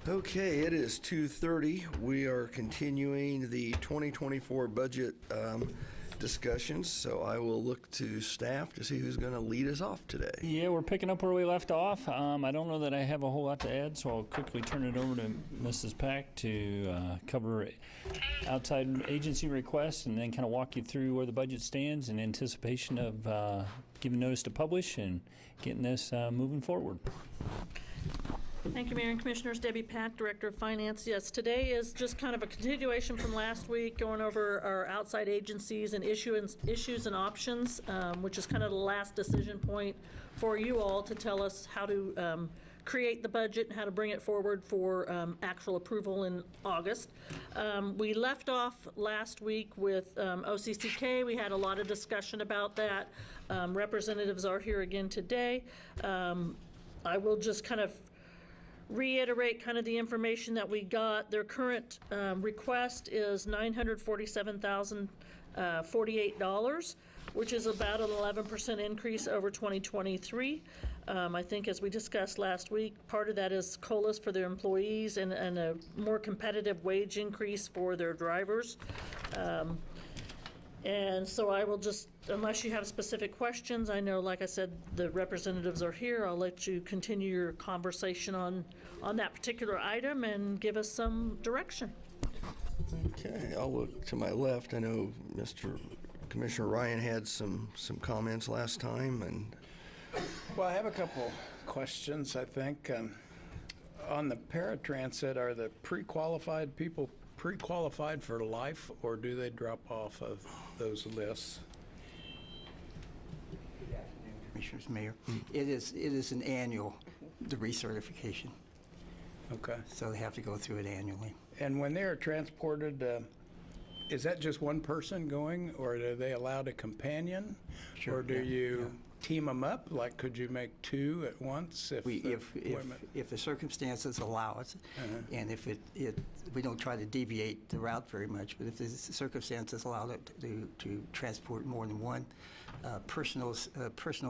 Okay, it is 2:30. We are continuing the 2024 budget discussions, so I will look to staff to see who's going to lead us off today. Yeah, we're picking up where we left off. I don't know that I have a whole lot to add, so I'll quickly turn it over to Mrs. Pack to cover outside agency requests and then kind of walk you through where the budget stands in anticipation of giving notice to publish and getting this moving forward. Thank you, Mayor and Commissioners. Debbie Pack, Director of Finance. Yes, today is just kind of a continuation from last week, going over our outside agencies and issues and options, which is kind of the last decision point for you all to tell us how to create the budget and how to bring it forward for actual approval in August. We left off last week with OCCK. We had a lot of discussion about that. Representatives are here again today. I will just kind of reiterate kind of the information that we got. Their current request is $947,048, which is about an 11% increase over 2023. I think as we discussed last week, part of that is COLAs for their employees and a more competitive wage increase for their drivers. And so I will just, unless you have specific questions, I know, like I said, the representatives are here. I'll let you continue your conversation on that particular item and give us some direction. Okay, I'll look to my left. I know Commissioner Ryan had some comments last time. Well, I have a couple questions, I think. On the paratransit, are the pre-qualified people pre-qualified for life, or do they drop off of those lists? Good afternoon, Commissioners, Mayor. It is an annual, the recertification. Okay. So they have to go through it annually. And when they are transported, is that just one person going, or are they allowed a companion? Sure. Or do you team them up? Like, could you make two at once? If the circumstances allow it, and if we don't try to deviate the route very much, but if the circumstances allow it to transport more than one, personal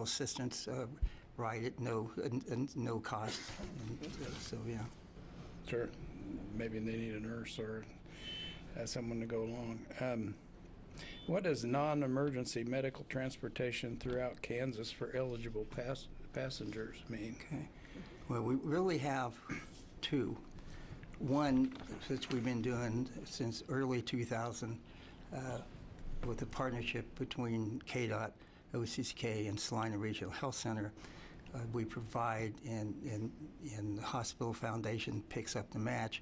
assistance ride at no cost. So yeah. Sure. Maybe they need a nurse or someone to go along. What does non-emergency medical transportation throughout Kansas for eligible passengers mean? Okay. Well, we really have two. One, which we've been doing since early 2000, with a partnership between KDOT, OCCK, and Salina Regional Health Center. We provide, and the Hospital Foundation picks up the match,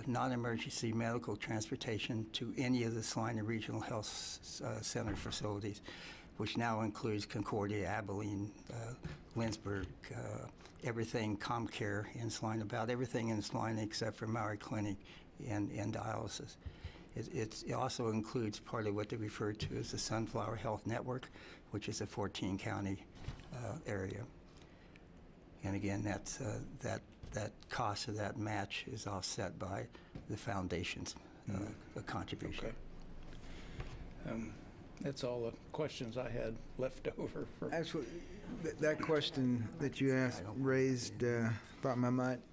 non-emergency medical transportation to any of the Salina Regional Health Center facilities, which now includes Concordia, Abilene, Lindsborg, everything, ComCare in Salina, about everything in Salina except for Maori Clinic and dialysis. It also includes part of what they refer to as the Sunflower Health Network, which is a 14-county area. And again, that's that cost of that match is offset by the foundation's contribution. Okay. That's all the questions I had left over. Actually, that question that you asked raised thought in my mind.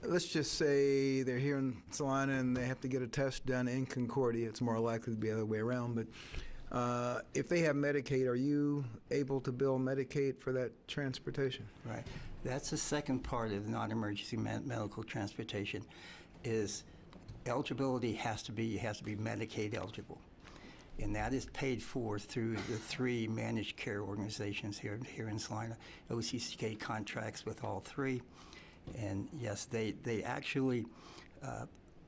Let's just say they're here in Salina and they have to get a test done in Concordia. It's more likely to be the other way around. But if they have Medicaid, are you able to bill Medicaid for that transportation? Right. That's the second part of the non-emergency medical transportation. Is eligibility has to be Medicaid eligible, and that is paid for through the three managed care organizations here in Salina. OCCK contracts with all three. And yes, they actually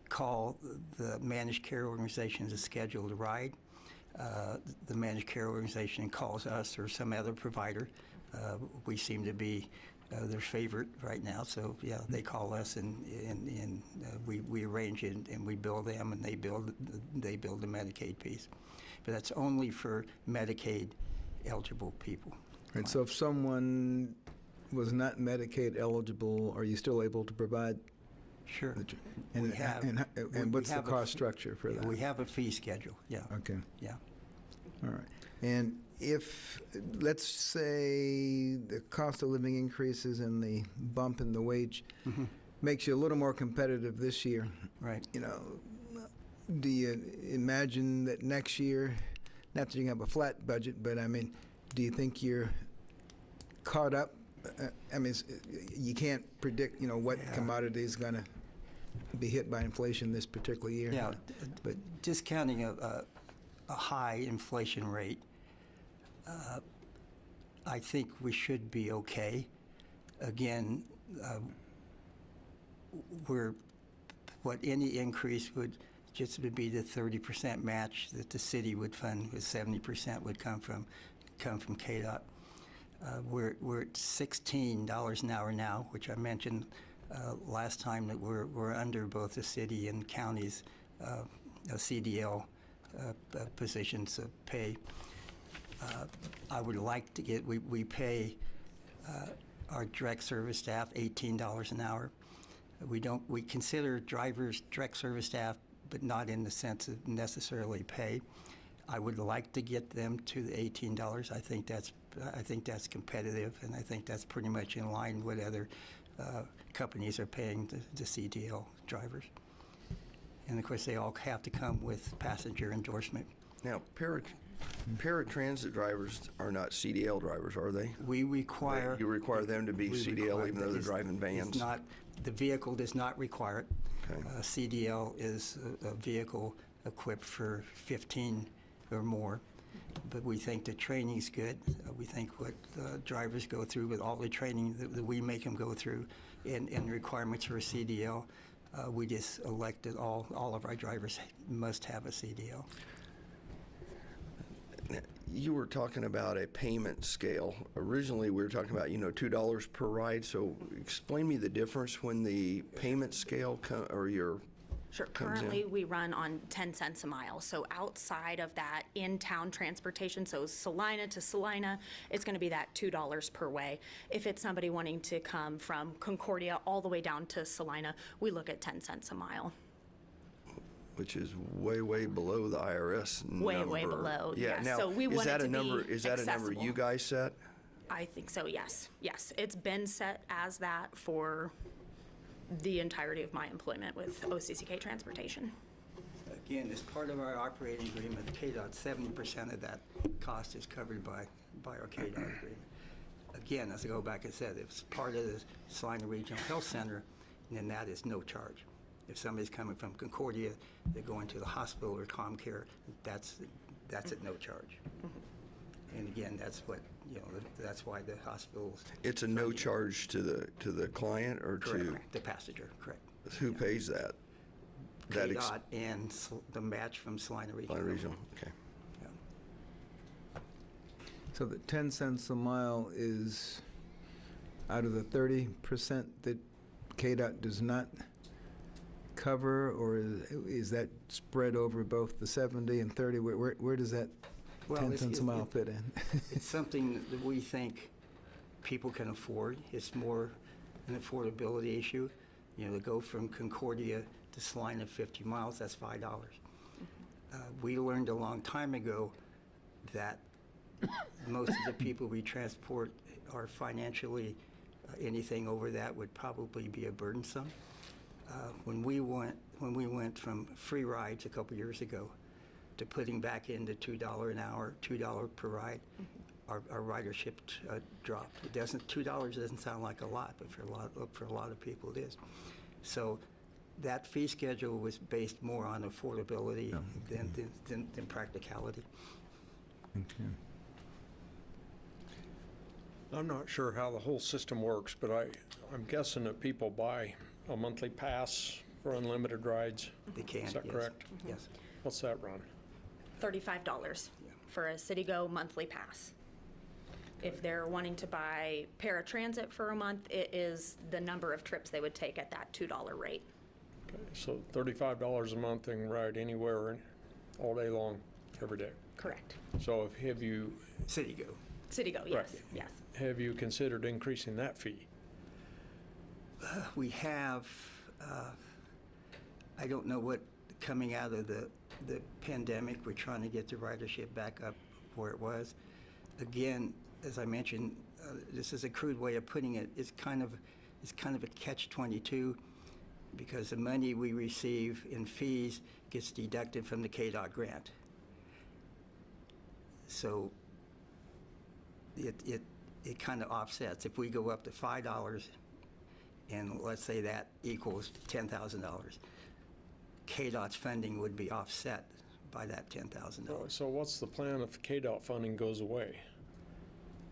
call the managed care organizations a scheduled ride. The managed care organization calls us or some other provider. We seem to be their favorite right now. So yeah, they call us and we arrange it and we bill them and they build the Medicaid piece. But that's only for Medicaid eligible people. Right. So if someone was not Medicaid eligible, are you still able to provide? Sure. And what's the cost structure for that? We have a fee schedule, yeah. Okay. Yeah. All right. And if, let's say, the cost of living increases and the bump in the wage, makes you a little more competitive this year. Right. You know, do you imagine that next year, not that you have a flat budget, but I mean, do you think you're caught up? I mean, you can't predict, you know, what commodity is going to be hit by inflation this particular year. Yeah, But discounting a high inflation rate, I think we should be okay. Again, any increase would just be the 30% match that the city would fund, with 70% would come from KDOT. We're at $16 an hour now, which I mentioned last time, that we're under both the city and county's CDL positions of pay. I would like to get, we pay our direct service staff $18 an hour. We consider drivers direct service staff, but not in the sense of necessarily pay. I would like to get them to the $18. I think that's competitive, and I think that's pretty much in line with other companies are paying the CDL drivers. And of course, they all have to come with passenger endorsement. Now, paratransit drivers are not CDL drivers, are they? We require... You require them to be CDL even though they're driving vans? The vehicle does not require it. Okay. CDL is a vehicle equipped for 15 or more. But we think the training's good. We think what drivers go through with all the training that we make them go through and requirements for a CDL, we just elected all of our drivers must have a CDL. You were talking about a payment scale. Originally, we were talking about, $2 per ride. So explain me the difference when the payment scale Sure. comes Currently, in. we run on 10 cents a mile. So outside of that in-town transportation, so Salina to Salina, it's going to be that $2 per way. If it's somebody wanting to come from Concordia all the way down to Salina, we look at 10 cents a mile. Which is way, way below the IRS number. Way below, yes. Now, So we is want that it a to number? be Is that a number accessible. you guys set? I think so, yes. Yes, it's been set as that for the entirety of my employment with OCCK Transportation. Again, as part of our operating agreement with KDOT, 70% of that cost is covered by our KDOT agreement. Again, as I go back and said, if it's part of the Salina Regional Health Center, then that is no charge. If somebody's coming from Concordia, they're going to the hospital or ComCare, that's at no charge. And again, that's what, that's why the hospitals. It's a no charge to the client or to Correct. The passenger, correct. who pays that? KDOT and the match from Salina Regional. Regional. Okay. Yeah. so the 10 cents a mile is out of the 30% that KDOT does not cover, or is that spread over both the 70 and 30? Where does that 10 cents a mile fit in? It's something that we think people can afford. It's more an affordability issue. To go from Concordia to Salina 50 miles, that's $5. We learned a long time ago that most of the people we transport are financially, anything over that would probably be a burdensome. When we went from free rides a couple years ago to putting back into $2 an hour, $2 per ride, our ridership dropped. $2 doesn't sound like a lot, but for a lot of people it is. So that fee schedule was based more on affordability than practicality. Okay. I'm not sure how the whole system works, but I'm guessing that people buy a monthly pass for unlimited rides. They can. Is that yes. correct? Yes. What's that run? $35 for a City-Go monthly pass. If they're wanting to buy paratransit for a month, it is the number of trips they would take at that $2 rate. Okay, so $35 a month, they can ride anywhere all day long, every day. Correct. So have you City-Go. City-Go, yes, Right. yes. have you considered increasing that fee? We have, I don't know what, coming out of the pandemic, we're trying to get the ridership back up where it was. Again, as I mentioned, this is a crude way of putting it. It's kind of a catch-22. because the money we receive in fees gets deducted from the KDOT grant. So it kind of offsets. If we go up to $5, and let's say that equals $10,000, KDOT's funding would be offset by that $10,000. So what's the plan if KDOT funding goes away?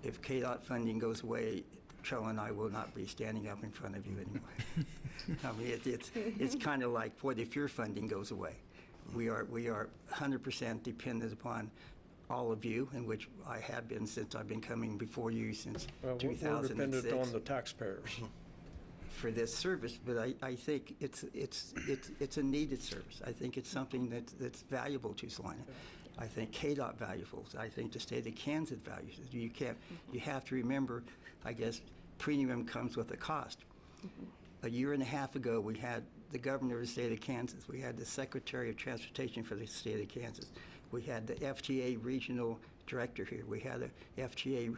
If KDOT funding goes away, Charlie and I will not be standing up in front of you anymore. I mean, it's kind of like, what if your funding goes away? We are 100% dependent upon all of you, in which I have been since I've been coming before you since We're 2006. dependent on the taxpayers. For this service, but I think it's a needed service. I think it's something that's valuable to Salina. I think KDOT valuable. I think the state of Kansas values it. You have to remember, I guess, premium comes with a cost. A year and a half ago, we had the governor of the state of Kansas. We had the Secretary of Transportation for the state of Kansas. We had the FTA regional director here. We had a FTA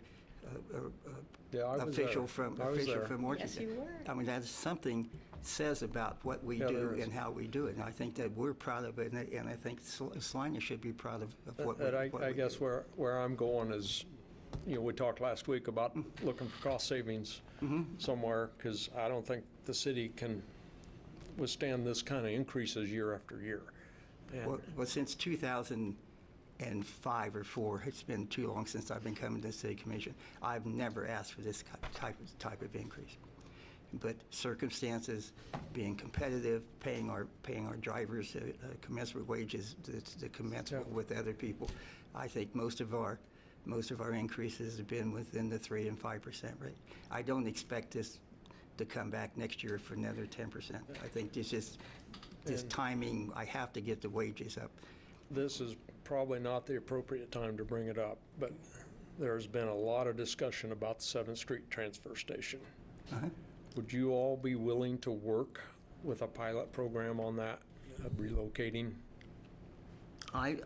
Yeah, I was official there. from I was there. Washington. Yes, you were. I mean, that's something says about what we Yeah, do there is. and how we do it. And I think that we're proud of it, and I think Salina should be proud of what we And what I we guess do. where I'm going is, we talked last week about looking for cost savings somewhere, because I don't think the city can withstand this kind of increases year after year. And Well, since 2005 or 4, it's been too long since I've been coming to the city commission. I've never asked for this type of increase. But circumstances, being competitive, paying our drivers commensurate wages to commensurate with other people, I think most of our increases have been within the 3% and 5% rate. I don't expect this to come back next year for another 10%. I think this timing, I have to get the wages up. this is probably not the appropriate time to bring it up, but there's been a lot of discussion about the 7th Street transfer station. Would you all be willing to work with a pilot program on that, relocating? I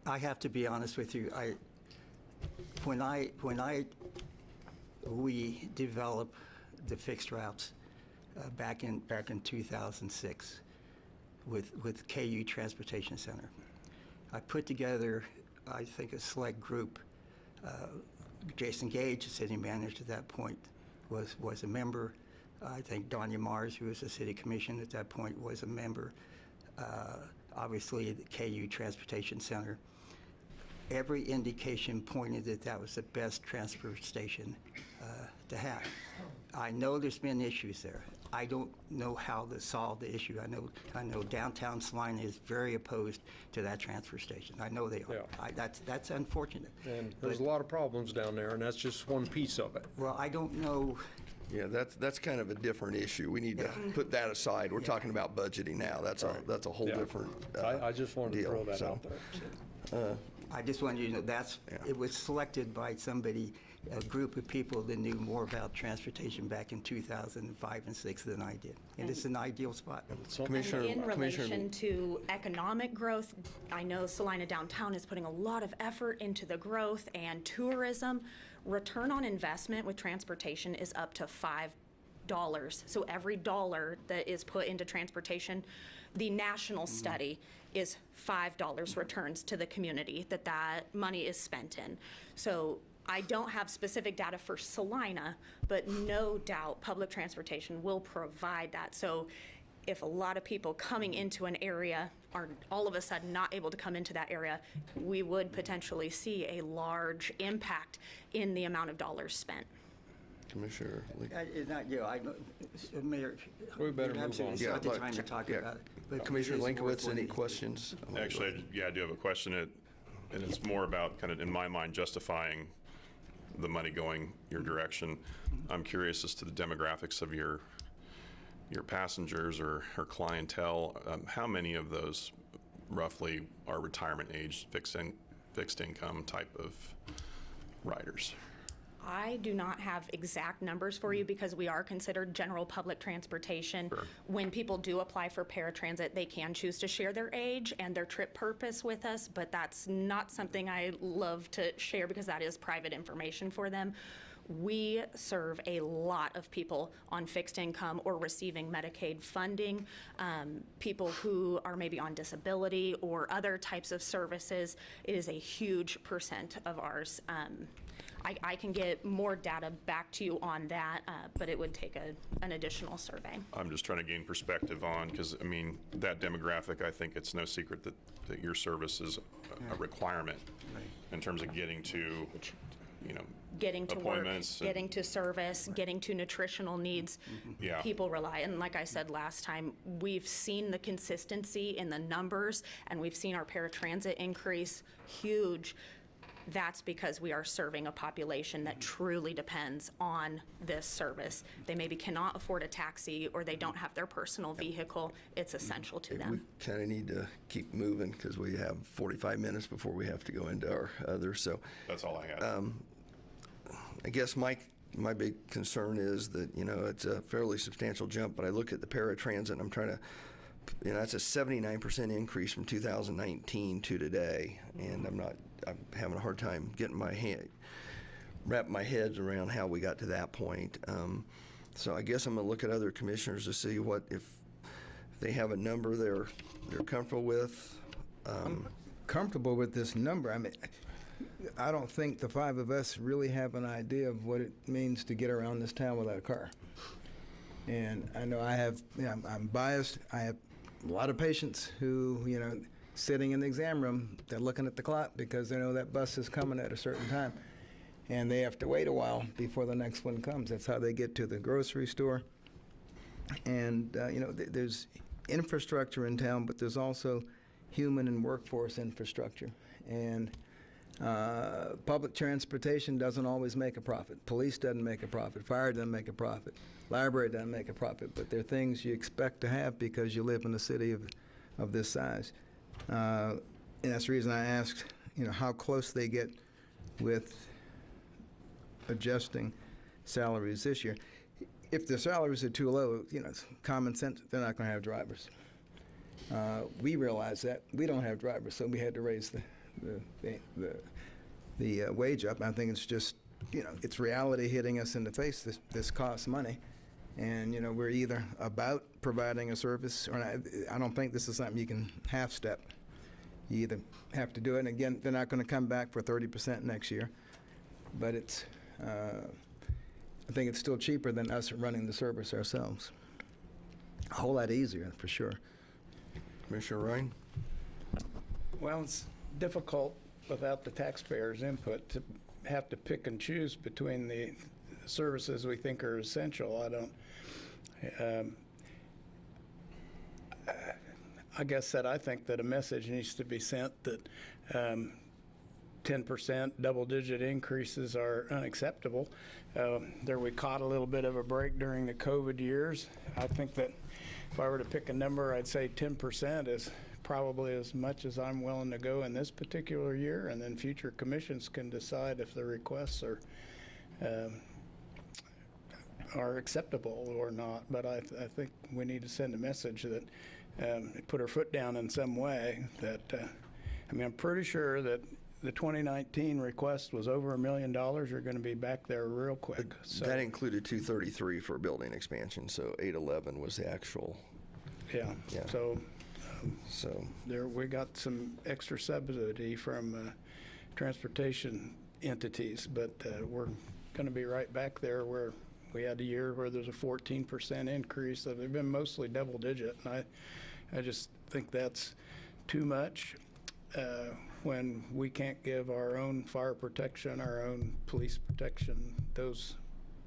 have to be honest with you. We developed the fixed routes back in 2006 with KU Transportation Center. I put together, I think, a select group. Jason Gage, the city manager at that point, was a member. I think Donya Mars, who was the city commission at that point, was a member. Obviously, the KU Transportation Center. Every indication pointed that was the best transfer station to have. I know there's been issues there. I don't know how to solve the issue. I know downtown Salina is very opposed to that transfer station. I know they are. Yeah. That's unfortunate. And there's a lot of problems down there, and that's just one piece of it. Well, I don't know. Yeah, that's kind of a different issue. We need to put that aside. We're talking about budgeting now. That's a whole Yeah. different I just wanted to deal, throw that so. out there. I just wanted you to know it was selected by somebody, a group of people that knew more about transportation back in 2005 and 6 than I did. And it's an ideal spot. So- Commissioner, In Commissioner, relation to economic growth, I know Salina Downtown is putting a lot of effort into the growth and tourism. Return on investment with transportation is up to $5. So every dollar that is put into transportation, the national study is $5 returns to the community that money is spent in. So I don't have specific data for Salina, but no doubt public transportation will provide that. So if a lot of people coming into an area are all of a sudden not able to come into that area, we would potentially see a large impact in the amount of dollars spent. Commissioner Lee. It's not, Mayor. We better move on. It's not the but- time to talk yeah. about it. but Commissioner it is worth Linkowitz, any looking- questions? Actually, I do have a question, and it's more about kind of, in my mind, justifying the money going your direction. I'm curious as to the demographics of your passengers or clientele. How many of those roughly are retirement age, fixed income type of riders? I do not have exact numbers for you because we are considered general public transportation. Sure. When people do apply for paratransit, they can choose to share their age and their trip purpose with us, but that's not something I love to share because that is private information for them. We serve a lot of people on fixed income or receiving Medicaid funding, people who are maybe on disability or other types of services. It is a huge percent of ours. I can get more data back to you on that, but it would take an additional survey. I'm just trying to gain perspective on, because, I mean, that demographic, I think it's no secret that your service is a requirement in terms of getting to, Getting to work, appointments and- getting to service, getting to nutritional needs. Yeah. People rely, and like I said last time, we've seen the consistency in the numbers, and we've seen our paratransit increase huge. That's because we are serving a population that truly depends on this service. They maybe cannot afford a taxi, or they don't have their personal vehicle. It's essential to We them. kind of need to keep moving because we have 45 minutes before we have to go into our others. So That's all I had. I guess my big concern is that, it's a fairly substantial jump, but I look at the paratransit and I'm trying to, that's a 79% increase from 2019 to today, and I'm having a hard time getting wrap my head around how we got to that point. So I guess I'm gonna look at other commissioners to see if they have a number they're comfortable with. Comfortable with this number. I mean, I don't think the five of us really have an idea of what it means to get around this town without a car. And I know I'm biased. I have a lot of patients who, sitting in the exam room, they're looking at the clock because they know that bus is coming at a certain time. And they have to wait a while before the next one comes. That's how they get to the grocery store. And, there's infrastructure in town, but there's also human and workforce infrastructure. And public transportation doesn't always make a profit. Police doesn't make a profit. Fire doesn't make a profit. Library doesn't make a profit. But they're things you expect to have because you live in a city of this size. And that's the reason I asked, how close they get with adjusting salaries this year. If the salaries are too low, it's common sense, they're not going to have drivers. We realize that. We don't have drivers, so we had to raise the wage up. I think it's just, it's reality hitting us in the face. This costs money. And, we're either about providing a service or not. I don't think this is something you can half-step. You either have to do it, and again, they're not going to come back for 30% next year. But it's, I think it's still cheaper than us running the service ourselves. A whole lot easier, for sure. Commissioner Ryan? Well, it's difficult without the taxpayers' input to have to pick and choose between the services we think are essential. I guess that I think that a message needs to be sent that 10% double-digit increases are unacceptable. There we caught a little bit of a break during the COVID years. I think that if I were to pick a number, I'd say 10% is probably as much as I'm willing to go in this particular year, and then future commissions can decide if the requests are acceptable or not. But I think we need to send a message that put our foot down in some way. That I'm pretty sure that the 2019 request was over $1 million. You're going to be back there real quick. So, That included 233 for building expansion, so 811 was the actual. yeah. Yeah. So there we got some extra subsidy from transportation entities, but we're going to be right back there where we had a year where there's a 14% increase. So they've been mostly double digit, and I just think that's too much when we can't give our own fire protection, our own police protection, those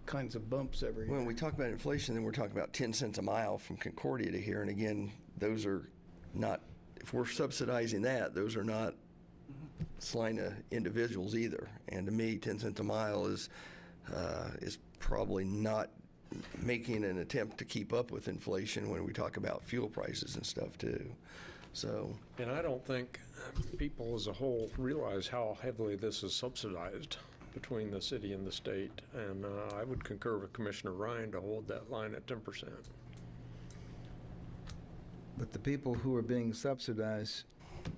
kinds of bumps every year. When we talk about inflation, then we're talking about 10 cents a mile from Concordia to here. And again, those are not, if we're subsidizing that, those are not Salina individuals either. And to me, 10 cents a mile is probably not making an attempt to keep up with inflation when we talk about fuel prices and stuff too. So, And I don't think people as a whole realize how heavily this is subsidized between the city and the state. And I would concur with Commissioner Ryan to hold that line at 10%. But the people who are being subsidized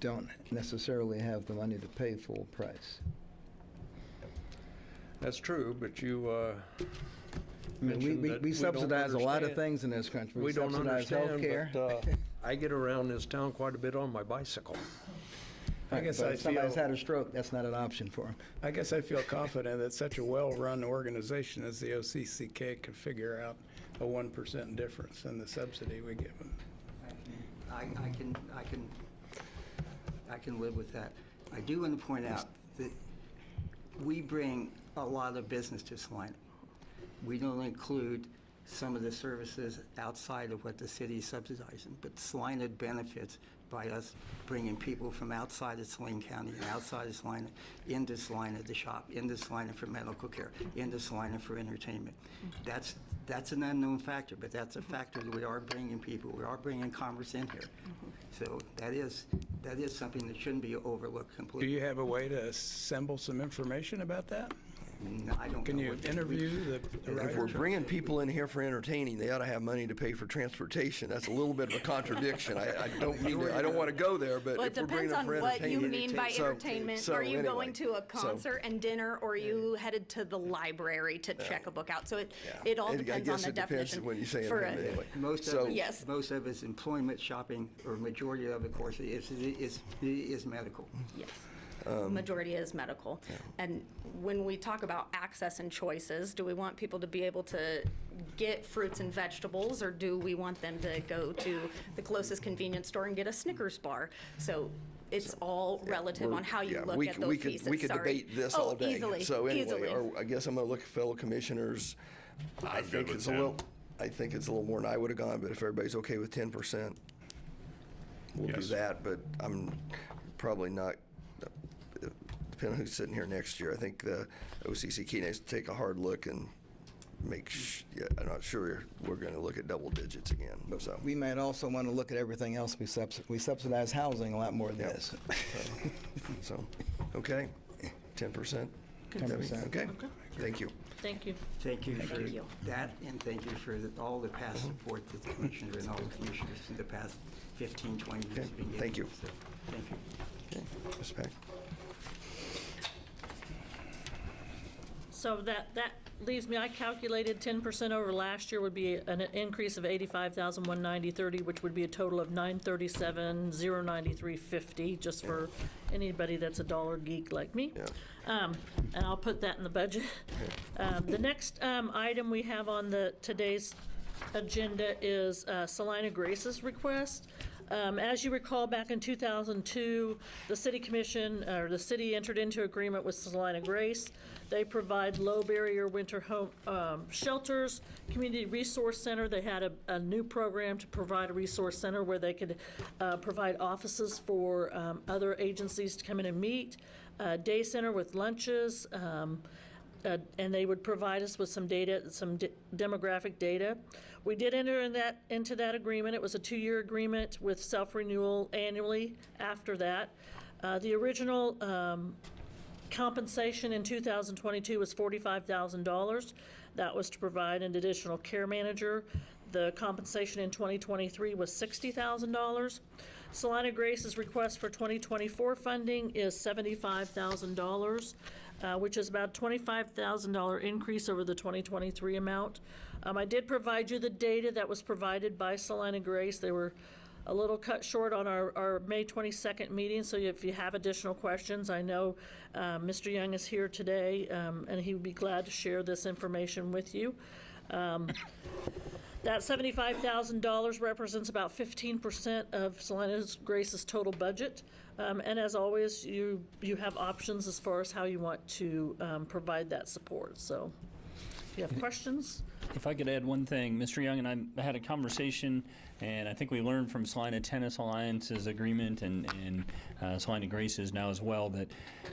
don't necessarily have the money to pay full price. That's true, but you I mean, mentioned that we don't subsidize a lot of understand- things in this country. We don't subsidize understand, healthcare. but I get around this town quite a bit on my bicycle. I guess But I if somebody's feel, had a stroke, that's not an option for them. I guess I feel confident that such a well-run organization as the OCCK could figure out a 1% difference in the subsidy we give them. I can live with that. I do want to point out that we bring a lot of business to Salina. We don't include some of the services outside of what the city is subsidizing, but Salina benefits by us bringing people from outside of Saline County and outside of Salina into Salina to shop, into Salina for medical care, into Salina for entertainment. That's an unknown factor, but that's a factor that we are bringing people. We are bringing commerce in here. So that is something that shouldn't be overlooked Do completely. you have a way to assemble some information about that? No, I don't Can know you what- interview the If we're writers? bringing people in here for entertaining, they ought to have money to pay for transportation. That's a little bit of a contradiction. I don't mean to, I don't want to go there, but Well, it if we're bringing depends them on for what you entertainment. mean by so- entertainment. so Are you anyway, going to a so- concert and dinner, or are you headed to the library to check a book out? So it all I depends on guess the it depends definition. when you say for it, anyway. Most So- of it, Yes. most of it's employment, shopping, or majority of it, of course, is medical. Yes. Majority is medical. And when we talk about access and choices, do we want people to be able to get fruits and vegetables, or do we want them to go to the closest convenience store and get a Snickers bar? So it's all relative on how you Yeah, look we at could- those we could- pieces. We could Sorry. debate this Oh, all day. Easily, So anyway, easily. I guess I'm going to look at fellow commissioners. I I'm good think with it's a 10. little, I think it's a little more than I would have gone, but if everybody's okay with 10%, we'll do Yes. that, but I'm probably not, depending on who's sitting here next year, I think the OCCK needs to take a hard look and yeah, I'm not sure we're going to look at double digits again, so. We might also want to look at everything else we subsidize. We subsidize housing a lot more than Yep. this. So, okay, 10%? 10%. Okay, thank you. Thank you. Thank you for you. that, and thank you for all the past support that the commissioner and all the commissioners in the past 15, 20 years have been giving. Thank you. us. So, thank you. Okay, Ms. Pack. So that leaves me, I calculated 10% over last year would be an increase of $85,190.30, which would be a total of $937,093.50, just for anybody that's a dollar geek like me. Yeah. And I'll put that in the budget. The next item we have on today's agenda is Salina Grace's request. As you recall, back in 2002, the city commission, or the city entered into agreement with Salina Grace. They provide low-barrier winter home shelters, community resource center. They had a new program to provide a resource center where they could provide offices for other agencies to come in and meet, day center with lunches, and they would provide us with some data, some demographic data. We did enter into that agreement. It was a 2-year agreement with self-renewal annually after that. The original compensation in 2022 was $45,000. That was to provide an additional care manager. The compensation in 2023 was $60,000. Salina Grace's request for 2024 funding is $75,000, which is about a $25,000 increase over the 2023 amount. I did provide you the data that was provided by Salina Grace. They were a little cut short on our May 22nd meeting, so if you have additional questions, I know Mr. Young is here today, and he would be glad to share this information with you. That $75,000 represents about 15% of Salina Grace's total budget. And as always, you have options as far as how you want to provide that support. So if you have questions. If I could add one thing, Mr. Young and I had a conversation, and I think we learned from Salina Tennis Alliance's agreement and Salina Grace's now as well that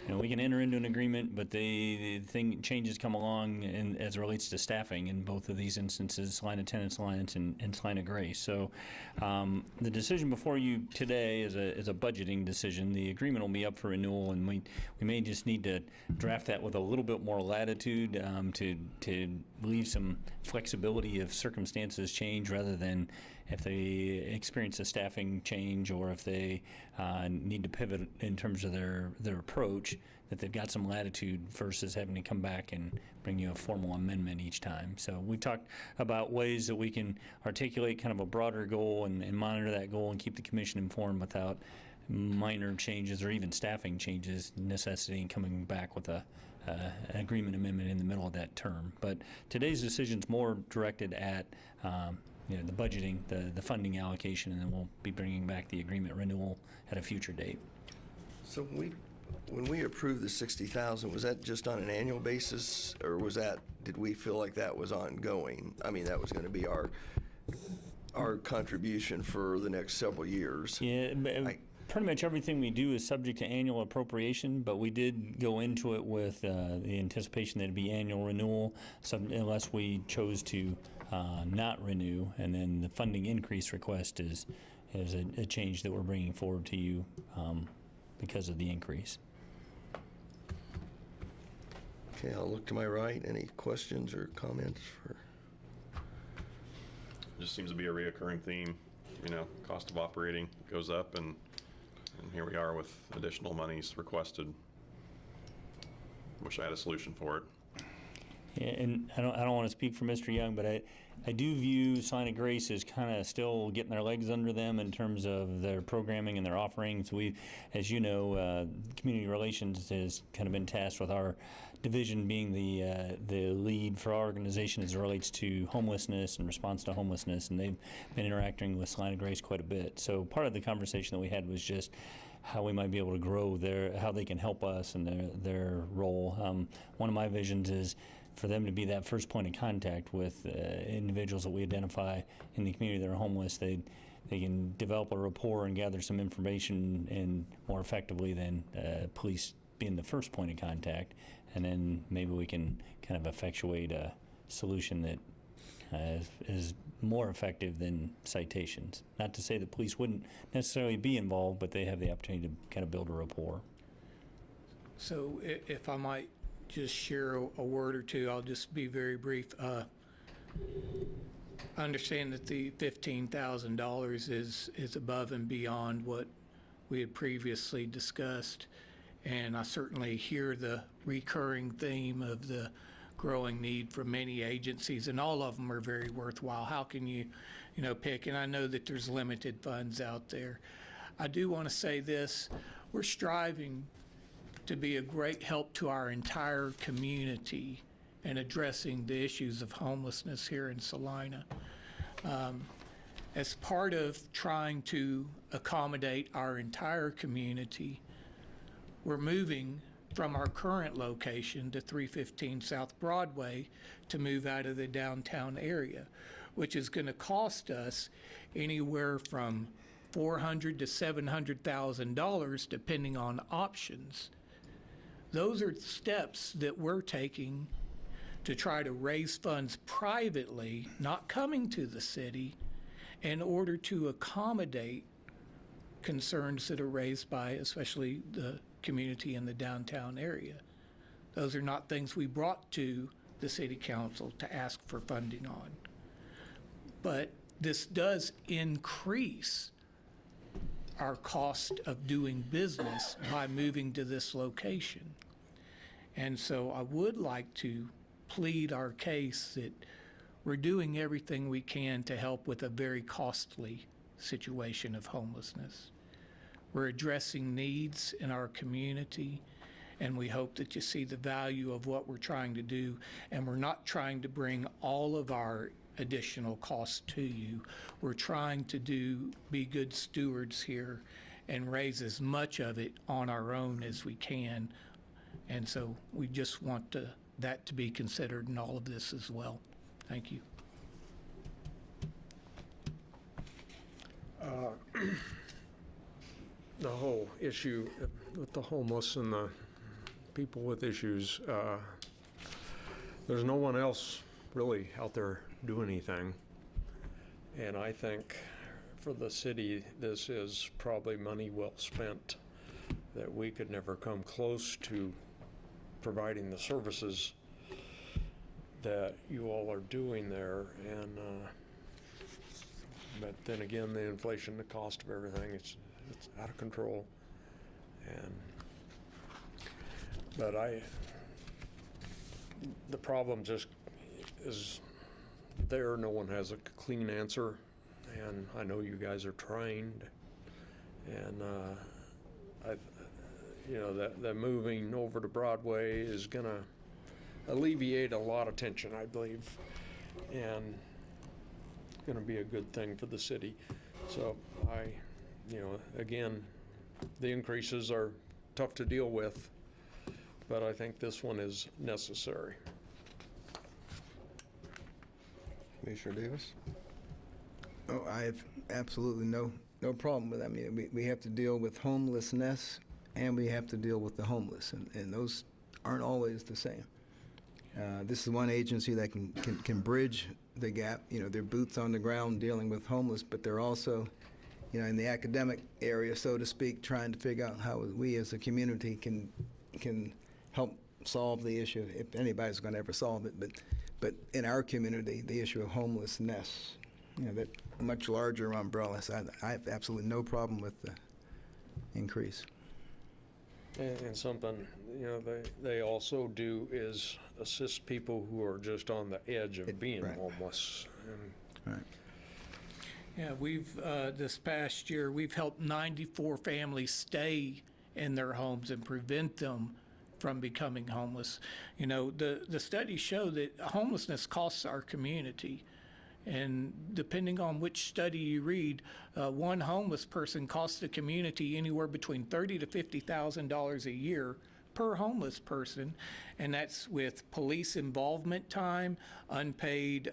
we can enter into an agreement, but changes come along as it relates to staffing in both of these instances, Salina Tennis Alliance and Salina Grace. So the decision before you today is a budgeting decision. The agreement will be up for renewal, and we may just need to draft that with a little bit more latitude to leave some flexibility if circumstances change, rather than if they experience a staffing change or if they need to pivot in terms of their approach, that they've got some latitude versus having to come back and bring you a formal amendment each time. So we've talked about ways that we can articulate kind of a broader goal and monitor that goal and keep the commission informed without minor changes or even staffing changes necessitating coming back with an agreement amendment in the middle of that term. But today's decision's more directed at the budgeting, the funding allocation, and then we'll be bringing back the agreement renewal at a future date. So when we approved the 60,000, was that just on an annual basis, or did we feel like that was ongoing? I mean, that was going to be our contribution for the next several years. Yeah, pretty much everything we do is subject to annual appropriation, but we did go into it with the anticipation that it'd be annual renewal, unless we chose to not renew, and then the funding increase request is a change that we're bringing forward to you because of the increase. Okay, I'll look to my right. Any questions or comments for? Just seems to be a reoccurring theme, cost of operating goes up, and here we are with additional monies requested. Wish I had a solution for it. Yeah, and I don't want to speak for Mr. Young, but I do view Salina Grace as kind of still getting their legs under them in terms of their programming and their offerings. We, as you know, community relations has kind of been tasked with our division being the lead for our organization as it relates to homelessness and response to homelessness, and they've been interacting with Salina Grace quite a bit. So part of the conversation that we had was just how we might be able to grow how they can help us and their role. One of my visions is for them to be that first point of contact with individuals that we identify in the community that are homeless. They can develop a rapport and gather some information and more effectively than police being the first point of contact. And then maybe we can kind of effectuate a solution that is more effective than citations. Not to say the police wouldn't necessarily be involved, but they have the opportunity to kind of build a rapport. So if I might just share a word or two, I'll just be very brief. I understand that the $15,000 is above and beyond what we had previously discussed, and I certainly hear the recurring theme of the growing need for many agencies, and all of them are very worthwhile. How can you pick? And I know that there's limited funds out there. I do want to say this: we're striving to be a great help to our entire community in addressing the issues of homelessness here in Salina. As part of trying to accommodate our entire community, we're moving from our current location to 315 South Broadway to move out of the downtown area, which is going to cost us anywhere from $400,000 to $700,000 depending on options. Those are steps that we're taking to try to raise funds privately, not coming to the city, in order to accommodate concerns that are raised by especially the community in the downtown area. Those are not things we brought to the city council to ask for funding on. But this does increase our cost of doing business by moving to this location. And so I would like to plead our case that we're doing everything we can to help with a very costly situation of homelessness. We're addressing needs in our community, and we hope that you see the value of what we're trying to do, and we're not trying to bring all of our additional costs to you. We're trying to be good stewards here and raise as much of it on our own as we can. And so we just want that to be considered in all of this as well. Thank you. The whole issue with the homeless and the people with issues, there's no one else really out there doing anything. And I think for the city, this is probably money well spent, that we could never come close to providing the services that you all are doing there, and but then again, the inflation, the cost of everything, it's out of control. But the problem just is there. No one has a clean answer, and I know you guys are trained, and that moving over to Broadway is gonna alleviate a lot of tension, I believe, and going to be a good thing for the city. So again, the increases are tough to deal with, but I think this one is necessary. Commissioner Davis? Oh, I have absolutely no problem with that. I mean, we have to deal with homelessness, and we have to deal with the homeless, and those aren't always the same. This is one agency that can bridge the gap. They're boots on the ground dealing with homeless, but they're also, in the academic area, so to speak, trying to figure out how we as a community can help solve the issue, if anybody's going to ever solve it. But in our community, the issue of homelessness, that much larger umbrella. So I have absolutely no problem with the increase. And something, they also do is assist people who are just on the edge of being right. homeless. Right. Yeah, we've, this past year, we've helped 94 families stay in their homes and prevent them from becoming homeless. The studies show that homelessness costs our community. And depending on which study you read, one homeless person costs the community anywhere between $30,000 to $50,000 a year per homeless person, and that's with police involvement time, unpaid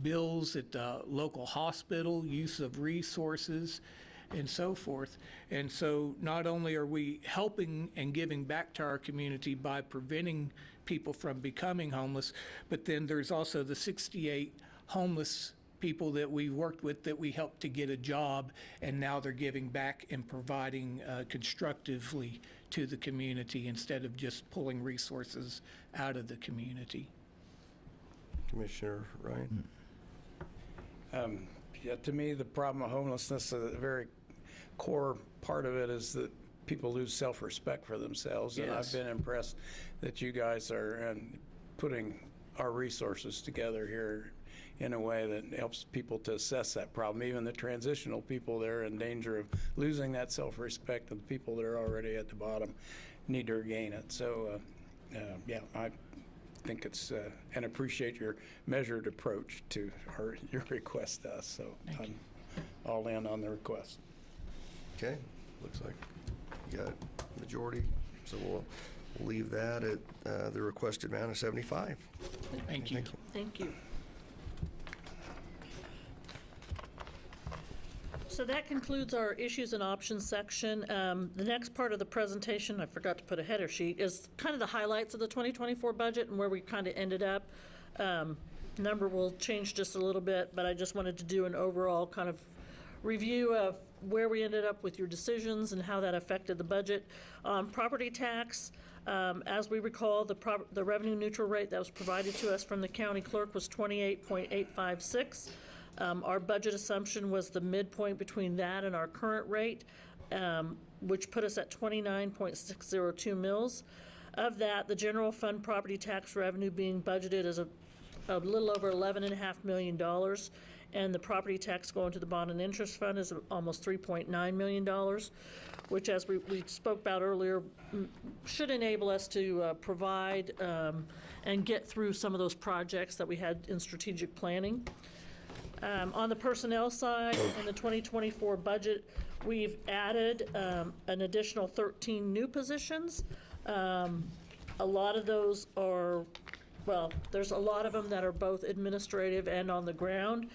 bills at the local hospital, use of resources, and so forth. And so not only are we helping and giving back to our community by preventing people from becoming homeless, but then there's also the 68 homeless people that we worked with that we helped to get a job, and now they're giving back and providing constructively to the community instead of just pulling resources out of the community. Commissioner Ryan? To me, the problem of homelessness, a very core part of it is that people lose self-respect for themselves. And I've Yes. been impressed that you guys are putting our resources together here in a way that helps people to assess that problem. Even the transitional people, they're in danger of losing that self-respect, and the people that are already at the bottom need to regain it. So, I think it's, and appreciate your measured approach to your request to us. So I'm all in on the request. Okay, looks like you got majority, so we'll leave that at the requested amount of 75. Thank you. Thank you. So that concludes our issues and options section. The next part of the presentation, I forgot to put a header sheet, is kind of the highlights of the 2024 budget and where we kind of ended up. Number will change just a little bit, but I just wanted to do an overall kind of review of where we ended up with your decisions and how that affected the budget. Property tax, as we recall, the revenue neutral rate that was provided to us from the county clerk was 28.856. Our budget assumption was the midpoint between that and our current rate, which put us at 29.602 mils. Of that, the general fund property tax revenue being budgeted is a little over $11.5 million, and the property tax going to the bond and interest fund is almost $3.9 million, which, as we spoke about earlier, should enable us to provide and get through some of those projects that we had in strategic planning. On the personnel side, in the 2024 budget, we've added an additional 13 new positions. A lot of those are, well, there's a lot of them that are both administrative and on the ground,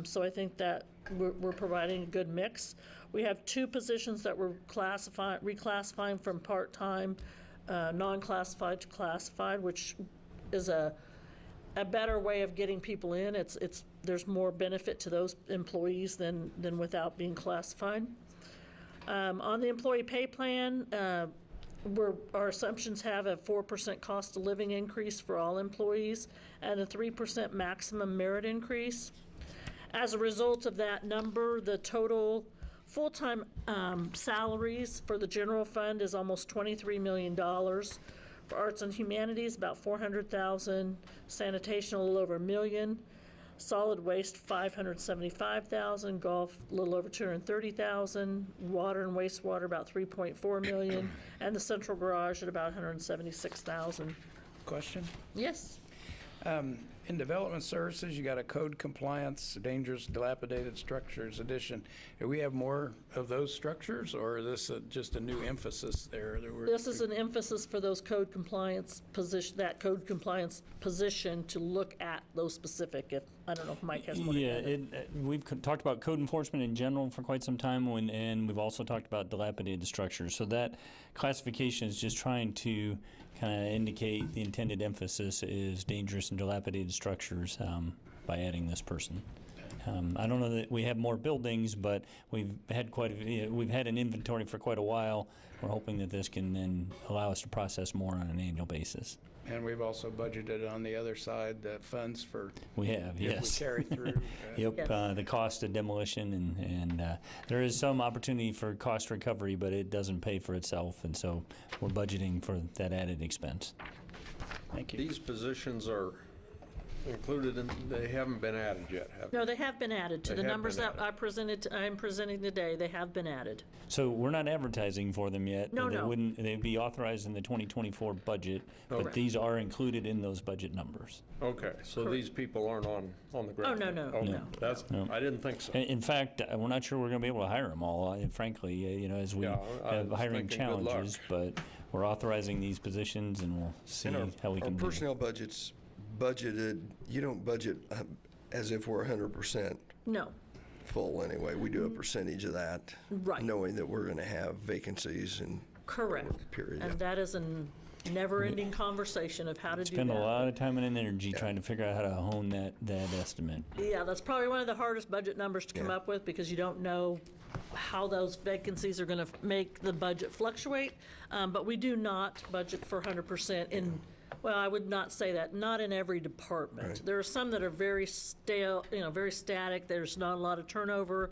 so I think that we're providing a good mix. We have 2 positions that we're reclassifying from part-time, non-classified to classified, which is a better way of getting people in. There's more benefit to those employees than without being classified. On the employee pay plan, our assumptions have a 4% cost of living increase for all employees and a 3% maximum merit increase. As a result of that number, the total full-time salaries for the general fund is almost $23 million. For arts and humanities, about $400,000. Sanitation, a little over $1 million. Solid waste, $575,000. Golf, a little over $230,000. Water and wastewater, about $3.4 million. And the central garage at about $176,000. Question? Yes. In development services, you got a code compliance, dangerous, dilapidated structures addition. Do we have more of those structures, or is this just a new emphasis there? This is an emphasis for those code compliance position, that code compliance position to look at those specific, if, I don't know if Mike has more to add. We've talked about code enforcement in general for quite some time, and we've also talked about dilapidated structures. So that classification is just trying to kind of indicate the intended emphasis is dangerous and dilapidated structures by adding this person. I don't know that we have more buildings, but we've had we've had an inventory for quite a while. We're hoping that this can then allow us to process more on an annual basis. And we've also budgeted on the other side funds for. We have, if yes. we carry through. Yep, Yes. the cost of demolition, and there is some opportunity for cost recovery, but it doesn't pay for itself, and so we're budgeting for that added expense. Thank you. These positions are included in, they haven't been added yet, have they? No, they have been added to They the have numbers been that I'm presenting today. They have been added. So we're not advertising for them yet. No, no. They'd be authorized in the 2024 budget, but Okay. these are included in those budget numbers. Okay, so these people aren't on the ground? no, yet? no, Okay. no. That's, No. I didn't think so. In fact, we're not sure we're going to be able to hire them all, frankly, as we Yeah, I have was hiring thinking good luck. challenges, but we're authorizing these positions, and we'll see And how we our can do. personnel budget's budgeted, you don't budget as if we're 100% No, full anyway. We do a percentage of that. Right. Knowing that we're going to have vacancies and correct. period. And that is a never-ending conversation of how to do Spend a that. lot of time and energy trying to figure out how to hone that estimate. Yeah, that's probably one of the hardest budget numbers to come Yeah. up with because you don't know how those vacancies are going to make the budget fluctuate. But we do not budget for 100% in, well, I would not say that, not in every department. Right. There are some that are very stale, very static. There's not a lot of turnover.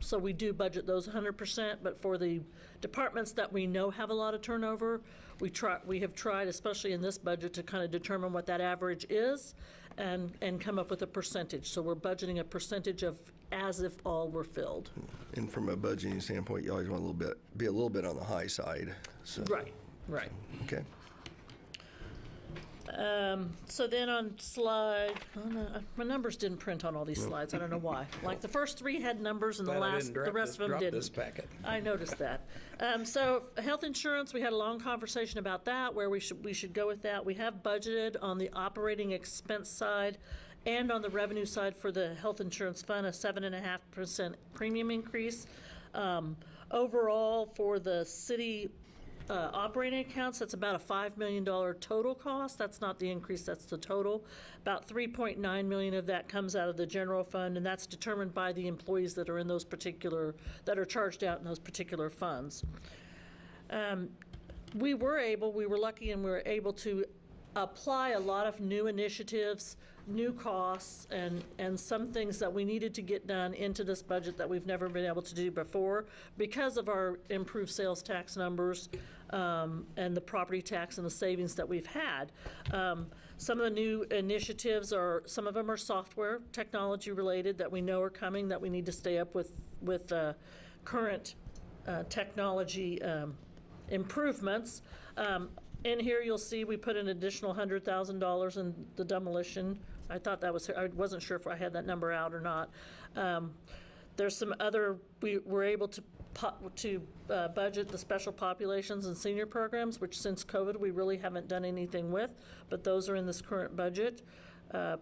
So we do budget those 100%. But for the departments that we know have a lot of turnover, we have tried, especially in this budget, to kind of determine what that average is and come up with a percentage. So we're budgeting a percentage of as if all were filled. And from a budgeting standpoint, you always want be a little bit on the high side. So, Right. Okay. So then on slide, oh no, my numbers didn't print on all these slides. I don't know why. Like the first three had numbers and the rest of them didn't. This packet. I noticed that. So health insurance, we had a long conversation about that, where we should go with that. We have budgeted on the operating expense side and on the revenue side for the health insurance fund a 7.5% premium increase. Overall, for the city operating accounts, that's about a $5 million total cost. That's not the increase, that's the total. About $3.9 million of that comes out of the general fund, and that's determined by the employees that are in those particular, that are charged out in those particular funds. We were lucky and we were able to apply a lot of new initiatives, new costs, and some things that we needed to get done into this budget that we've never been able to do before because of our improved sales tax numbers and the property tax and the savings that we've had. Some of the new initiatives some of them are software, technology related that we know are coming, that we need to stay up with current technology improvements. In here, you'll see we put an additional $100,000 in the demolition. I thought that was, I wasn't sure if I had that number out or not. There's some other, we were able to budget the special populations and senior programs, which since COVID, we really haven't done anything with, but those are in this current budget.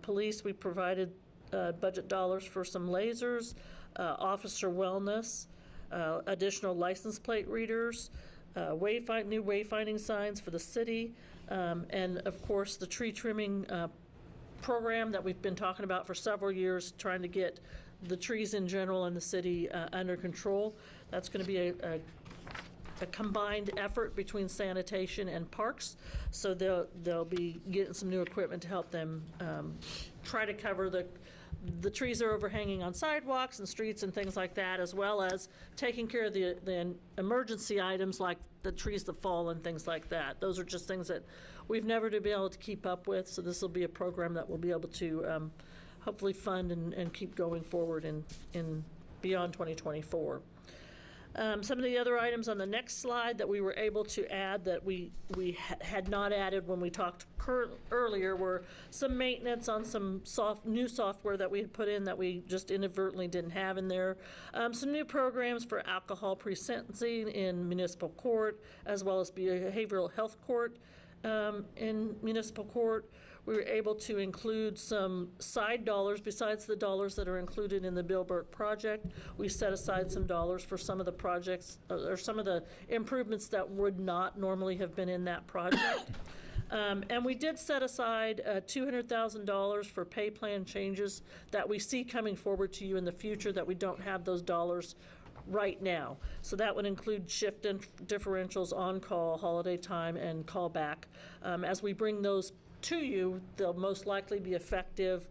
Police, we provided budget dollars for some lasers, officer wellness, additional license plate readers, new wayfinding signs for the city, and of course the tree trimming program that we've been talking about for several years, trying to get the trees in general in the city under control. That's going to be a combined effort between sanitation and parks. So they'll be getting some new equipment to help them try to cover the trees that are overhanging on sidewalks and streets and things like that, as well as taking care of the emergency items like the trees that fall and things like that. Those are just things that we've never been able to keep up with, so this will be a program that we'll be able to hopefully fund and keep going forward in beyond 2024. Some of the other items on the next slide that we were able to add that we had not added when we talked earlier were some maintenance on some new software that we had put in that we just inadvertently didn't have in there. Some new programs for alcohol pre-sentencing in municipal court, as well as behavioral health court in municipal court. We were able to include some side dollars besides the dollars that are included in the Bill Burke project. We set aside some dollars for some of the projects or some of the improvements that would not normally have been in that project. And we did set aside $200,000 for pay plan changes that we see coming forward to you in the future that we don't have those dollars right now. So that would include shift differentials, on-call, holiday time, and callback. As we bring those to you, they'll most likely be effective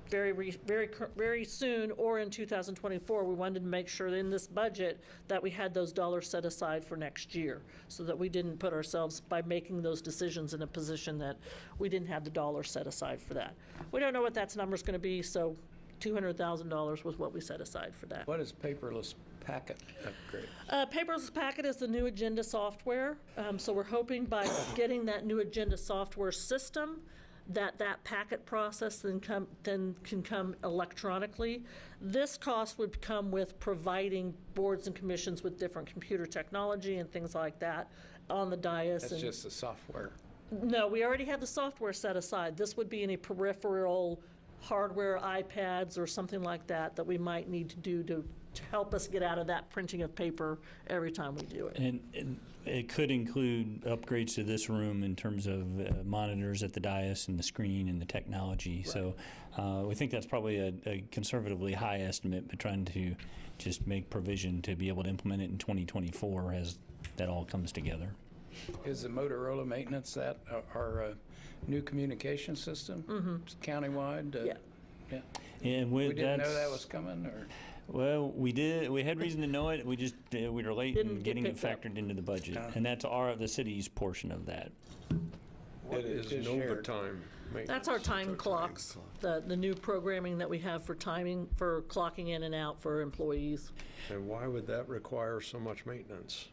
very soon or in 2024. We wanted to make sure that in this budget that we had those dollars set aside for next year so that we didn't put ourselves, by making those decisions, in a position that we didn't have the dollars set aside for that. We don't know what that number's going to be, so $200,000 was what we set aside for that. What is paperless packet upgrade? Paperless Packet is the new agenda software. So we're hoping by getting that new agenda software system that packet process then can come electronically. This cost would come with providing boards and commissions with different computer technology and things like that on the dais. That's just the software. No, we already have the software set aside. This would be any peripheral hardware, iPads or something like that we might need to do to help us get out of that printing of paper every time we do it. And it could include upgrades to this room in terms of monitors at the dais and the screen and the technology. Right. So we think that's probably a conservatively high estimate, but trying to just make provision to be able to implement it in 2024 as that all comes together. Is the Motorola maintenance that our new communication system? Mm-hmm. Countywide? Yeah. And we didn't know that was coming, or? Well, we did. We had reason to know it. We just we were late in getting it factored into the budget, and that's the city's portion of that. It is Nova time maintenance. That's our time clocks, the new programming that we have for timing, for clocking in and out for employees. And why would that require so much maintenance?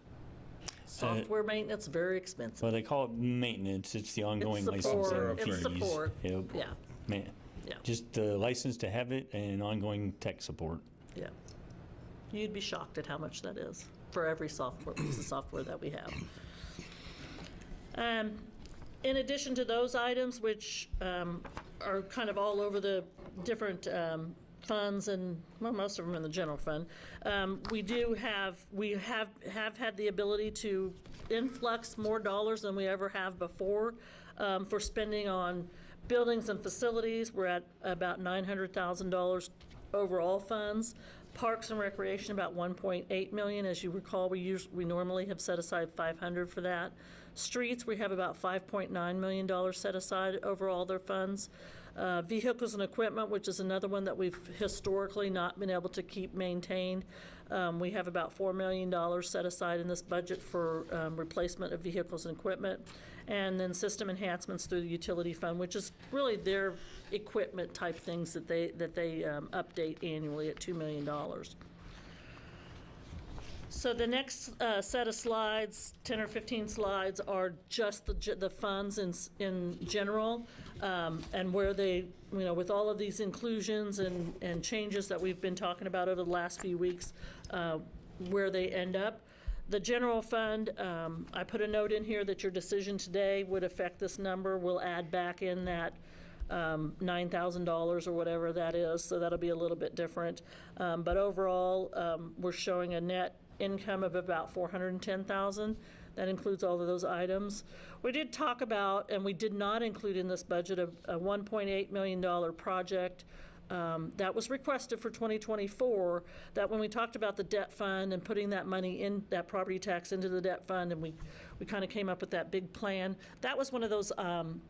Software maintenance, very expensive. Well, they call it maintenance. It's the ongoing It's support. licensing It's fees. support. Yeah. Yeah. Yeah. Just the license to have it and ongoing tech support. Yeah. You'd be shocked at how much that is for every software piece of software that we have. In addition to those items, which are kind of all over the different funds, and well, most of them in the general fund, we have had the ability to influx more dollars than we ever have before for spending on buildings and facilities. We're at about $900,000 overall funds. Parks and Recreation, about $1.8 million. As you recall, we normally have set aside $500 for that. Streets, we have about $5.9 million set aside over all their funds. Vehicles and equipment, which is another one that we've historically not been able to keep maintained. We have about $4 million set aside in this budget for replacement of vehicles and equipment. And then system enhancements through the utility fund, which is really their equipment type things that they update annually at $2 million. So the next set of slides, 10 or 15 slides, are just the funds in general, and where they, with all of these inclusions and changes that we've been talking about over the last few weeks, where they end up. The general fund, I put a note in here that your decision today would affect this number. We'll add back in that $9,000 or whatever that is, so that'll be a little bit different. But overall, we're showing a net income of about $410,000. That includes all of those items. We did talk about, and we did not include in this budget, a $1.8 million project that was requested for 2024, that when we talked about the debt fund and putting that money in, that property tax into the debt fund, and we kind of came up with that big plan, that was one of those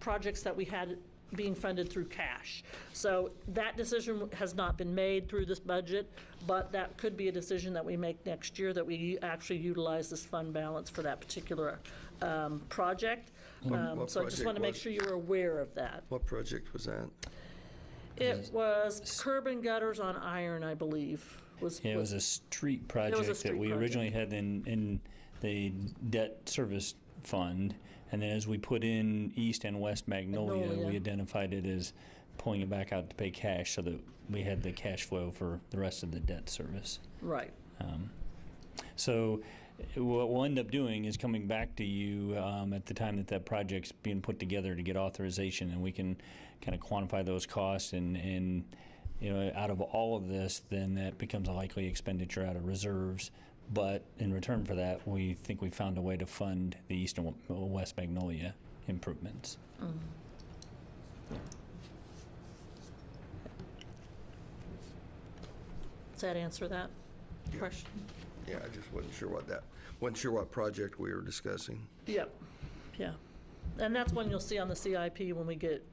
projects that we had being funded through cash. So that decision has not been made through this budget, but that could be a decision that we make next year, that we actually utilize this fund balance for that particular project. What So I just want to make project sure you're aware of that. What project was that? It was curb and gutters on Iron, I believe. Yeah, it was a street was a project that street we project. originally had in the debt service fund. And then as we put in East and West Magnolia, Magnolia. we identified it as pulling it back out to pay cash so that we had the cash flow for the rest of the debt service. Right. So what we'll end up doing is coming back to you at the time that that project's being put together to get authorization, and we can kind of quantify those costs, and you know, out of all of this, then that becomes a likely expenditure out of reserves. But in return for that, we think we found a way to fund the East and West Magnolia improvements. Does that answer that question? Yeah, I just wasn't sure what project we were discussing. Yep, yeah. And that's one you'll see on the CIP when we get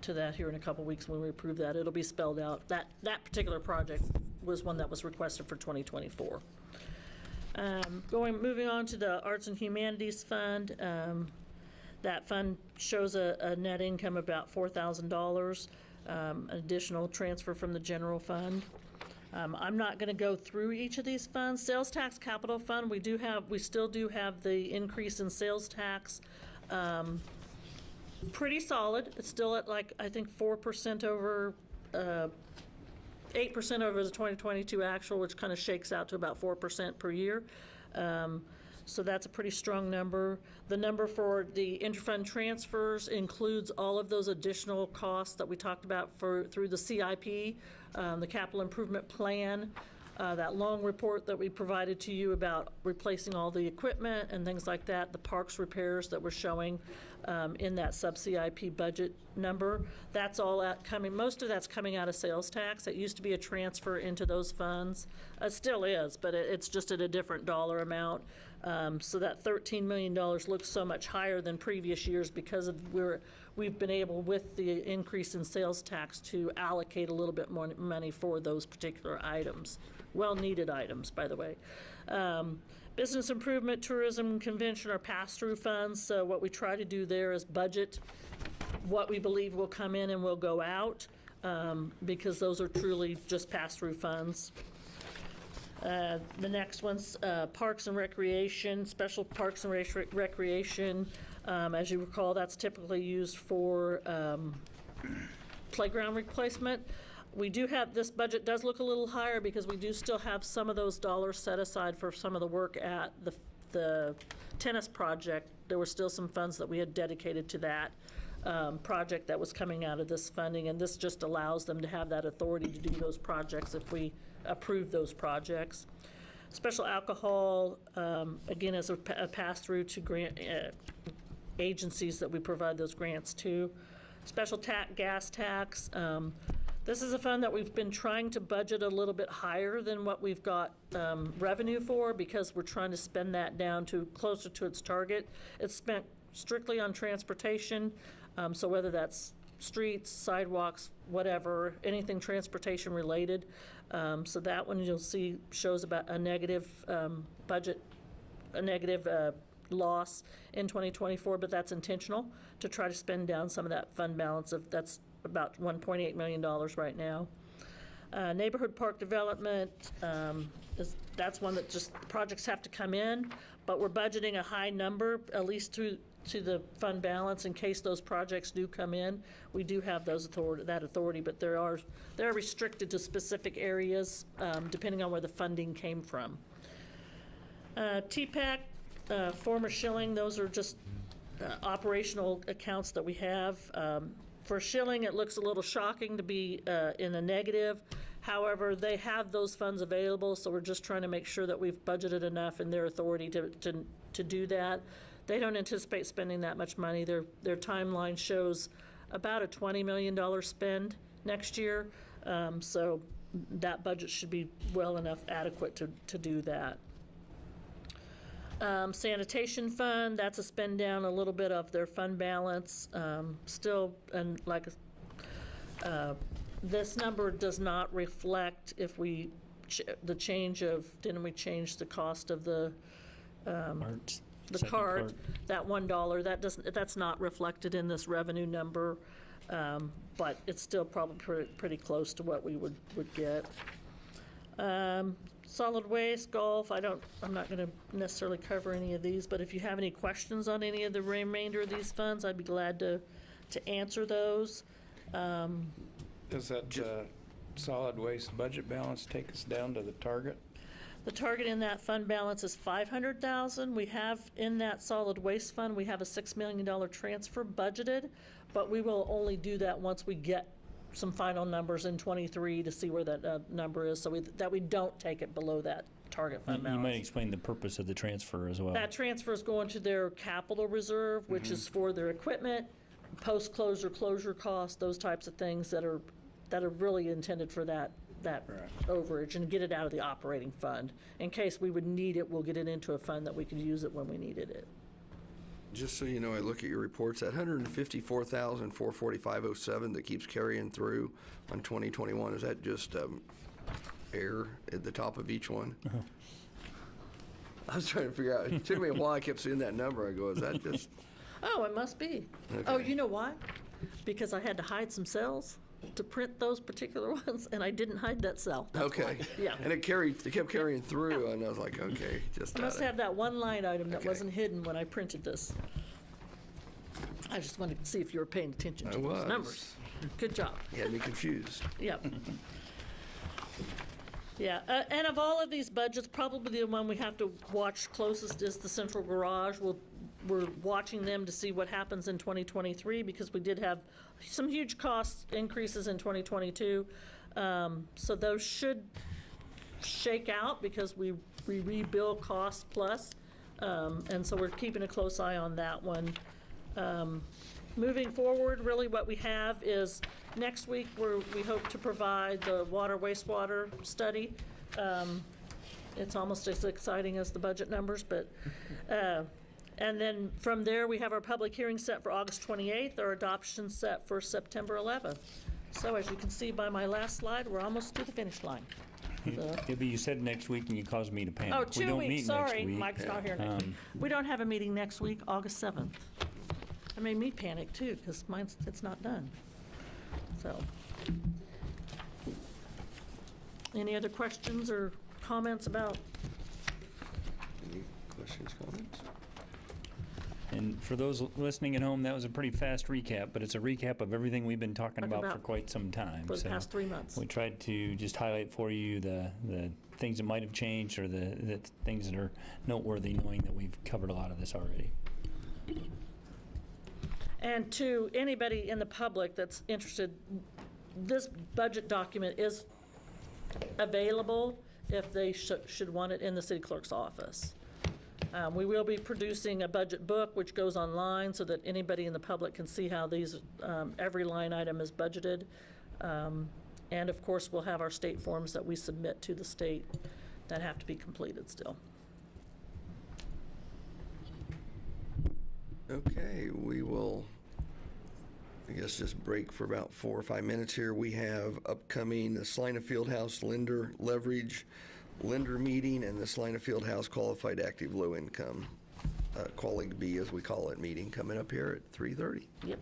to that here in a couple weeks when we approve that. It'll be spelled out. That particular project was one that was requested for 2024. Moving on to the Arts and Humanities Fund. That fund shows a net income about $4,000, an additional transfer from the general fund. I'm not going to go through each of these funds. Sales tax capital fund, we still do have the increase in sales tax. Pretty solid. It's still at, like, I think 4% over, 8% over the 2022 actual, which kind of shakes out to about 4% per year. So that's a pretty strong number. The number for the interfund transfers includes all of those additional costs that we talked about through the CIP, the capital improvement plan, that long report that we provided to you about replacing all the equipment and things like that, the parks repairs that we're showing in that sub-CIP budget number. That's all most of that's coming out of sales tax. It used to be a transfer into those funds. It still is, but it's just at a different dollar amount. So that $13 million looks so much higher than previous years because we've been able, with the increase in sales tax, to allocate a little bit more money for those particular items. Well-needed items, by the way. Business improvement, tourism, convention are pass-through funds. So what we try to do there is budget what we believe will come in and will go out, because those are truly just pass-through funds. The next one's Parks and Recreation, Special Parks and Recreation. As you recall, that's typically used for playground replacement. We do have, this budget does look a little higher because we do still have some of those dollars set aside for some of the work at the tennis project. There were still some funds that we had dedicated to that project that was coming out of this funding, and this just allows them to have that authority to do those projects if we approve those projects. Special alcohol, again, as a pass-through to grant agencies that we provide those grants to. Special gas tax. This is a fund that we've been trying to budget a little bit higher than what we've got revenue for, because we're trying to spend that down to closer to its target. It's spent strictly on transportation, so whether that's streets, sidewalks, whatever, anything transportation related. So that one you'll see shows about a negative budget, a negative loss in 2024, but that's intentional to try to spend down some of that fund balance that's about $1.8 million right now. Neighborhood park development, that's one that just projects have to come in, but we're budgeting a high number, at least to the fund balance, in case those projects do come in. We do have that authority, but they're restricted to specific areas depending on where the funding came from. TPAC, former Schilling, those are just operational accounts that we have. For Schilling, it looks a little shocking to be in a negative. However, they have those funds available, so we're just trying to make sure that we've budgeted enough in their authority to do that. They don't anticipate spending that much money. Their timeline shows about a $20 million spend next year. So that budget should be well enough adequate to do that. Sanitation fund, that's a spend down a little bit of their fund balance. Still, and like, this number does not reflect if we, the change of, didn't we change the cost of the Art, the second card, card. that $1, that's not reflected in this revenue number, but it's still probably pretty close to what we would get. Solid waste, golf, I'm not gonna necessarily cover any of these, but if you have any questions on any of the remainder of these funds, I'd be glad to answer those. Does that solid waste budget balance take us down to the target? The target in that fund balance is $500,000. We have, in that solid waste fund, we have a $6 million transfer budgeted, but we will only do that once we get some final numbers in '23 to see where that number is, so that we don't take it below that target fund You balance. might explain the purpose of the transfer as well. That transfer is going to their capital reserve, which is for their equipment, post-closure, closure costs, those types of things that are really intended for that overage, and get it out of the operating fund. In case we would need it, we'll get it into a fund that we could use it when we needed it. Just so you know, I look at your reports, that 154,445.07 that keeps carrying through on 2021, is that just error at the top of each one? I was trying to figure out, it took me a while, I kept seeing that number, I go, is that just, Oh, it must be. Oh, Okay. you know why? Because I had to hide some cells to print those particular ones, and I didn't hide that cell. That's okay. why. Yeah. And it kept carrying through, and I was like, okay, just. I must have that one line item that Okay. wasn't hidden when I printed this. I just wanted to see if you were paying attention I to those was. numbers. Good job. You had me confused. Yep. Yeah, and of all of these budgets, probably the one we have to watch closest is the central garage. We're watching them to see what happens in 2023, because we did have some huge cost increases in 2022. So those should shake out, because we rebuild cost plus. And so we're keeping a close eye on that one. Moving forward, really what we have is next week, we hope to provide the water wastewater study. It's almost as exciting as the budget numbers, but, and then from there, we have our public hearing set for August 28th, our adoption set for September 11th. So as you can see by my last slide, we're almost to the finish line. So- Debbie, you said next week and you caused me to panic. Oh, We 2 don't weeks, meet sorry, next week. Mike's not here next week. We don't have a meeting next week, August 7th. It made me panic too, because it's not done, so. Any other questions or comments about? Any questions, comments? And for those listening at home, that was a pretty fast recap, but it's a recap of everything we've been talking Talking about for about quite some time. For the So past 3 months? we tried to just highlight for you the things that might have changed, or the things that are noteworthy, knowing that we've covered a lot of this already. And to anybody in the public that's interested, this budget document is available if they should want it in the city clerk's office. We will be producing a budget book which goes online so that anybody in the public can see how these, every line item is budgeted. And of course, we'll have our state forms that we submit to the state that have to be completed still. Okay, we will, I guess, just break for about 4 or 5 minutes here. We have upcoming the Salina Fieldhouse lender leverage lender meeting and the Salina Fieldhouse qualified active low income, Qualig B as we call it, meeting coming up here at 3:30. Yep.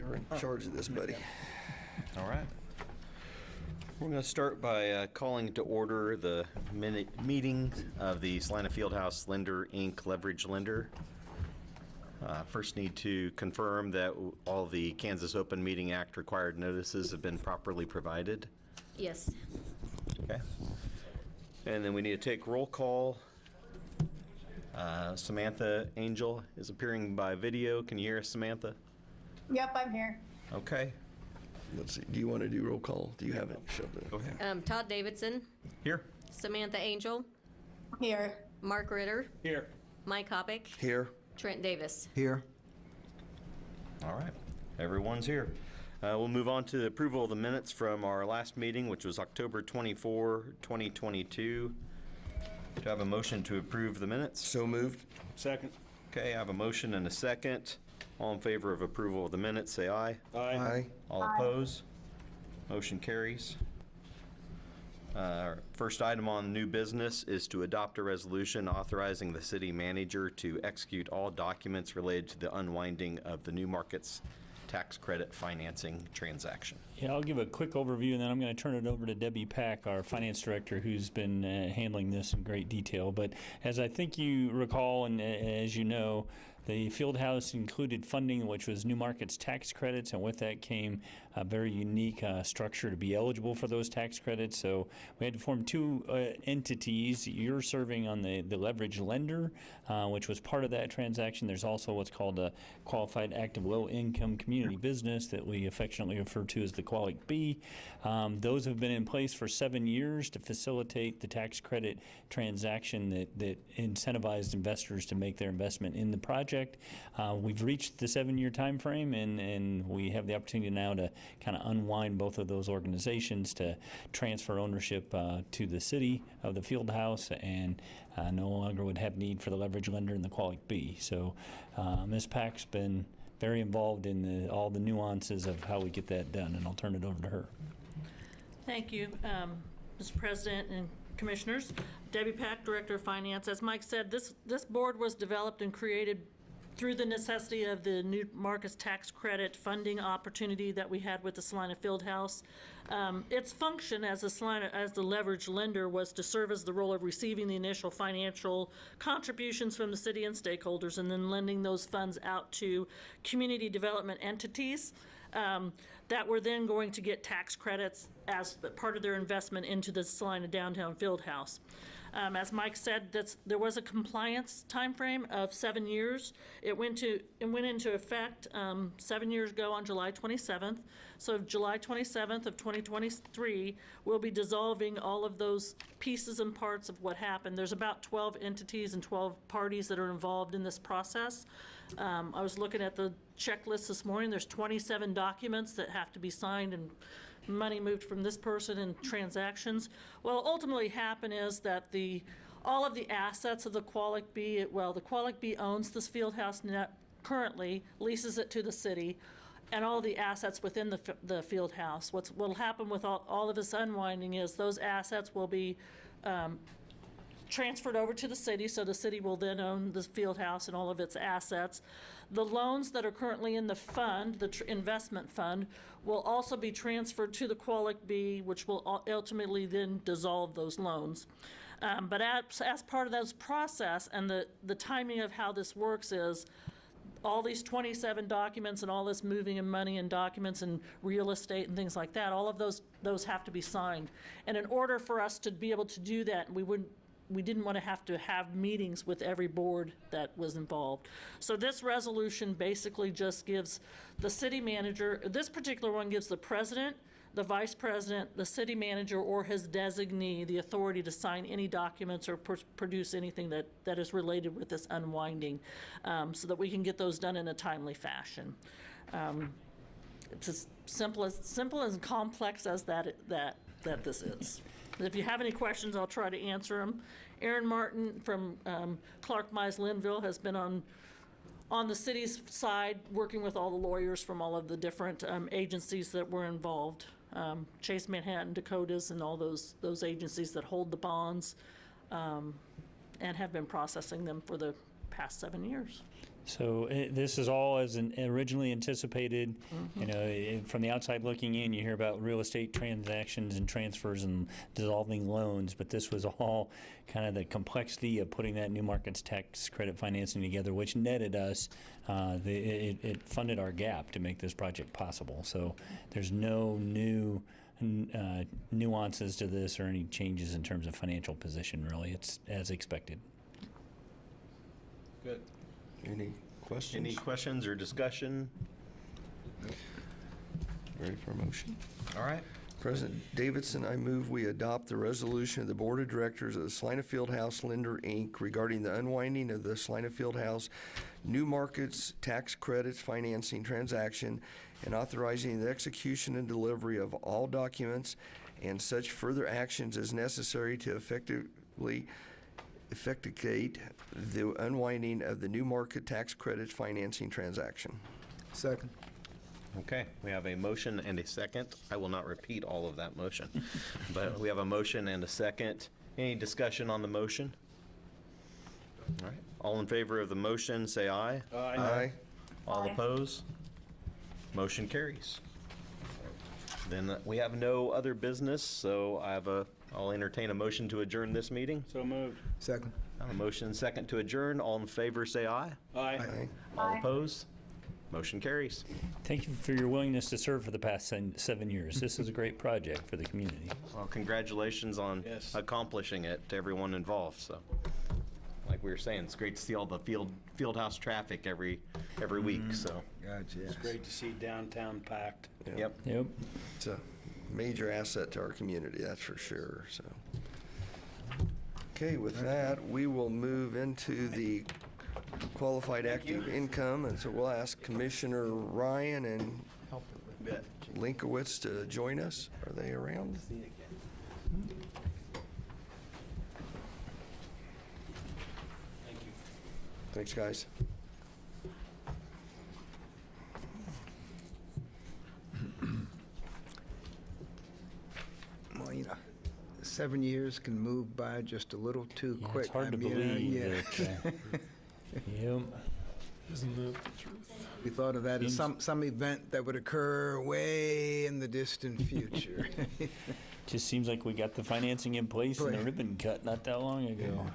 You're in charge of this, buddy. All right. We're going to start by calling to order the meeting of the Salina Fieldhouse Lender, Inc. Leverage Lender. First need to confirm that all the Kansas Open Meeting Act required notices have been properly provided. Yes. Okay. And then we need to take roll call. Samantha Angel is appearing by video. Can you hear us, Samantha? Yep, I'm here. Okay. Let's see. Do you want to do roll call? Do you have it shoved in? Go ahead. Todd Davidson, Here. Samantha Angel, Here. Mark Ritter, Here. Mike Hoppick, Here. Trent Davis. Here. All right. Everyone's here. We'll move on to the approval of the minutes from our last meeting, which was October 24, 2022. Do I have a motion to approve the minutes? So moved. Second. Okay, I have a motion and a second. All in favor of approval of the minutes, say aye. Aye. All oppose? Motion carries. First item on new business is to adopt a resolution authorizing the city manager to execute all documents related to the unwinding of the New Markets tax credit financing transaction. Yeah, I'll give a quick overview, and then I'm going to turn it over to Debbie Pack, our finance director, who's been handling this in great detail. But as I think you recall, and as you know, the field house included funding, which was New Markets tax credits, and with that came a very unique structure to be eligible for those tax credits. So we had to form two entities. You're serving on the leverage lender, which was part of that transaction. There's also what's called a qualified active low-income community business that we affectionately refer to as the Qualic B. Those have been in place for 7 years to facilitate the tax credit transaction that incentivized investors to make their investment in the project. We've reached the 7-year time frame, and we have the opportunity now to kind of unwind both of those organizations to transfer ownership to the city of the field house, and no longer would have need for the leverage lender and the Qualic B. So Ms. Pack's been very involved in all the nuances of how we get that done, and I'll turn it over to her. Thank you, Mr. President and Commissioners. Debbie Pack, Director of Finance. As Mike said, this board was developed and created through the necessity of the New Markets tax credit funding opportunity that we had with the Salina Fieldhouse. Its function as the leverage lender was to serve as the role of receiving the initial financial contributions from the city and stakeholders, and then lending those funds out to community development entities that were then going to get tax credits as part of their investment into the Salina Downtown Fieldhouse. As Mike said, there was a compliance timeframe of 7 years. It went into effect 7 years ago on July 27th. So July 27th of 2023, we'll be dissolving all of those pieces and parts of what happened. There's about 12 entities and 12 parties that are involved in this process. I was looking at the checklist this morning. There's 27 documents that have to be signed and money moved from this person and transactions. What will ultimately happen is that all of the assets of the Qualic B, the Qualic B owns this field house currently, leases it to the city, and all the assets within the field house. What will happen with all of this unwinding is those assets will be transferred over to the city, so the city will then own the field house and all of its assets. The loans that are currently in the fund, the investment fund, will also be transferred to the Qualic B, which will ultimately then dissolve those loans. But as part of this process, and the timing of how this works is, all these 27 documents and all this moving of money and documents and real estate and things like that, all of those have to be signed. And in order for us to be able to do that, we didn't want to have meetings with every board that was involved. So this resolution basically just gives the city manager, this particular one gives the president, the vice president, the city manager, or his designee the authority to sign any documents or produce anything that is related with this unwinding, so that we can get those done in a timely fashion. It's as simple and complex as that this is. If you have any questions, I'll try to answer them. Aaron Martin from Clark Mize Linville has been on the city's side, working with all the lawyers from all of the different agencies that were involved. Chase Manhattan, Dakotas, and all those agencies that hold the bonds, and have been processing them for the past 7 years. So this is all as originally anticipated. You know, from the outside looking in, you hear about real estate transactions and transfers and dissolving loans, but this was all kind of the complexity of putting that new markets tax credit financing together, which netted us. It funded our gap to make this project possible. So there's no new nuances to this or any changes in terms of financial position, really. It's as expected. Good. Any questions? Any questions or discussion? Ready for a motion? All right. President Davidson, I move we adopt the resolution of the Board of Directors of the Salina Fieldhouse Lender, Inc. regarding the unwinding of the Salina Fieldhouse New Markets Tax Credits Financing Transaction and authorizing the execution and delivery of all documents and such further actions as necessary to effectively effectuate the unwinding of the New Market Tax Credits Financing Transaction. Second. Okay, we have a motion and a second. I will not repeat all of that motion, but we have a motion and a second. Any discussion on the motion? All right, all in favor of the motion, say aye. Aye. All opposed? Motion carries. Then we have no other business, so I'll entertain a motion to adjourn this meeting. So moved. Second. A motion and second to adjourn. All in favor, say aye. Aye. Aye. All opposed? Motion carries. Thank you for your willingness to serve for the past 7 years. This is a great project for the community. Well, congratulations on Yes. accomplishing it to everyone involved. So, like we were saying, it's great to see all the field house traffic every week. So, Gotcha. It's great to see downtown packed. yep. Yep. It's a major asset to our community, that's for sure, so. Okay, with that, we will move into the qualified active income, and so we'll ask Commissioner Ryan and Linkowitz to join us. Are they around? Thanks, guys. Well, 7 years can move by just a little too Yeah, quick. it's hard to I mean, believe yeah. that. Yep. We thought of that as some event that would occur way in the distant future. Just seems like we got the financing in place and the ribbon cut not that long ago.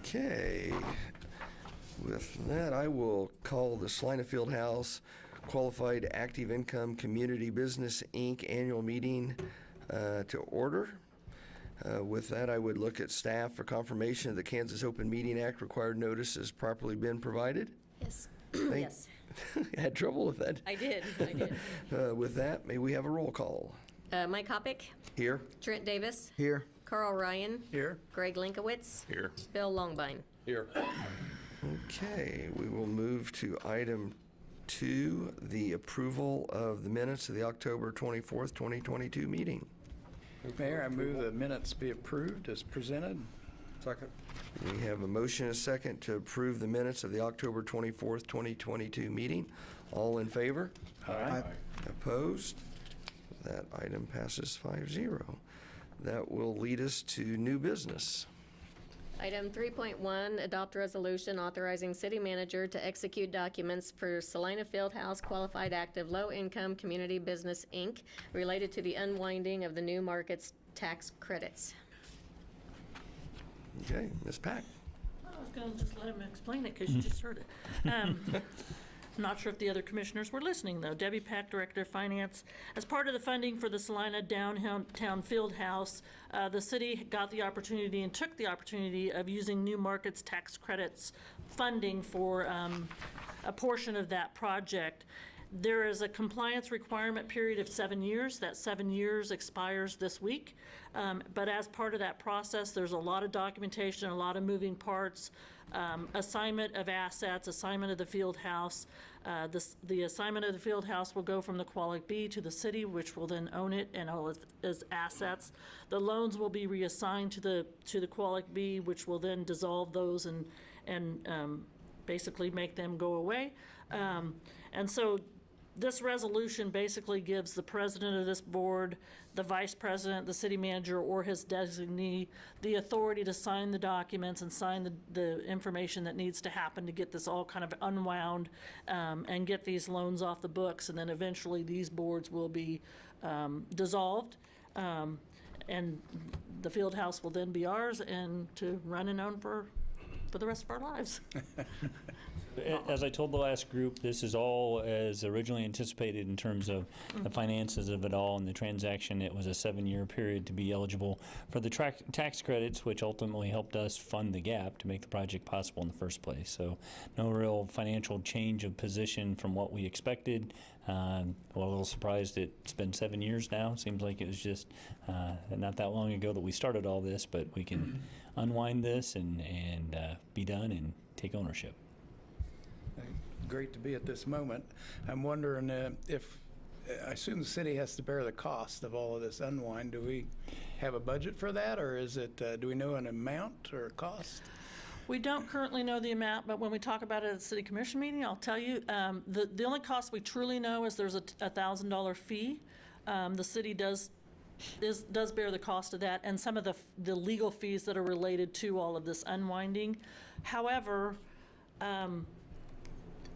Okay. With that, I will call the Salina Fieldhouse Qualified Active Income Community Business, Inc. annual meeting to order. With that, I would look at staff for confirmation of the Kansas Open Meeting Act required notice has properly been provided. Yes. Thank- Yes, I had trouble with that. I did. With that, may we have a roll call? Mike Hoppick, Here? Trent Davis, Here. Carl Ryan, Here. Greg Linkowitz, Here. Bill Longbine. Here. Okay, we will move to item 2, the approval of the minutes of the October 24th, 2022 meeting. Mayor, I move the minutes be approved as presented. Second. We have a motion and a second to approve the minutes of the October 24th, 2022 meeting. All in favor? Aye. Opposed? That item passes 5-0. That will lead us to new business. Item 3.1, adopt resolution authorizing city manager to execute documents for Salina Fieldhouse Qualified Active Low-Income Community Business, Inc., related to the unwinding of the new markets tax credits. Okay, Ms. Pack. I was going to just let him explain it because you just heard it. I'm not sure if the other commissioners were listening, though. Debbie Pack, Director of Finance. As part of the funding for the Salina Downtown Field House, the city got the opportunity and took the opportunity of using new markets tax credits funding for a portion of that project. There is a compliance requirement period of 7 years. That 7 years expires this week. But as part of that process, there's a lot of documentation, a lot of moving parts, assignment of assets, assignment of the field house. The assignment of the field house will go from the Qualic B to the city, which will then own it and all its assets. The loans will be reassigned to the Qualic B, which will then dissolve those and basically make them go away. And so this resolution basically gives the president of this board, the vice president, the city manager, or his designee the authority to sign the documents and sign the information that needs to happen to get this all kind of unwound and get these loans off the books. And then eventually these boards will be dissolved. And the field house will then be ours and to run and own for the rest of our lives. As I told the last group, this is all as originally anticipated in terms of the finances of it all and the transaction. It was a 7-year period to be eligible for the tax credits, which ultimately helped us fund the gap to make the project possible in the first place. So no real financial change of position from what we expected. Well, a little surprised it's been 7 years now. Seems like it was just not that long ago that we started all this, but we can unwind this and be done and take ownership. Great to be at this moment. I'm wondering if, I assume the city has to bear the cost of all of this unwind. Do we have a budget for that, or is it, do we know an amount or a cost? We don't currently know the amount, but when we talk about it at the city commission meeting, I'll tell you, the only cost we truly know is there's a $1,000 fee. The city does bear the cost of that and some of the legal fees that are related to all of this unwinding. However,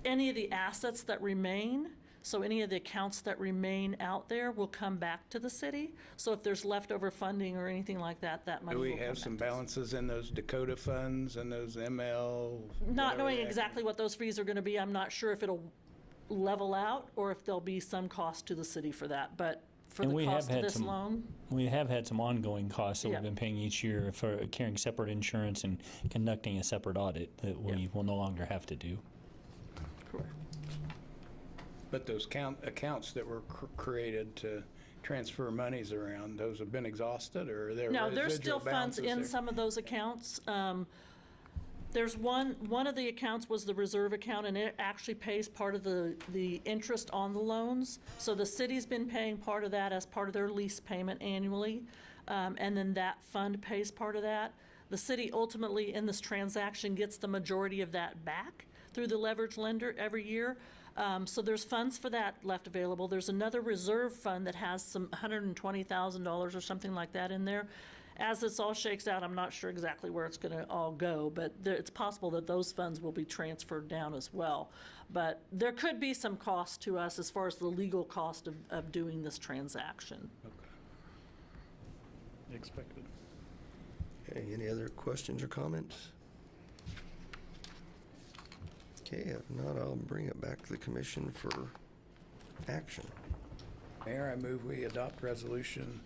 any of the assets that remain, so any of the accounts that remain out there will come back to the city. So if there's leftover funding or anything like that, that money Do will we come have back some to us. balances in those Dakota funds and those ML? Not whatever knowing they- exactly what those fees are going to be, I'm not sure if it'll level out or if there'll be some cost to the city for that. But for And the we have cost of had this some- loan, We have had some ongoing costs that Yeah. we've been paying each year for carrying separate insurance and conducting a separate audit that we Yeah. will no longer have to do. correct. But those accounts that were created to transfer monies around, those have been exhausted, or are there No, residual there's still funds balances in there? some of those accounts. There's one of the accounts was the reserve account, and it actually pays part of the interest on the loans. So the city's been paying part of that as part of their lease payment annually, and then that fund pays part of that. The city ultimately, in this transaction, gets the majority of that back through the leverage lender every year. So there's funds for that left available. There's another reserve fund that has some $120,000 or something like that in there. As this all shakes out, I'm not sure exactly where it's going to all go, but it's possible that those funds will be transferred down as well. But there could be some cost to us as far as the legal cost of doing this transaction. Expected. Okay, any other questions or comments? Okay, if not, I'll bring it back to the commission for action. Mayor, I move we adopt resolution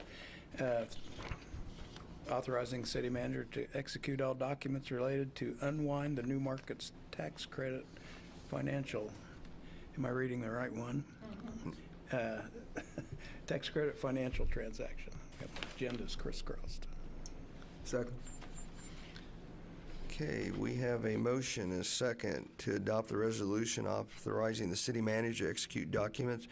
authorizing city manager to execute all documents related to unwind the new markets tax credit financial. Am I reading the right one? Tax credit financial transaction. Got my agendas crisscrossed. Second. Okay, we have a motion and a second to adopt the resolution authorizing the city manager to execute documents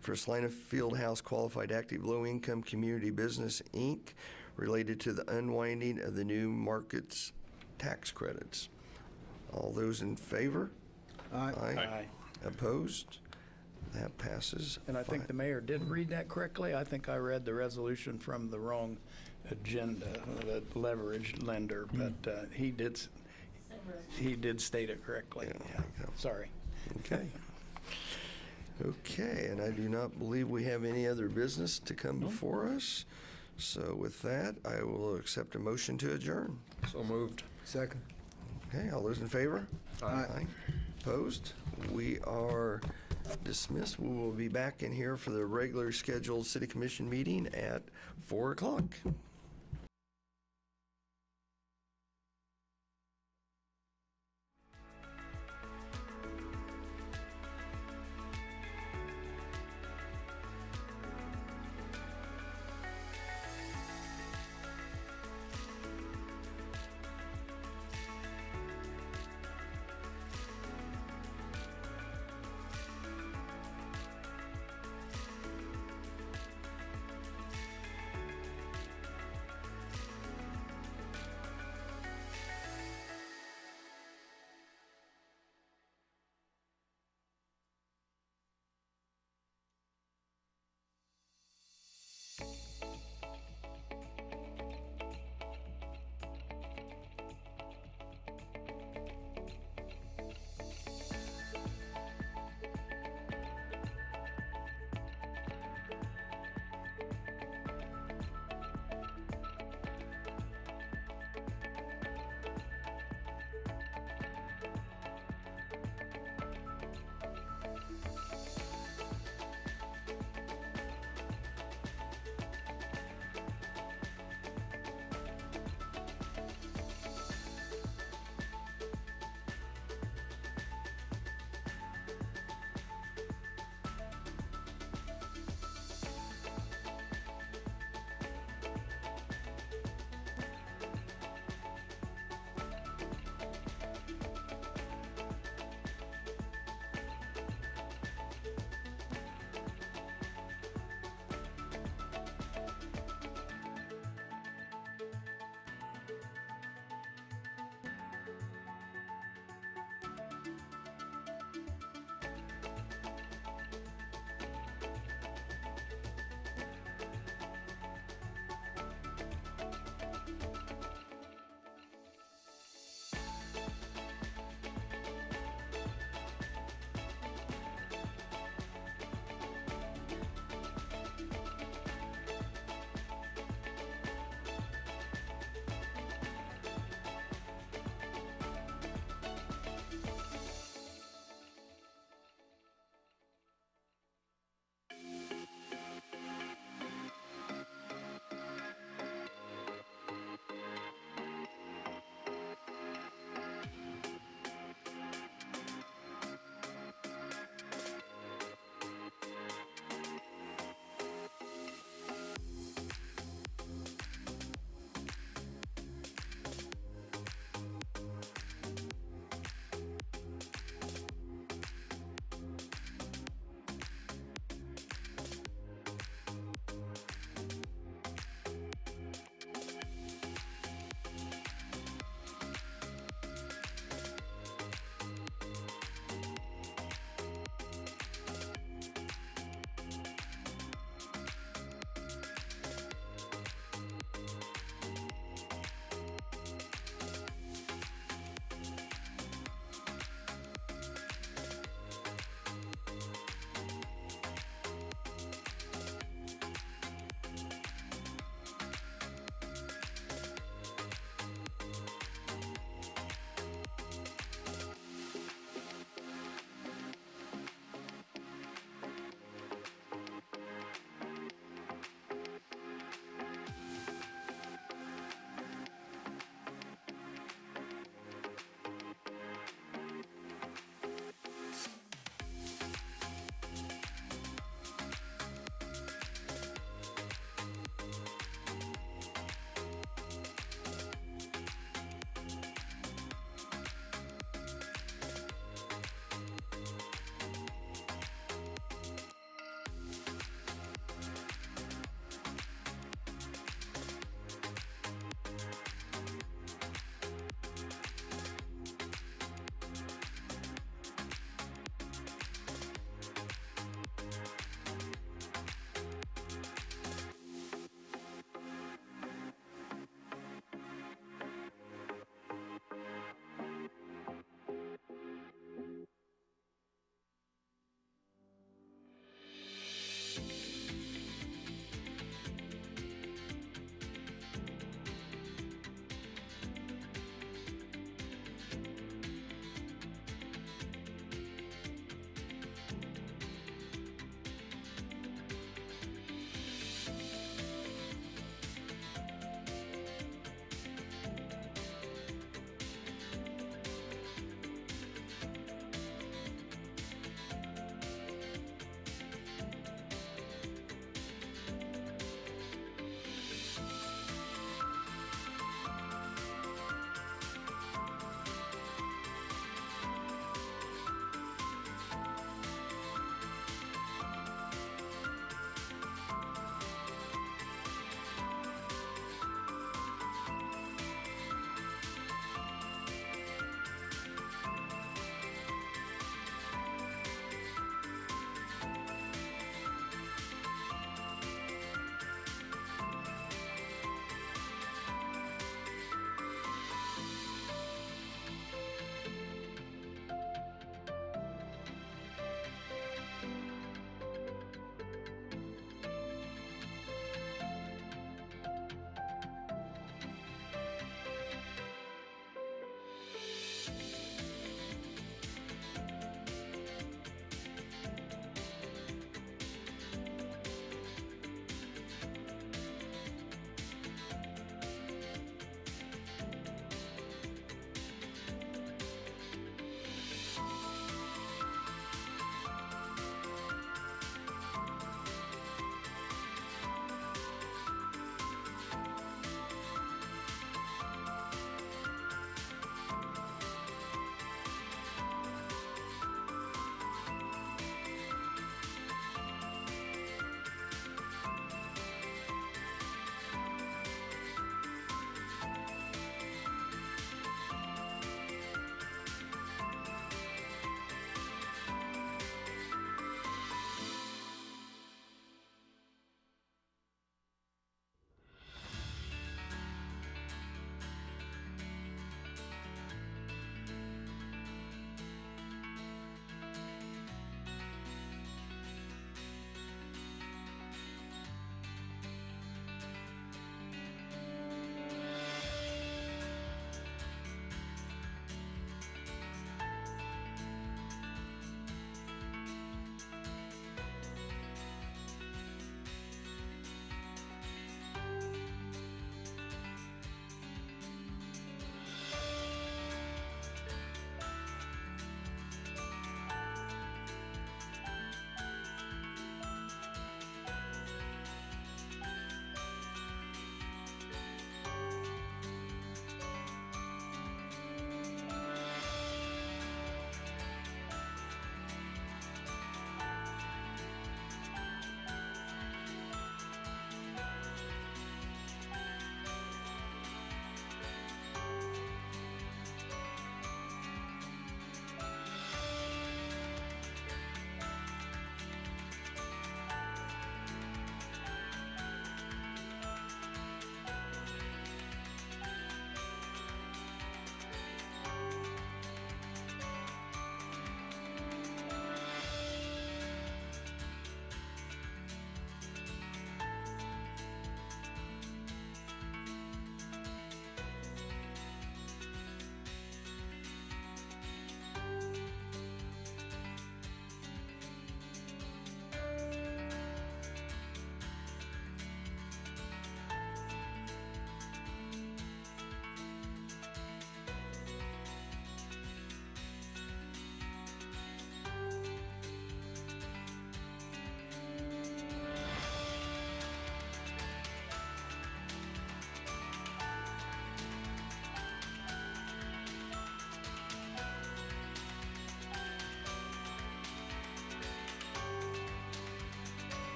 for Salina Fieldhouse Qualified Active Low-Income Community Business, Inc., related to the unwinding of the new markets tax credits. All those in favor? Aye. Aye. Opposed? That passes. And I think the 5. mayor did read that correctly. I think I read the resolution from the wrong agenda, the leverage lender, but he did state it correctly. Yeah, Yeah. yeah. Sorry. Okay. Okay, and I do not believe we have any other business to come before us. So with that, I will accept a motion to adjourn. So moved. Second. Okay, all those in favor? Aye. Opposed? We are dismissed. We will be back in here for the regular scheduled city commission meeting at 4 o'clock.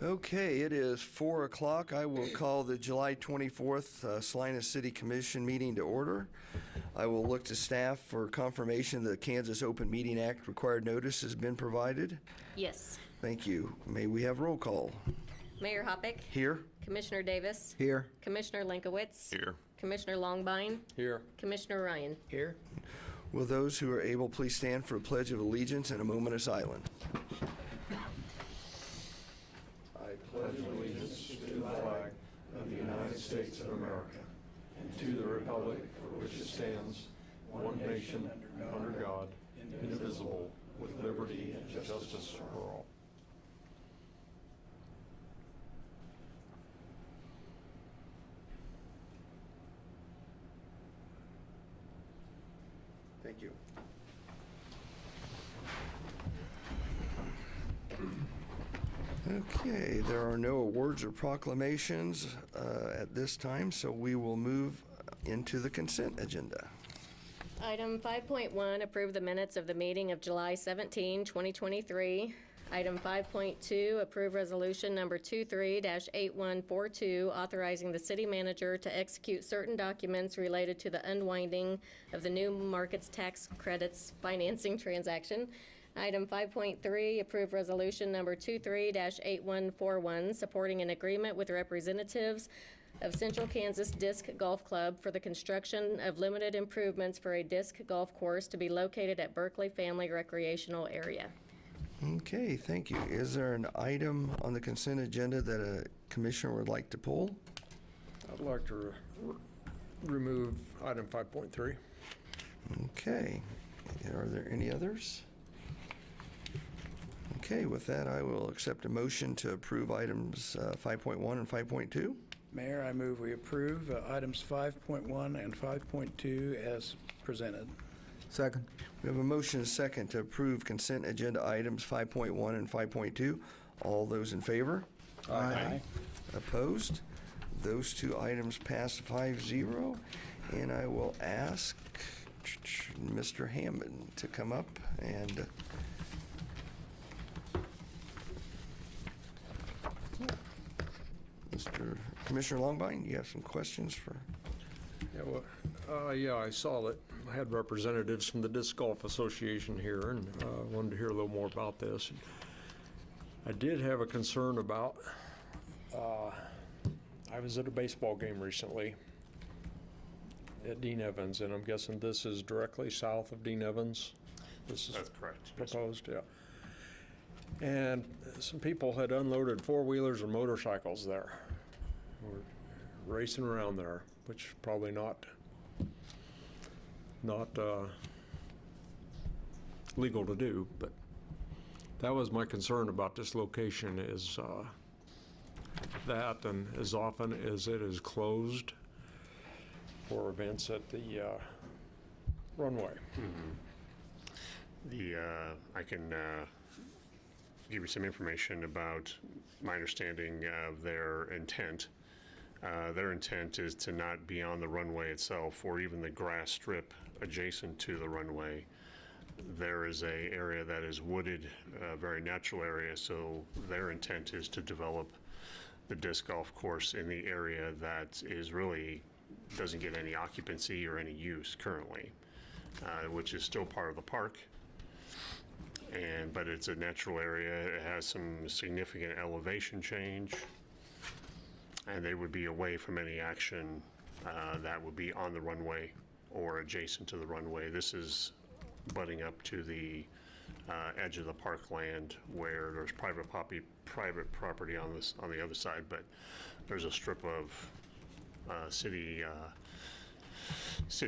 Okay, it is 4 o'clock. I will call the July 24th Salina City Commission meeting to order. I will look to staff for confirmation that the Kansas Open Meeting Act required notice has been provided. Yes. Thank you. May we have roll call? Mayor Hoppick. Here? Commissioner Davis. Here. Commissioner Linkowitz. Here. Commissioner Longbine. Here. Commissioner Ryan. Here? Will those who are able please stand for a pledge of allegiance and a moment of silence? I pledge allegiance to the flag of the United States of America and to the republic for which it stands, one nation, under God, indivisible, with liberty and justice for all. Thank you. Okay, there are no awards or proclamations at this time, so we will move into the consent agenda. Item 5.1, approve the minutes of the meeting of July 17, 2023. Item 5.2, approve resolution number 23-8142, authorizing the city manager to execute certain documents related to the unwinding of the new markets tax credits financing transaction. Item 5.3, approve resolution number 23-8141, supporting an agreement with representatives of Central Kansas Disc Golf Club for the construction of limited improvements for a disc golf course to be located at Berkley Family Recreational Area. Okay, thank you. Is there an item on the consent agenda that a commissioner would like to pull? I'd like to remove item 5.3. Okay. Are there any others? Okay, with that, I will accept a motion to approve items 5.1 and 5.2. Mayor, I move we approve items 5.1 and 5.2 as presented. Second. We have a motion and a second to approve consent agenda items 5.1 and 5.2. All those in favor? Aye. Opposed? Those two items pass 5-0. And I will ask Mr. Hammond to come up and Mr. Commissioner Longbine, you have some questions for? Yeah, well, yeah, I saw that. I had representatives from the Disc Golf Association here, and wanted to hear a little more about this. I did have a concern about, I was at a baseball game recently at Dean Evans, and I'm guessing this is directly south of Dean Evans? This is That's correct. proposed, yeah. And some people had unloaded four-wheelers and motorcycles there. Were racing around there, which probably not legal to do, but that was my concern about this location is that, and as often as it is closed for events at the runway. I can give you some information about my understanding of their intent. Their intent is to not be on the runway itself or even the grass strip adjacent to the runway. There is a area that is wooded, a very natural area, so their intent is to develop the disc golf course in the area that is really doesn't get any occupancy or any use currently, which is still part of the park. But it's a natural area. It has some significant elevation change, and they would be away from any action that would be on the runway or adjacent to the runway. This is butting up to the edge of the parkland where there's private property on the other side, but there's a strip of city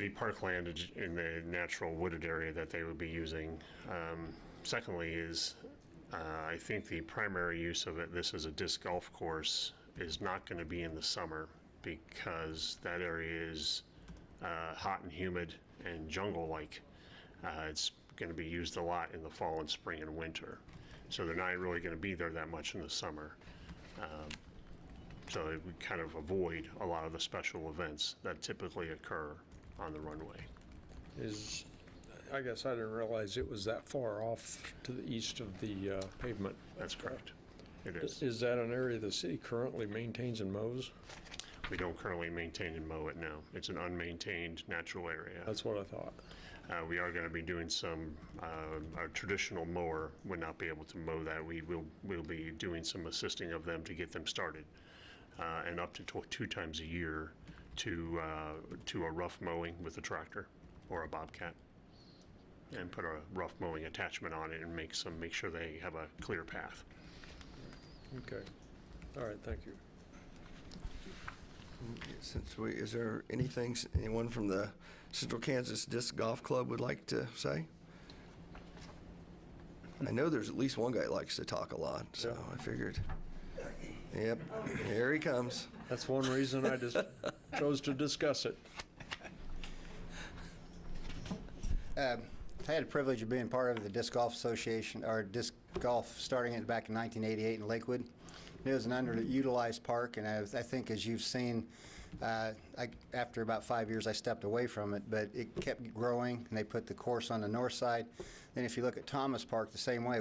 parkland in the natural wooded area that they would be using. Secondly is, I think the primary use of this as a disc golf course is not going to be in the summer because that area is hot and humid and jungle-like. It's going to be used a lot in the fall and spring and winter. So they're not really going to be there that much in the summer. So it would kind of avoid a lot of the special events that typically occur on the runway. I guess I didn't realize it was that far off to the east of the pavement. That's correct. It is. Is that an area the city currently maintains and mows? We don't currently maintain and mow it now. It's an unmaintained natural area. That's what I thought. We are going to be doing some, our traditional mower would not be able to mow that. We'll be doing some assisting of them to get them started. And up to 2 times a year to a rough mowing with a tractor or a bobcat. And put a rough mowing attachment on it and make sure they have a clear path. Okay. All right, thank you. Is there anything anyone from the Central Kansas Disc Golf Club would like to say? I know there's at least one guy that likes to talk a lot, so I figured. Yep, here he comes. That's one reason I just chose to discuss it. I had the privilege of being part of the Disc Golf Association, or Disc Golf, starting it back in 1988 in Lakewood. It was an underutilized park, and I think, as you've seen, after about 5 years, I stepped away from it, but it kept growing, and they put the course on the north side. Then if you look at Thomas Park, the same way.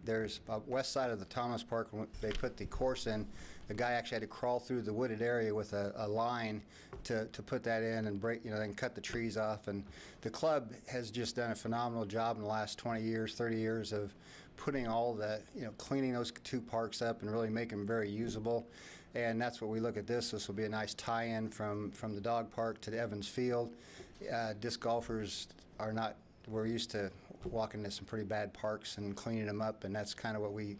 There's a west side of the Thomas Park, when they put the course in, the guy actually had to crawl through the wooded area with a line to put that in and break, then cut the trees off. And the club has just done a phenomenal job in the last 20 years, 30 years of putting all the, cleaning those 2 parks up and really making them very usable. And that's what we look at this. This will be a nice tie-in from the dog park to the Evans Field. Disc golfers we're used to walking into some pretty bad parks and cleaning them up, and that's kind of what we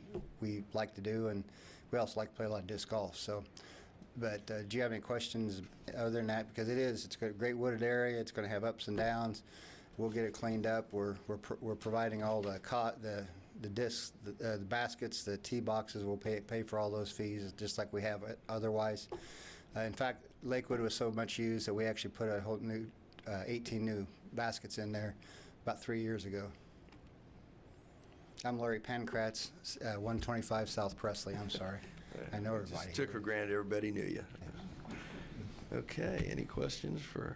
like to do. And we also like to play a lot of disc golf. So, but do you have any questions other than that? Because it's got a great wooded area. It's going to have ups and downs. We'll get it cleaned up. We're providing all the discs, the baskets, the tee boxes. We'll pay for all those fees just like we have otherwise. In fact, Lakewood was so much used that we actually put a whole new 18 new baskets in there about 3 years ago. I'm Larry Pankratz, 125 South Presley. I'm sorry. I know everybody. Just took for granted everybody knew you. Okay, any questions for?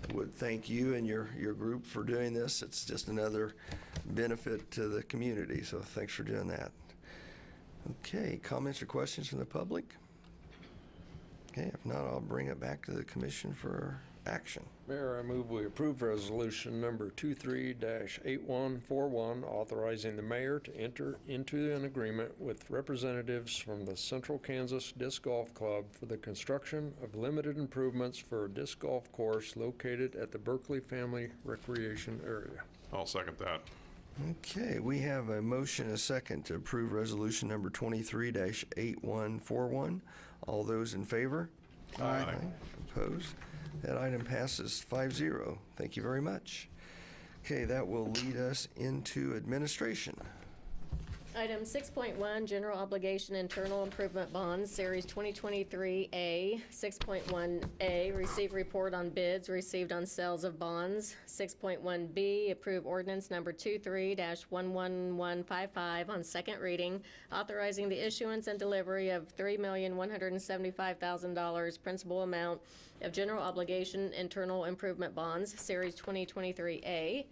I would thank you and your group for doing this. It's just another benefit to the community, so thanks for doing that. Okay, comments or questions from the public? Okay, if not, I'll bring it back to the commission for action. Mayor, I move we approve resolution number 23-8141, authorizing the mayor to enter into an agreement with representatives from the Central Kansas Disc Golf Club for the construction of limited improvements for a disc golf course located at the Berkley Family Recreation Area. I'll second that. Okay, we have a motion and a second to approve resolution number 23-8141. All those in favor? Aye. Opposed? That item passes 5-0. Thank you very much. Okay, that will lead us into administration. Item 6.1, General Obligation Internal Improvement Bonds, Series 2023A. 6.1A, Receive Report on Bids Received on Sales of Bonds. 6.1B, Approve Ordinance Number 23-11155 on second reading, authorizing the issuance and delivery of $3,175,000 principal amount of General Obligation Internal Improvement Bonds, Series 2023A.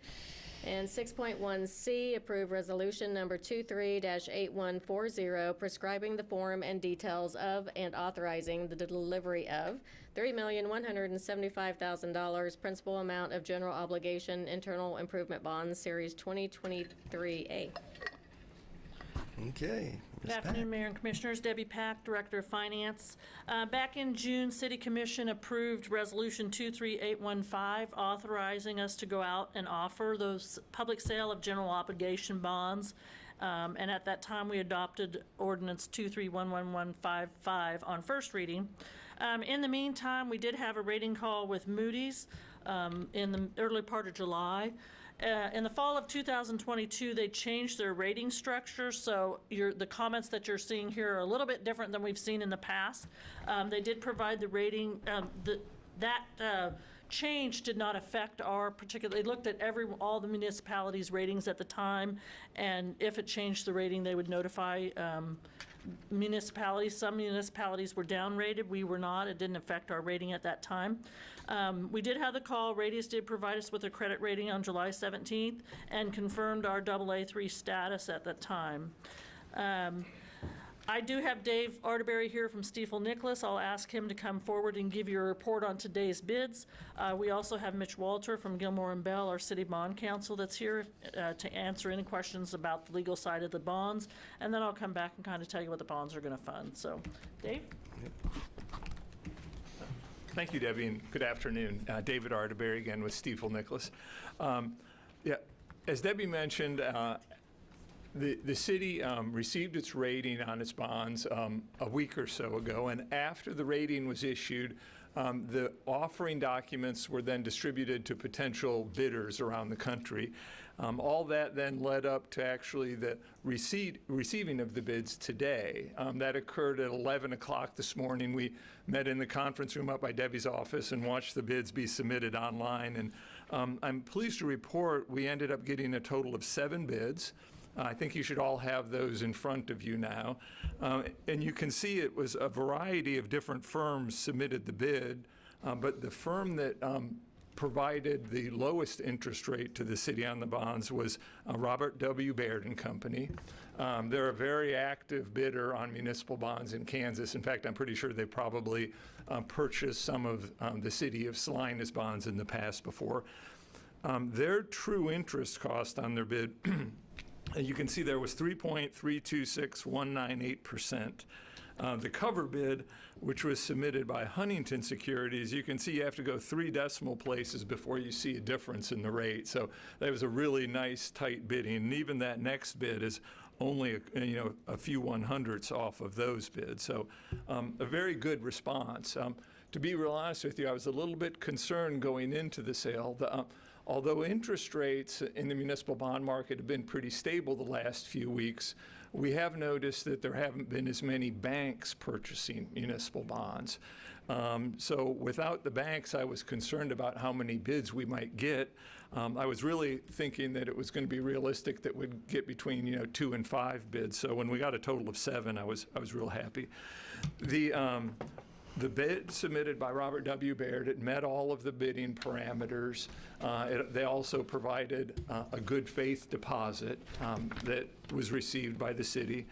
And 6.1C, approve resolution number 23-8140, prescribing the form and details of and authorizing the delivery of $3,175,000 principal amount of general obligation internal improvement bonds, series 2023A. Okay. Good afternoon, Mayor and Commissioners. Debbie Pack, Director of Finance. Back in June, City Commission approved Resolution 23815, authorizing us to go out and offer those public sale of general obligation bonds. And at that time, we adopted Ordinance 2311155 on first reading. In the meantime, we did have a rating call with Moody's in the early part of July. In the fall of 2022, they changed their rating structure, so the comments that you're seeing here are a little bit different than we've seen in the past. They did provide the rating. That change did not affect our particular. They looked at all the municipalities' ratings at the time, and if it changed the rating, they would notify municipalities. Some municipalities were downrated. We were not. It didn't affect our rating at that time. We did have the call. Radius did provide us with a credit rating on July 17th and confirmed our AA3 status at that time. I do have Dave Arterberry here from Stiefel Nicholas. I'll ask him to come forward and give you a report on today's bids. We also have Mitch Walter from Gilmore and Bell, our city bond counsel, that's here to answer any questions about the legal side of the bonds. And then I'll come back and kind of tell you what the bonds are going to fund. So, Dave? Thank you, Debbie, and good afternoon. David Arterberry again with Stiefel Nicholas. As Debbie mentioned, the city received its rating on its bonds a week or so ago, and after the rating was issued, the offering documents were then distributed to potential bidders around the country. All that then led up to actually the receiving of the bids today. That occurred at 11 o'clock this morning. We met in the conference room up by Debbie's office and watched the bids be submitted online. And I'm pleased to report we ended up getting a total of 7 bids. I think you should all have those in front of you now. And you can see it was a variety of different firms submitted the bid, but the firm that provided the lowest interest rate to the city on the bonds was Robert W. Baird and Company. They're a very active bidder on municipal bonds in Kansas. In fact, I'm pretty sure they probably purchased some of the City of Salina's bonds in the past before. Their true interest cost on their bid you can see there was 3.326198%. The cover bid, which was submitted by Huntington Securities, you can see you have to go 3 decimal places before you see a difference in the rate. So that was a really nice, tight bidding. And even that next bid is only a few 100ths off of those bids. So a very good response. To be real honest with you, I was a little bit concerned going into the sale. Although interest rates in the municipal bond market have been pretty stable the last few weeks, we have noticed that there haven't been as many banks purchasing municipal bonds. So without the banks, I was concerned about how many bids we might get. I was really thinking that it was going to be realistic that we'd get between 2 and 5 bids. So when we got a total of 7, I was real happy. The bid submitted by Robert W. Baird, it met all of the bidding parameters. They also provided a good faith deposit that was received by the city.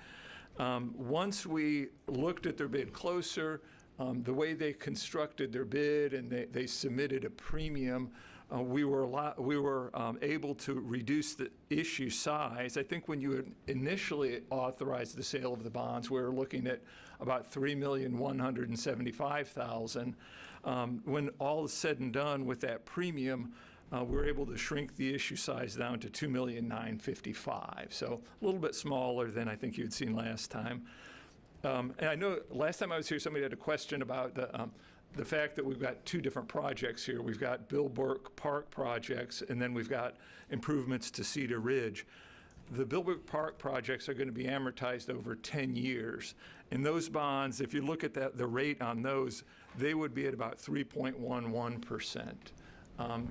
Once we looked at their bid closer, the way they constructed their bid and they submitted a premium, we were able to reduce the issue size. I think when you initially authorized the sale of the bonds, we were looking at about $3,175,000. When all is said and done with that premium, we're able to shrink the issue size down to $2,955,000. So a little bit smaller than I think you'd seen last time. And I know last time I was here, somebody had a question about the fact that we've got 2 different projects here. We've got Bill Burke Park projects, and then we've got improvements to Cedar Ridge. The Bill Burke Park projects are going to be amortized over 10 years. And those bonds, if you look at the rate on those, they would be at about 3.11%.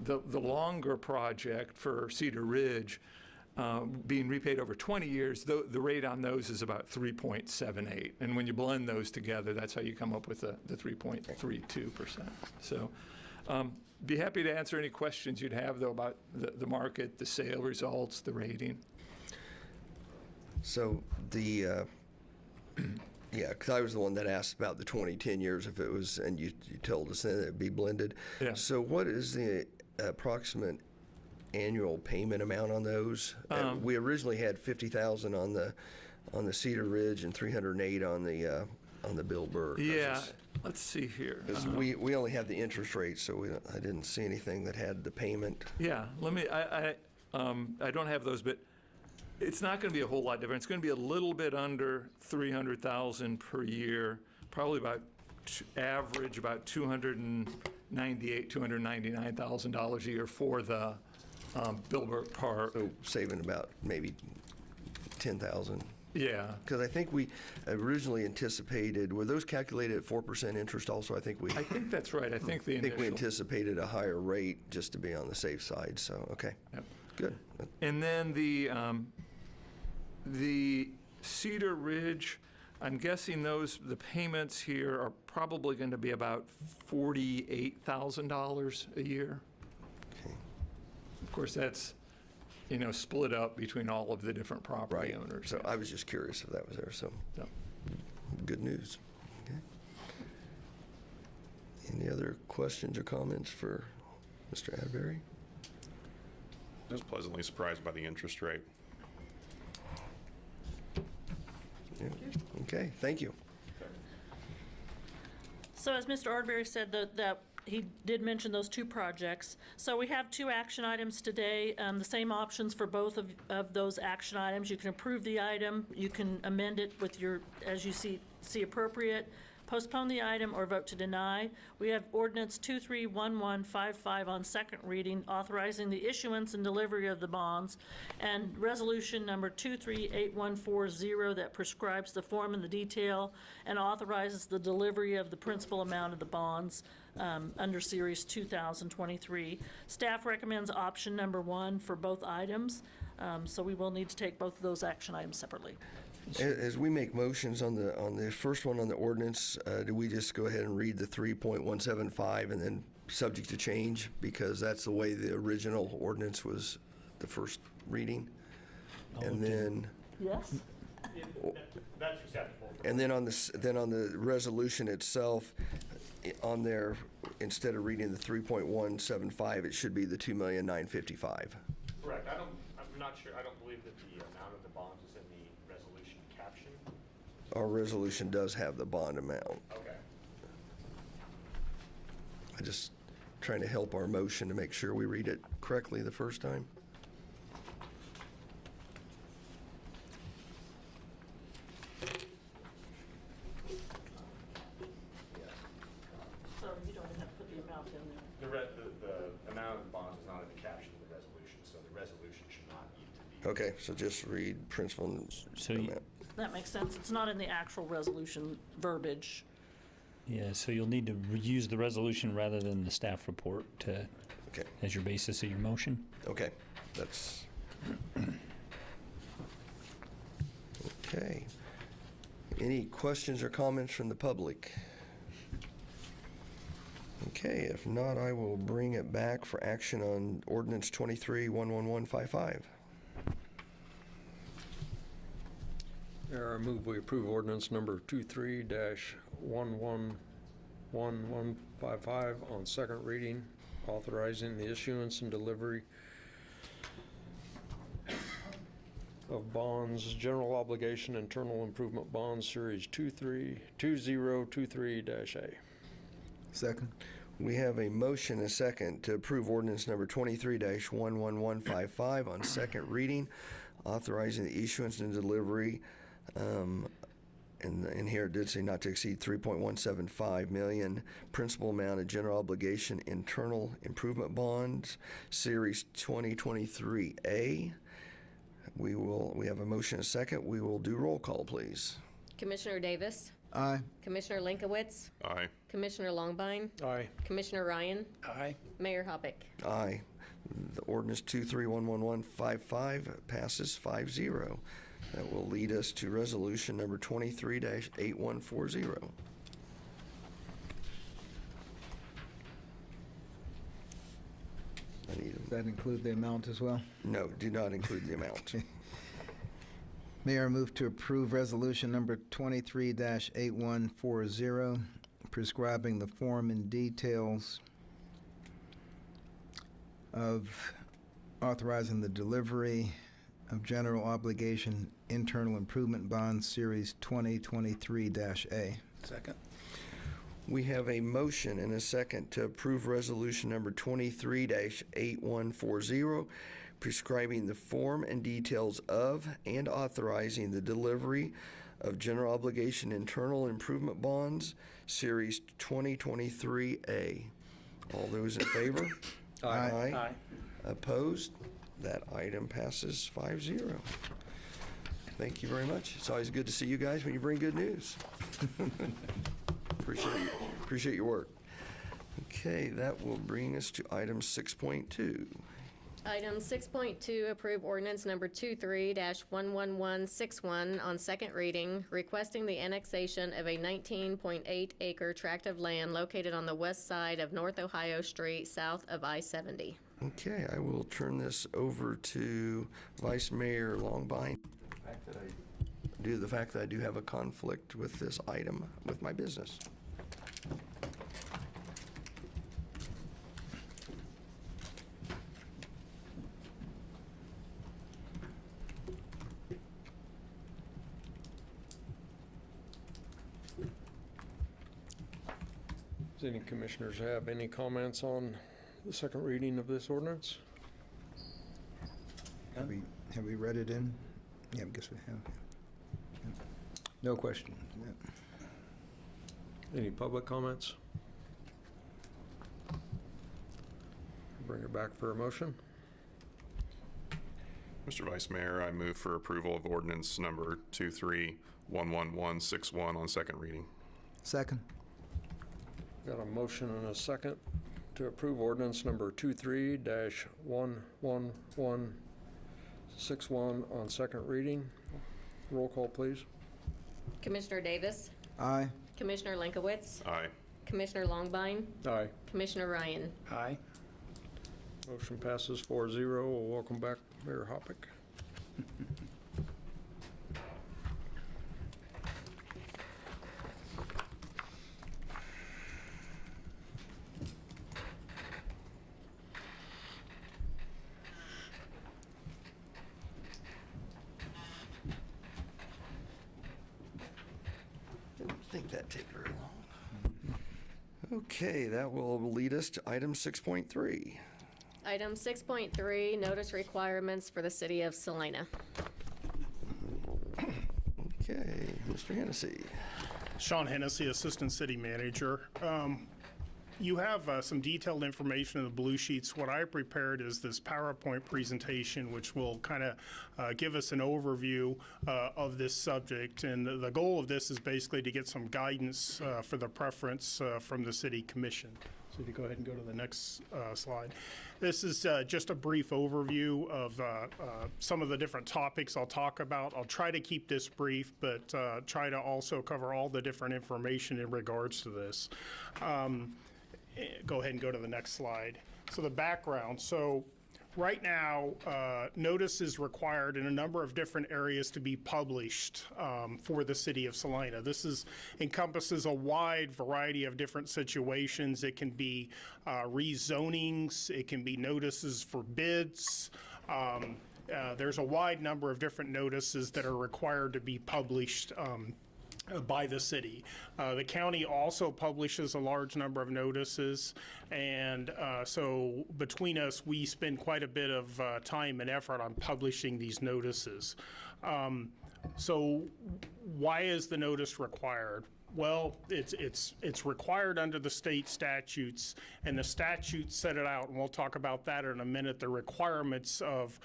The longer project for Cedar Ridge, being repaid over 20 years, the rate on those is about 3.78. And when you blend those together, that's how you come up with the 3.32%. So be happy to answer any questions you'd have, though, about the market, the sale results, the rating. So yeah, because I was the one that asked about the 20-10 years if it was, and you told us that it'd be blended. Yeah. So what is the approximate annual payment amount on those? We originally had $50,000 on the Cedar Ridge and $308 on the Bill Burke. Yeah. Let's see here. Because we only have the interest rate, so I didn't see anything that had the payment. Yeah. I don't have those, but it's not going to be a whole lot different. It's going to be a little bit under $300,000 per year, probably about average about $299,000 a year for the Bill Burke Park. So saving about maybe $10,000. Yeah. Because I think we originally anticipated, were those calculated at 4% interest also? I think that's right. I think we anticipated a higher rate just to be on the safe side. So, okay. Yep. Good. And then the Cedar Ridge, I'm guessing the payments here are probably going to be about $48,000 a year. Okay. Of course, that's split up between all of the different property owners. So I was just curious if that was there. So good news. Okay. Any other questions or comments for Mr. Atterbury? I was pleasantly surprised by the interest rate. Yeah. Okay, thank you. So as Mr. Ardberry said, that he did mention those two projects. So we have two action items today, the same options for both of those action items. You can approve the item, you can amend it with your, as you see appropriate, postpone the item, or vote to deny. We have Ordinance 231155 on second reading, authorizing the issuance and delivery of the bonds, and Resolution number 238140 that prescribes the form and the detail and authorizes the delivery of the principal amount of the bonds under Series 2023. Staff recommends option number 1 for both items, so we will need to take both of those action items separately. As we make motions on the first one on the ordinance, do we just go ahead and read the 3.175 and then subject to change, because that's the way the original ordinance was the first reading? And then Yes? That's acceptable. and then on the resolution itself, on there, instead of reading the 3.175, it should be the 2,955,000. Correct. I'm not sure, I don't believe that the amount of the bonds is in the resolution caption. Our resolution does have the bond amount. Okay. I just trying to help our motion to make sure we read it correctly the first time. So you don't have to put the amount in there. The amount of the bonds is not in the caption of the resolution, so the resolution should not need to be. Okay, so just read principal and So you- amount. That makes sense. It's not in the actual resolution verbiage. Yeah, so you'll need to use the resolution rather than the staff report to, Okay. as your basis of your motion. Okay, that's okay. Any questions or comments from the public? Okay, if not, I will bring it back for action on ordinance 23-11155. I move we approve ordinance number 23-111155 on second reading, authorizing the issuance and delivery of bonds, general obligation, internal improvement bonds, Series 2023-A. Second. We have a motion and a second to approve ordinance number 23-11155 on second reading, authorizing the issuance and delivery, and here it did say not to exceed 3.175 million, principal amount of general obligation internal improvement bonds, Series 2023A. We have a motion and a second. We will do roll call, please. Commissioner Davis? Aye. Commissioner Linkowitz? Aye. Commissioner Longbine? Aye. Commissioner Ryan? Aye. Mayor Hoppick? Aye. The ordinance 23-11155 passes 5-0. That will lead us to resolution number 23-8140. I need Does that include the amount as well? no, do not include the amount. Mayor, I move to approve resolution number 23-8140, prescribing the form and details of authorizing the delivery of general obligation internal improvement bonds, Series 2023-A. Second. We have a motion and a second to approve resolution number 23-8140, prescribing the form and details of and authorizing the delivery of general obligation internal improvement bonds, Series 2023A. All those in favor? Aye. Opposed? That item passes 5-0. Thank you very much. It's always good to see you guys when you bring good news. Appreciate your work. Okay, that will bring us to item 6.2. Item 6.2, approve ordinance number 23-11161 on second reading, requesting the annexation of a 19.8-acre tract of land located on the west side of North Ohio Street, south of I-70. Okay, I will turn this over to Vice Mayor Longbine. due to the fact that I do have a conflict with this item with my business. Does any commissioners have any comments on the second reading of this ordinance? Have we read it in? Yeah, I guess we have. No question. Yeah. Any public comments? Bring it back for a motion. Mr. Vice Mayor, I move for approval of ordinance number 23-11161 on second reading. Second. Got a motion and a second to approve ordinance number 23-11161 on second reading. Roll call, please. Commissioner Davis? Aye. Commissioner Linkowitz? Aye. Commissioner Longbine? Aye. Commissioner Ryan? Aye. Motion passes 4-0. We'll welcome back Mayor Hoppick. Didn't think that'd take very long. Okay, that will lead us to item 6.3. Item 6.3, notice requirements for the City of Salina. Okay, Mr. Hennessy. Sean Hennessy, Assistant City Manager. You have some detailed information in the blue sheets. What I prepared is this PowerPoint presentation, which will kind of give us an overview of this subject. And the goal of this is basically to get some guidance for the preference from the City Commission. So if you go ahead and go to the next slide. This is just a brief overview of some of the different topics I'll talk about. I'll try to keep this brief, but try to also cover all the different information in regards to this. Go ahead and go to the next slide. So the background. So right now, notice is required in a number of different areas to be published for the City of Salina. This encompasses a wide variety of different situations. It can be rezonings, it can be notices for bids. There's a wide number of different notices that are required to be published by the city. The county also publishes a large number of notices, and so between us, we spend quite a bit of time and effort on publishing these notices. So why is the notice required? Well, it's required under the state statutes, and the statutes set it out, and we'll talk about that in a minute, the requirements of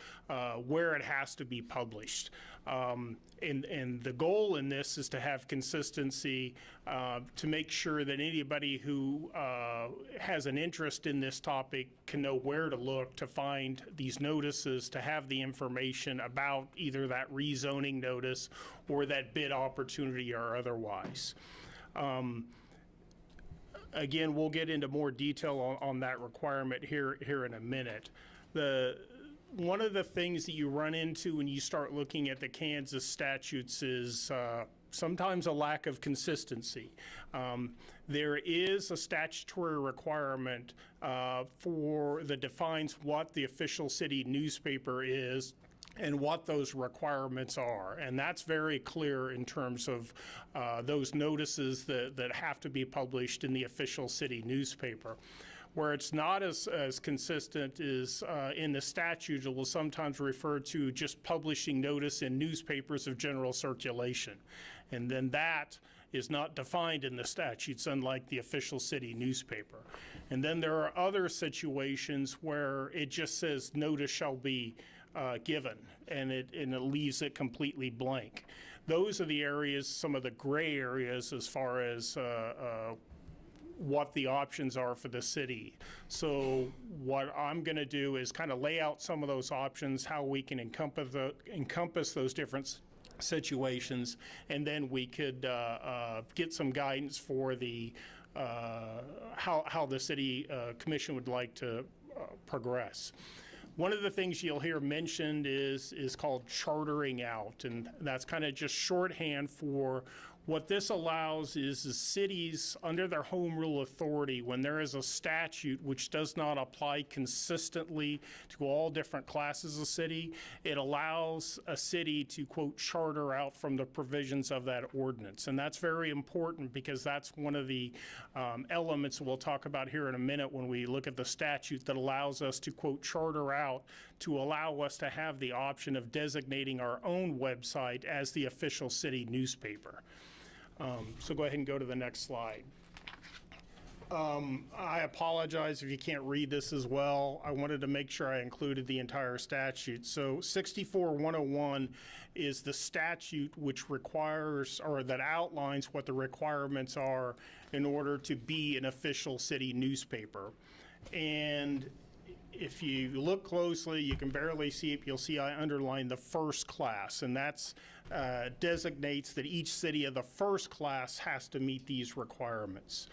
where it has to be published. And the goal in this is to have consistency to make sure that anybody who has an interest in this topic can know where to look to find these notices, to have the information about either that rezoning notice or that bid opportunity or otherwise. Again, we'll get into more detail on that requirement here in a minute. One of the things that you run into when you start looking at the Kansas statutes is sometimes a lack of consistency. There is a statutory requirement that defines what the official city newspaper is and what those requirements are. And that's very clear in terms of those notices that have to be published in the official city newspaper. Where it's not as consistent is in the statute, it will sometimes refer to just publishing notice in newspapers of general circulation. And then that is not defined in the statutes, unlike the official city newspaper. And then there are other situations where it just says notice shall be given, and it leaves it completely blank. Those are the areas, some of the gray areas as far as what the options are for the city. So what I'm going to do is kind of lay out some of those options, how we can encompass those different situations, and then we could get some guidance for the how the city commission would like to progress. One of the things you'll hear mentioned is called chartering out, and that's kind of just shorthand for what this allows is the cities, under their home rule authority, when there is a statute which does not apply consistently to all different classes of city, it allows a city to, quote, charter out from the provisions of that ordinance. And that's very important because that's one of the elements we'll talk about here in a minute when we look at the statute that allows us to, quote, charter out to allow us to have the option of designating our own website as the official city newspaper. So go ahead and go to the next slide. I apologize if you can't read this as well. I wanted to make sure I included the entire statute. So 64101 is the statute which requires, or that outlines what the requirements are in order to be an official city newspaper. And if you look closely, you can barely see it. You'll see I underlined the first class, and that's designates that each city of the first class has to meet these requirements.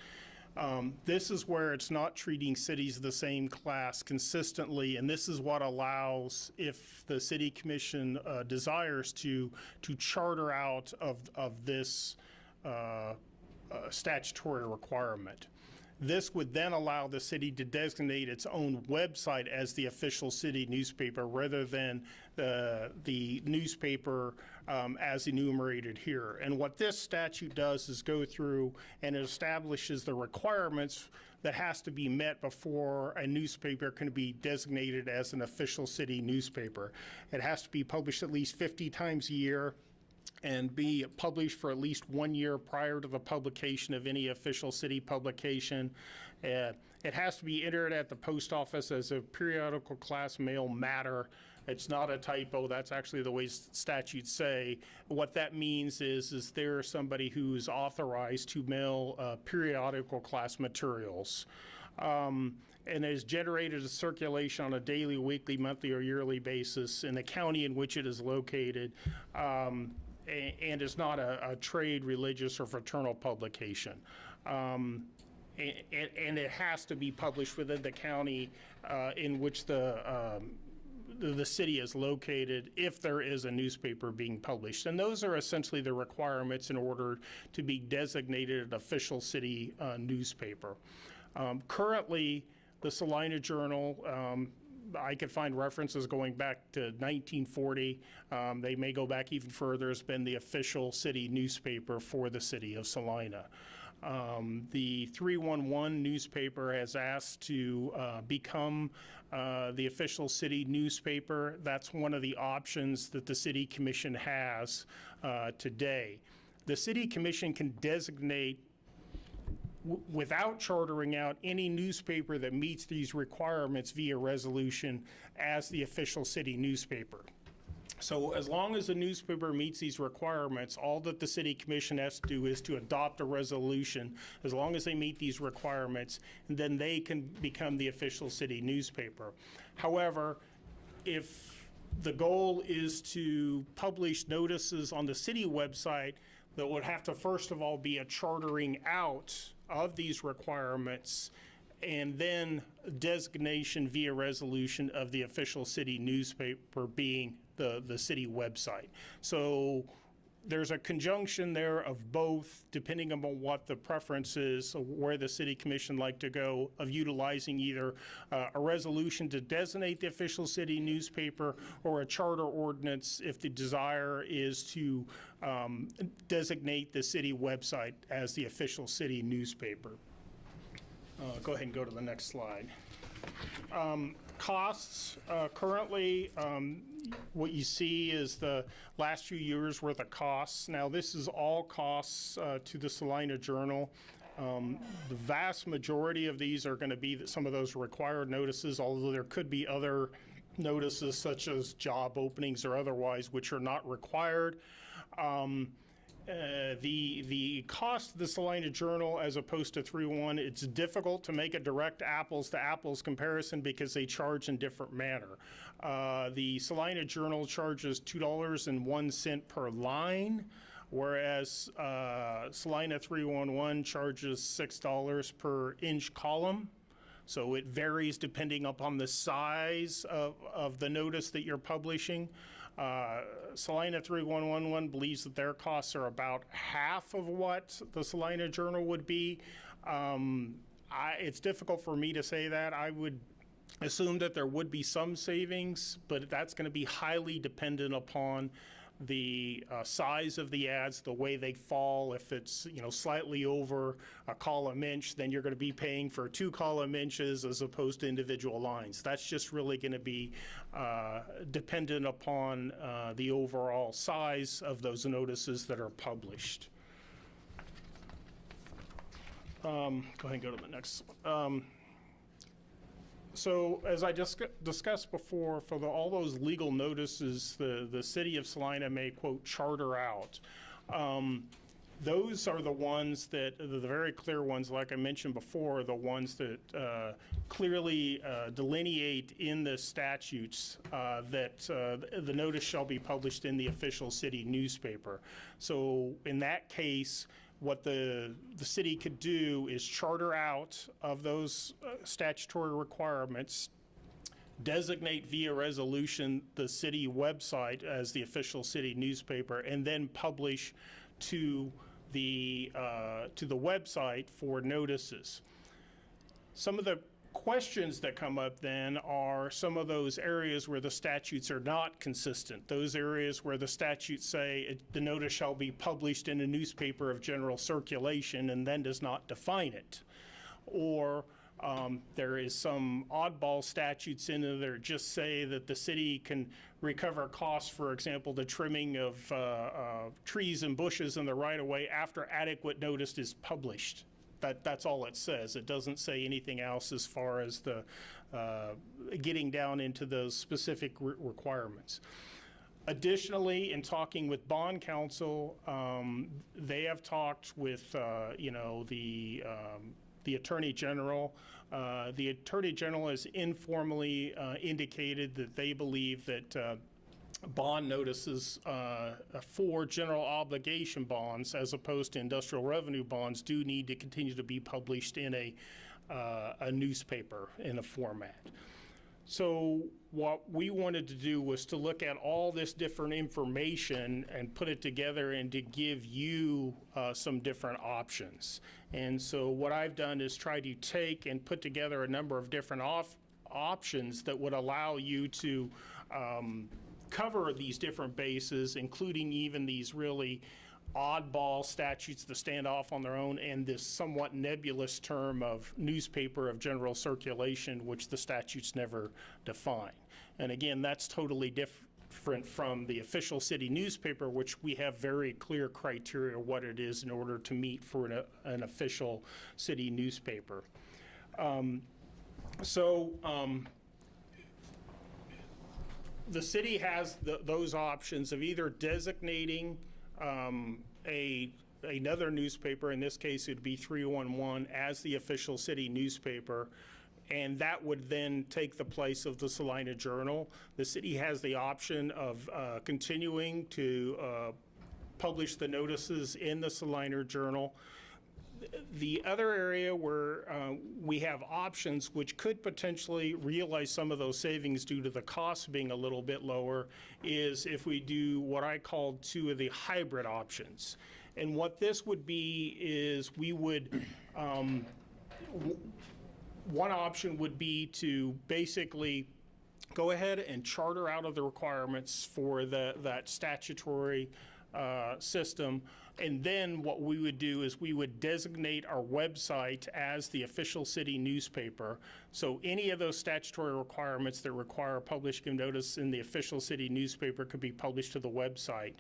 This is where it's not treating cities of the same class consistently, and this is what allows, if the city commission desires to charter out of this statutory requirement. This would then allow the city to designate its own website as the official city newspaper rather than the newspaper as enumerated here. And what this statute does is go through and it establishes the requirements that has to be met before a newspaper can be designated as an official city newspaper. It has to be published at least 50 times a year and be published for at least 1 year prior to the publication of any official city publication. It has to be entered at the post office as a periodical class mail matter. It's not a typo. That's actually the way statutes say. What that means is there somebody who's authorized to mail periodical class materials. And is generated a circulation on a daily, weekly, monthly, or yearly basis in the county in which it is located. And it's not a trade, religious, or fraternal publication. And it has to be published within the county in which the city is located if there is a newspaper being published. And those are essentially the requirements in order to be designated an official city newspaper. Currently, the Salina Journal, I could find references going back to 1940. They may go back even further. Has been the official city newspaper for the city of Salina. The 311 newspaper has asked to become the official city newspaper. That's one of the options that the city commission has today. The city commission can designate without chartering out any newspaper that meets these requirements via resolution as the official city newspaper. So as long as the newspaper meets these requirements, all that the city commission has to do is to adopt a resolution as long as they meet these requirements, and then they can become the official city newspaper. However, if the goal is to publish notices on the city website, that would have to first of all be a chartering out of these requirements and then designation via resolution of the official city newspaper being the city website. So there's a conjunction there of both, depending on what the preference is, where the city commission like to go, of utilizing either a resolution to designate the official city newspaper or a charter ordinance if the desire is to designate the city website as the official city newspaper. Go ahead and go to the next slide. Costs, currently, what you see is the last few years worth of costs. Now, this is all costs to the Salina Journal. The vast majority of these are going to be some of those required notices, although there could be other notices such as job openings or otherwise, which are not required. The cost of the Salina Journal as opposed to 3-1, it's difficult to make a direct apples to apples comparison because they charge in different manner. The Salina Journal charges $2.01 per line, whereas Salina 311 charges $6 per inch column. So it varies depending upon the size of the notice that you're publishing. Salina 3111 believes that their costs are about half of what the Salina Journal would be. It's difficult for me to say that. I would assume that there would be some savings, but that's going to be highly dependent upon the size of the ads, the way they fall. If it's slightly over a column inch, then you're going to be paying for 2 column inches as opposed to individual lines. That's just really going to be dependent upon the overall size of those notices that are published. Go ahead and go to the next one. So as I just discussed before, for all those legal notices the City of Salina may, quote, charter out, those are the ones that, the very clear ones, like I mentioned before, the ones that clearly delineate in the statutes that the notice shall be published in the official city newspaper. So in that case, what the city could do is charter out of those statutory requirements, designate via resolution the city website as the official city newspaper, and then publish to the website for notices. Some of the questions that come up then are some of those areas where the statutes are not consistent. Those areas where the statutes say the notice shall be published in a newspaper of general circulation and then does not define it. Or there is some oddball statutes in there that just say that the city can recover costs, for example, the trimming of trees and bushes in the right-of-way after adequate notice is published. That's all it says. It doesn't say anything else as far as the getting down into those specific requirements. Additionally, in talking with bond counsel, they have talked with the Attorney General. The Attorney General has informally indicated that they believe that bond notices for general obligation bonds as opposed to industrial revenue bonds do need to continue to be published in a newspaper in a format. So what we wanted to do was to look at all this different information and put it together and to give you some different options. And so what I've done is try to take and put together a number of different options that would allow you to cover these different bases, including even these really oddball statutes that stand off on their own, and this somewhat nebulous term of newspaper of general circulation, which the statutes never define. And again, that's totally different from the official city newspaper, which we have very clear criteria what it is in order to meet for an official city newspaper. The city has those options of either designating another newspaper, in this case it would be 311, as the official city newspaper, and that would then take the place of the Salina Journal. The city has the option of continuing to publish the notices in the Salina Journal. The other area where we have options which could potentially realize some of those savings due to the cost being a little bit lower is if we do what I call 2 of the hybrid options. And what this would be is we would, one option would be to basically go ahead and charter out of the requirements for that statutory system. And then what we would do is we would designate our website as the official city newspaper. So any of those statutory requirements that require publishing of notice in the official city newspaper could be published to the website.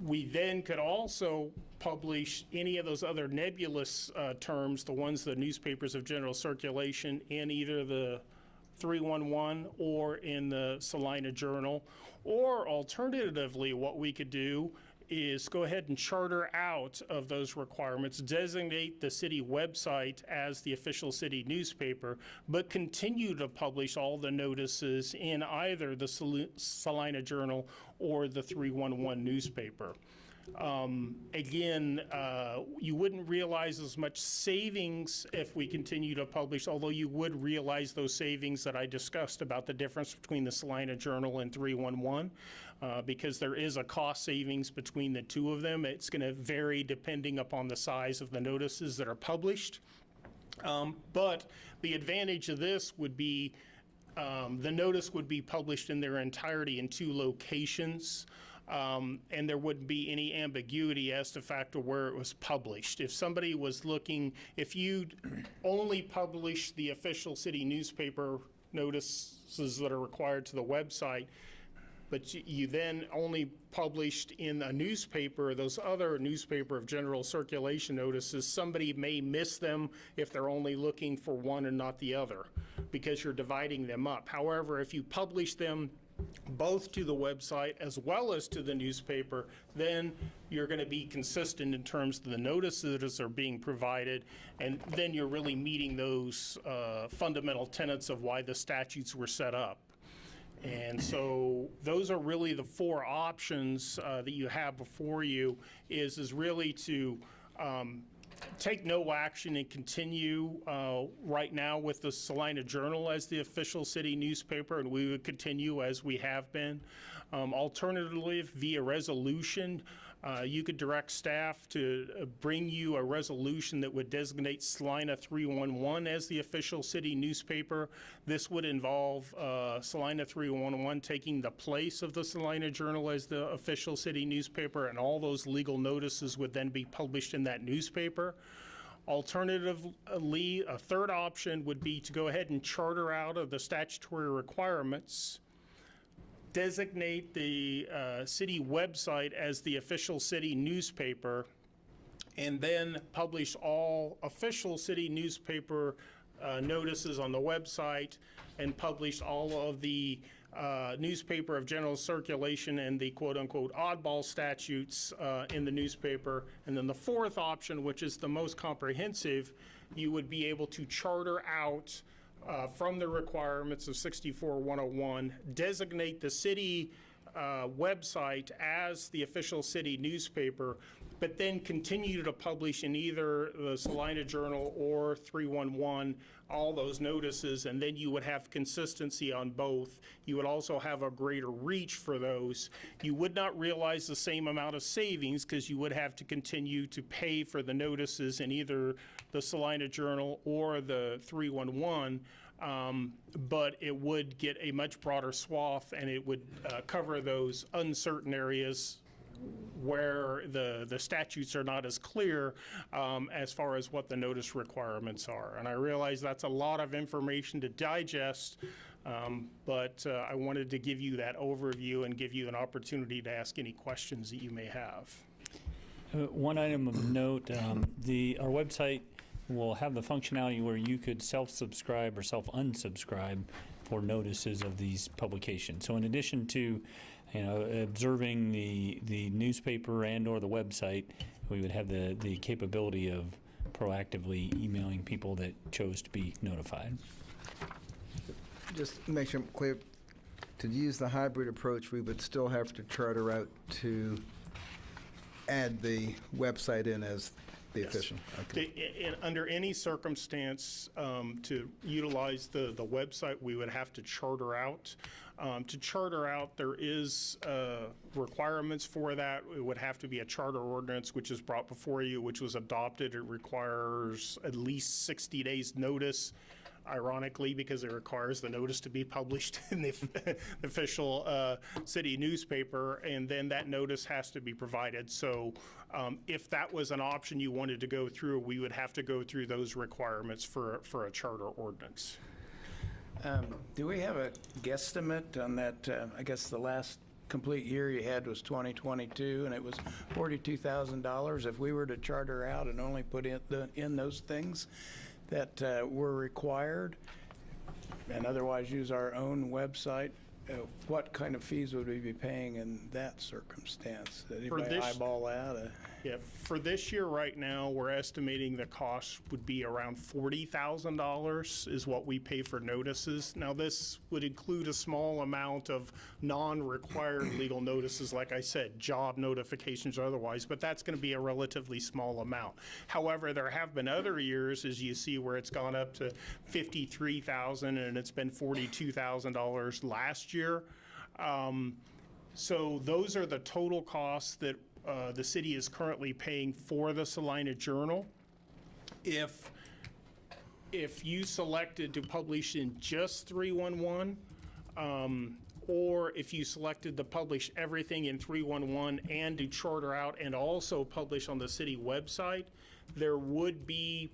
We then could also publish any of those other nebulous terms, the ones the newspapers of general circulation, in either the 311 or in the Salina Journal. Or alternatively, what we could do is go ahead and charter out of those requirements, designate the city website as the official city newspaper, but continue to publish all the notices in either the Salina Journal or the 311 newspaper. Again, you wouldn't realize as much savings if we continue to publish, although you would realize those savings that I discussed about the difference between the Salina Journal and 311, because there is a cost savings between the two of them. It's going to vary depending upon the size of the notices that are published. But the advantage of this would be the notice would be published in their entirety in 2 locations. And there wouldn't be any ambiguity as to fact of where it was published. If somebody was looking, if you only publish the official city newspaper notices that are required to the website, but you then only published in a newspaper, those other newspaper of general circulation notices, somebody may miss them if they're only looking for one and not the other, because you're dividing them up. However, if you publish them both to the website as well as to the newspaper, then you're going to be consistent in terms of the notices that are being provided, and then you're really meeting those fundamental tenets of why the statutes were set up. And so those are really the 4 options that you have before you, is really to take no action and continue right now with the Salina Journal as the official city newspaper, and we would continue as we have been. Alternatively, via resolution, you could direct staff to bring you a resolution that would designate Salina 311 as the official city newspaper. This would involve Salina 311 taking the place of the Salina Journal as the official city newspaper, and all those legal notices would then be published in that newspaper. Alternatively, a third option would be to go ahead and charter out of the statutory requirements, designate the city website as the official city newspaper, and then publish all official city newspaper notices on the website, and publish all of the newspaper of general circulation and the quote-unquote oddball statutes in the newspaper. And then the fourth option, which is the most comprehensive, you would be able to charter out from the requirements of 64-101, designate the city website as the official city newspaper, but then continue to publish in either the Salina Journal or 311 all those notices, and then you would have consistency on both. You would also have a greater reach for those. You would not realize the same amount of savings because you would have to continue to pay for the notices in either the Salina Journal or the 311. But it would get a much broader swath, and it would cover those uncertain areas where the statutes are not as clear as far as what the notice requirements are. And I realize that's a lot of information to digest, but I wanted to give you that overview and give you an opportunity to ask any questions that you may have. One item of note, our website will have the functionality where you could self-subscribe or self-unsubscribe for notices of these publications. So in addition to observing the newspaper and or the website, we would have the capability of proactively emailing people that chose to be notified. Just to make sure I'm clear, to use the hybrid approach, we would still have to charter out to add the website in as the official. Okay. Under any circumstance, to utilize the website, we would have to charter out. To charter out, there is requirements for that. It would have to be a charter ordinance, which is brought before you, which was adopted. It requires at least 60 days notice, ironically, because it requires the notice to be published in the official city newspaper, and then that notice has to be provided. So if that was an option you wanted to go through, we would have to go through those requirements for a charter ordinance. Do we have a guesstimate on that? I guess the last complete year you had was 2022, and it was $42,000. If we were to charter out and only put in those things that were required, and otherwise use our own website, what kind of fees would we be paying in that circumstance? Did anybody this- eyeball that? Yeah, for this year right now, we're estimating the cost would be around $40,000 is what we pay for notices. Now, this would include a small amount of non-required legal notices, like I said, job notifications or otherwise, but that's going to be a relatively small amount. However, there have been other years, as you see, where it's gone up to $53,000 and it's been $42,000 last year. So those are the total costs that the city is currently paying for the Salina Journal. If you selected to publish in just 311, or if you selected to publish everything in 311 and to charter out and also publish on the city website, there would be,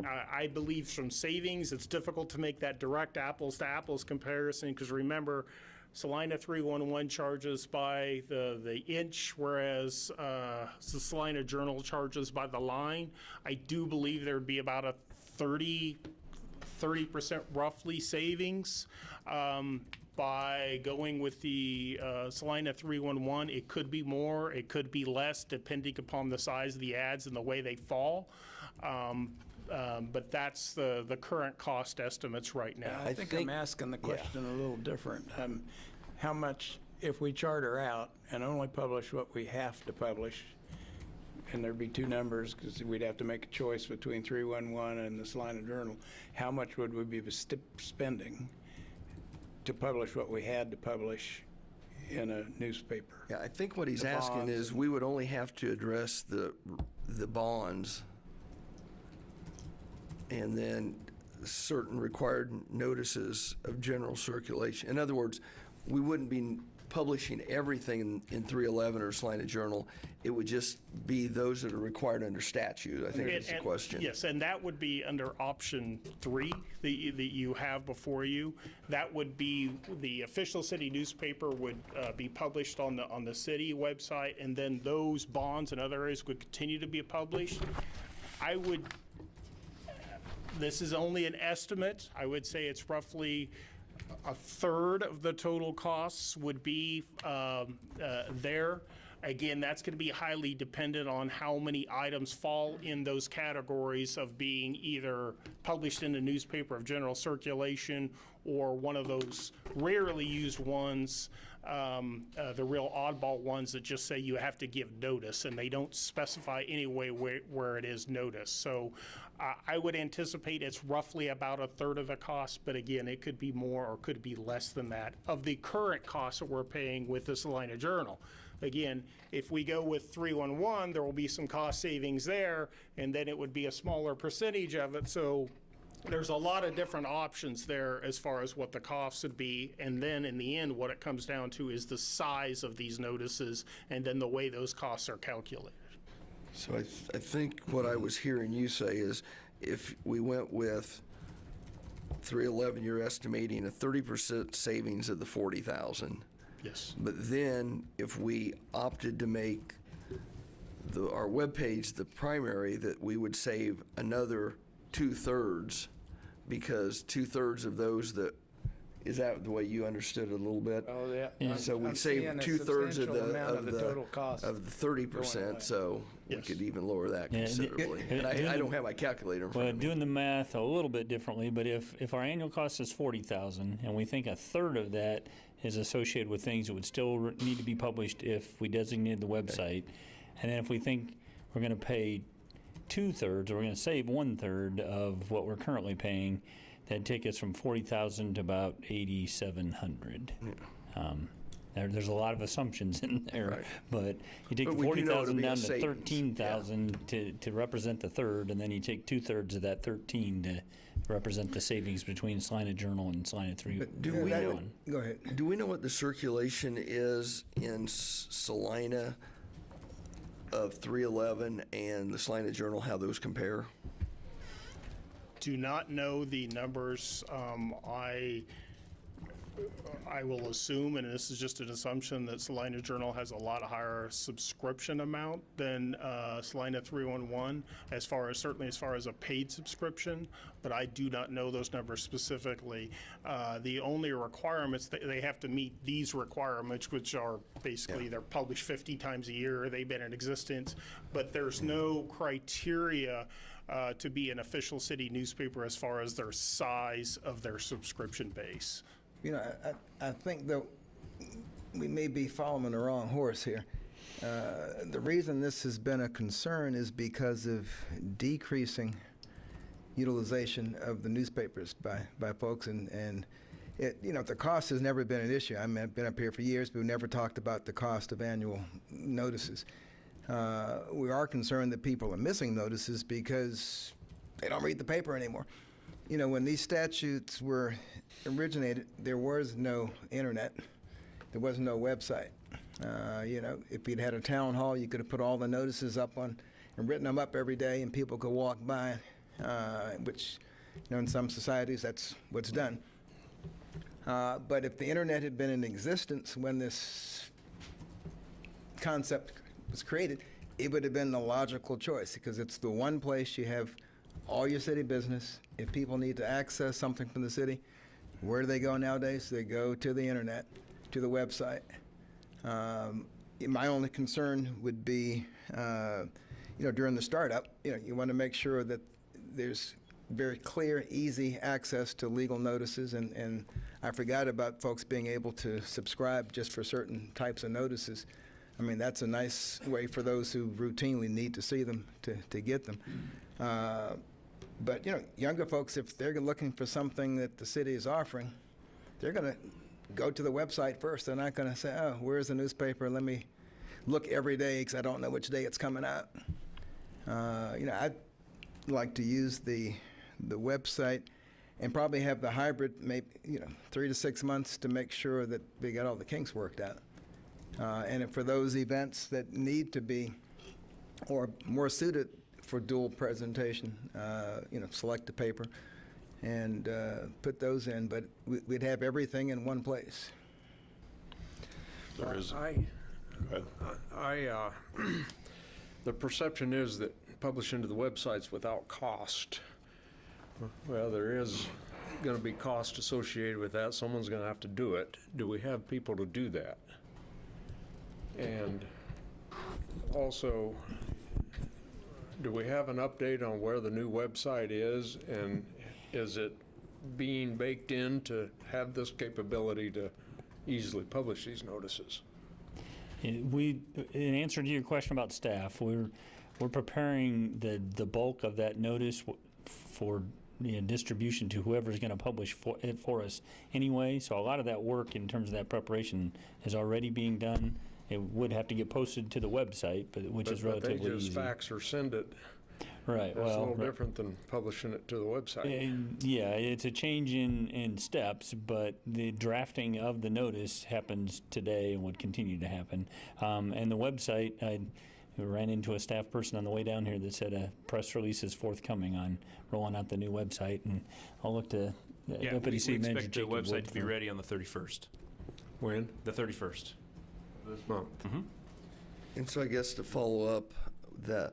I believe, some savings. It's difficult to make that direct apples to apples comparison because remember, Salina 311 charges by the inch, whereas the Salina Journal charges by the line. I do believe there would be about a 30% roughly savings by going with the Salina 311. It could be more, it could be less, depending upon the size of the ads and the way they fall. But that's the current cost estimates right now. I think I'm asking the question a little different. How much, if we charter out and only publish what we have to publish, and there'd be two numbers because we'd have to make a choice between 311 and the Salina Journal, how much would we be spending to publish what we had to publish in a newspaper? Yeah, I think what he's The asking bonds is and- we would only have to address the bonds and then certain required notices of general circulation. In other words, we wouldn't be publishing everything in 311 or Salina Journal. It would just be those that are required under statute, I think is the question. Yes, and that would be under option 3 that you have before you. That would be the official city newspaper would be published on the city website, and then those bonds and other areas would continue to be published. This is only an estimate. I would say it's roughly a third of the total costs would be there. Again, that's going to be highly dependent on how many items fall in those categories of being either published in a newspaper of general circulation or one of those rarely used ones, the real oddball ones that just say you have to give notice and they don't specify any way where it is noticed. So I would anticipate it's roughly about a third of the cost, but again, it could be more or could be less than that of the current costs that we're paying with the Salina Journal. Again, if we go with 311, there will be some cost savings there, and then it would be a smaller percentage of it. So there's a lot of different options there as far as what the costs would be. And then in the end, what it comes down to is the size of these notices and then the way those costs are calculated. So I think what I was hearing you say is if we went with 311, you're estimating a 30% savings of the 40,000. Yes. But then if we opted to make our webpage the primary, that we would save another 2/3 because 2/3 of those that, is that the way you understood it a little bit? Oh, yeah. So we'd I'm save seeing a 2/3 of substantial amount of the total cost of the 30%, so we Yes. could even lower that Yeah, considerably. And I don't have my calculator in front Well, of me. doing the math a little bit differently, but if our annual cost is 40,000 and we think a third of that is associated with things that would still need to be published if we designated the website, and then if we think we're going to pay 2/3 or we're going to save 1/3 of what we're currently paying, that'd take us from 40,000 to about 8,700. There's a lot of assumptions in there, Right. but you take But the we do know 40,000 it'll be a down to savings. 13,000 to represent the third, and then you take 2/3 of that 13 to represent the savings between Salina Journal and Salina 3. Do we know? Go ahead. Do we know what the circulation is in Salina of 311 and the Salina Journal, how those compare? Do not know the numbers. I will assume, and this is just an assumption, that Salina Journal has a lot higher subscription amount than Salina 311, certainly as far as a paid subscription, but I do not know those numbers specifically. The only requirements, they have to meet these requirements, which are basically they're published 50 times a year, they've been in existence, but there's no criteria to be an official city newspaper as far as their size of their subscription base. You know, I think that we may be following the wrong horse here. The reason this has been a concern is because of decreasing utilization of the newspapers by folks, and it, you know, the cost has never been an issue. I mean, I've been up here for years, but we've never talked about the cost of annual notices. We are concerned that people are missing notices because they don't read the paper anymore. You know, when these statutes were originated, there was no internet. There was no website. You know, if you'd had a town hall, you could have put all the notices up on and written them up every day, and people could walk by, which, you know, in some societies, that's what's done. But if the internet had been in existence when this concept was created, it would have been the logical choice, because it's the one place you have all your city business. If people need to access something from the city, where do they go nowadays? They go to the internet, to the website. My only concern would be, you know, during the startup, you know, you want to make sure that there's very clear, easy access to legal notices, and I forgot about folks being able to subscribe just for certain types of notices. I mean, that's a nice way for those who routinely need to see them to get them. But, you know, younger folks, if they're looking for something that the city is offering, they're going to go to the website first. They're not going to say, oh, where's the newspaper? Let me look every day because I don't know which day it's coming out. You know, I'd like to use the website and probably have the hybrid, maybe, you know, 3 to 6 months to make sure that we got all the kinks worked out. And for those events that need to be or more suited for dual presentation, you know, select a paper and put those in, but we'd have everything in one place. There is. The perception is that publishing to the websites without cost. Well, there is going to be cost associated with that. Someone's going to have to do it. Do we have people to do that? And also, do we have an update on where the new website is, and is it being baked in to have this capability to easily publish these notices? In answer to your question about staff, we're preparing the bulk of that notice for distribution to whoever's going to publish it for us anyway. So a lot of that work in terms of that preparation is already being done. It would have to get posted to the website, which is relatively easy. But they just fax or send it. Right. That's a little different than publishing it to the website. Yeah, it's a change in steps, but the drafting of the notice happens today and would continue to happen. And the website, I ran into a staff person on the way down here that said a press release is forthcoming on rolling out the new website, and I'll look to Deputy City Manager expect the Jacob website Wood to be for- ready on the 31st. When? The 31st. This month. And so I guess to follow up, that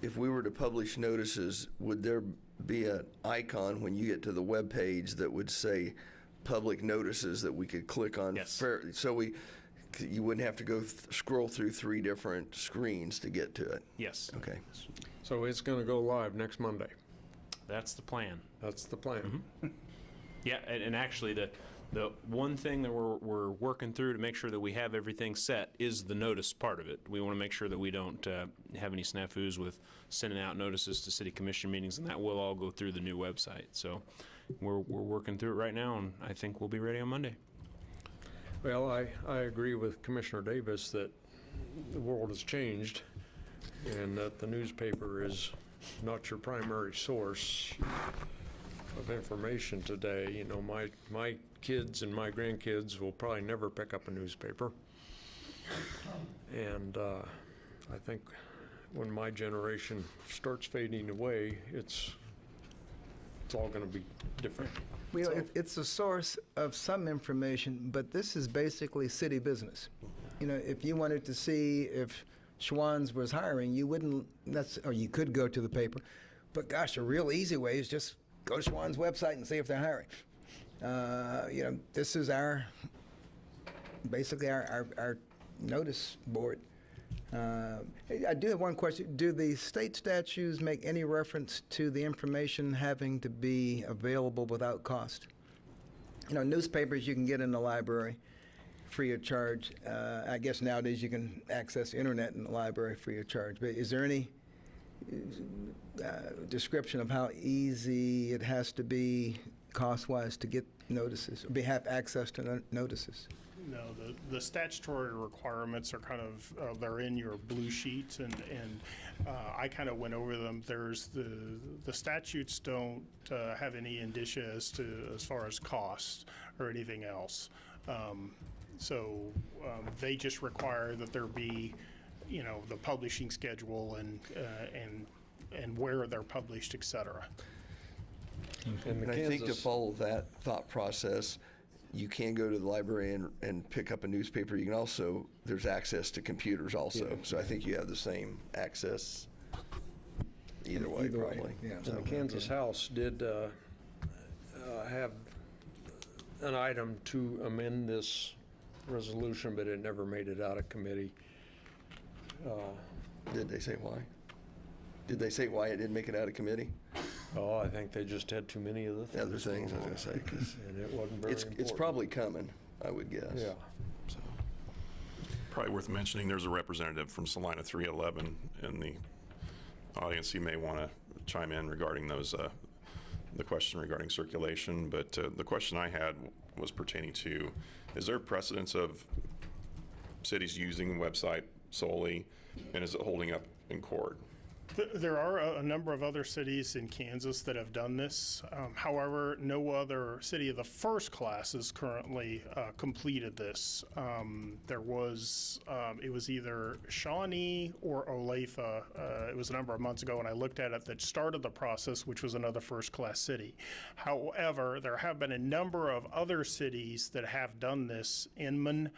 if we were to publish notices, would there be an icon when you get to the web page that would say public notices that we could click on? Yes. So you wouldn't have to go scroll through 3 different screens to get to it? Yes. Okay. So it's going to go live next Monday. That's the plan. That's the plan. Yeah, and actually the one thing that we're working through to make sure that we have everything set is the notice part of it. We want to make sure that we don't have any snafus with sending out notices to city commission meetings, and that will all go through the new website. So we're working through it right now, and I think we'll be ready on Monday. Well, I agree with Commissioner Davis that the world has changed and that the newspaper is not your primary source of information today. You know, my kids and my grandkids will probably never pick up a newspaper. And I think when my generation starts fading away, it's it's all going to be different. Well, it's a source of some information, but this is basically city business. You know, if you wanted to see if Schwann's was hiring, you wouldn't, or you could go to the paper, but gosh, a real easy way is just go to Schwann's website and see if they're hiring. You know, this is basically our notice board. I do have one question. Do the state statutes make any reference to the information having to be available without cost? You know, newspapers you can get in the library free of charge. I guess nowadays you can access the internet in the library free of charge. But is there any description of how easy it has to be cost-wise to get notices, or have access to notices? No, the statutory requirements are kind of, they're in your blue sheets, and I kind of went over them. There's the statutes don't have any indicia as far as cost or anything else. So they just require that there be, you know, the publishing schedule and where they're published, et cetera. And I think to follow that thought process, you can go to the library and pick up a newspaper. You can also, there's access to computers also. Yeah. So I think you have the same access either way, probably. Yeah. And the Kansas House did have an item to amend this resolution, but it never made it out of committee. Did they say why? Did they say why it didn't make it out of committee? Oh, I think they just had too many of the Other things, I was going to say. 'Cause and it wasn't very it's important. probably coming, I would guess. Yeah. So. Probably worth mentioning, there's a representative from Salina 311 in the audience. He may want to chime in regarding those, the question regarding circulation. But the question I had was pertaining to, is there precedence of cities using the website solely, and is it holding up in court? There are a number of other cities in Kansas that have done this. However, no other city of the first class has currently completed this. There was, it was either Shawnee or Olathe. It was a number of months ago when I looked at it that started the process, which was another first class city. However, there have been a number of other cities that have done this. Inman,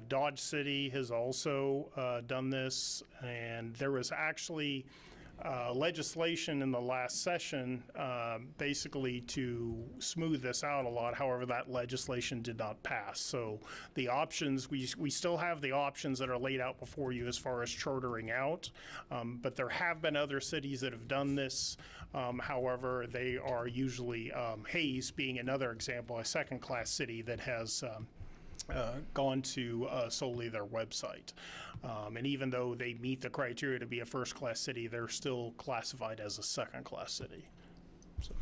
Dodge City has also done this, and there was actually legislation in the last session basically to smooth this out a lot. However, that legislation did not pass. So the options, we still have the options that are laid out before you as far as chartering out, but there have been other cities that have done this. However, they are usually, Hayes being another example, a second-class city that has gone to solely their website. And even though they meet the criteria to be a first-class city, they're still classified as a second-class city. So.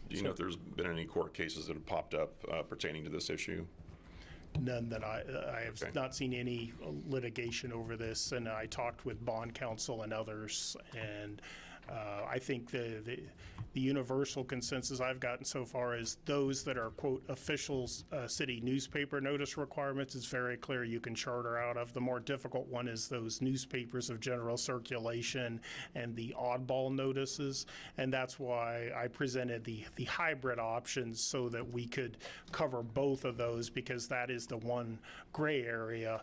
Do you know if there's been any court cases that have popped up pertaining to this issue? None that I have not seen any litigation over this, and I talked with bond counsel and others, and I think the universal consensus I've gotten so far is those that are, quote, official city newspaper notice requirements, it's very clear you can charter out of. The more difficult one is those newspapers of general circulation and the oddball notices, and that's why I presented the hybrid options so that we could cover both of those, because that is the one gray area,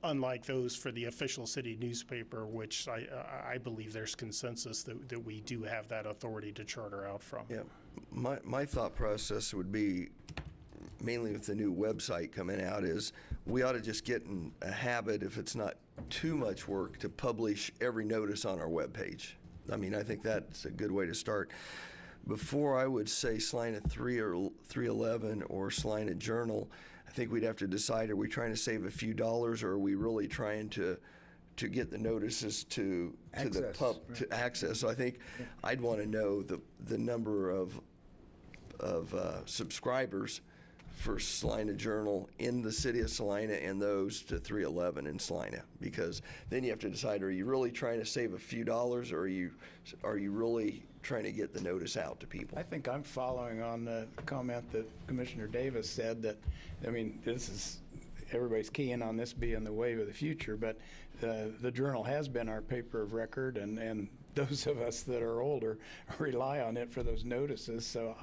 unlike those for the official city newspaper, which I believe there's consensus that we do have that authority to charter out from. Yeah, my thought process would be, mainly with the new website coming out, is we ought to just get in a habit, if it's not too much work, to publish every notice on our webpage. I mean, I think that's a good way to start. Before I would say Salina 3 or 311 or Salina Journal, I think we'd have to decide, are we trying to save a few dollars, or are we really trying to get the notices to the pub to access? So I think I'd want to know the number of subscribers for Salina Journal in the city of Salina and those to 311 in Salina, because then you have to decide, are you really trying to save a few dollars, or are you really trying to get the notice out to people? I think I'm following on the comment that Commissioner Davis said, that, I mean, this is, everybody's keying on this being the wave of the future, but the Journal has been our paper of record, and those of us that are older rely on it for those notices. So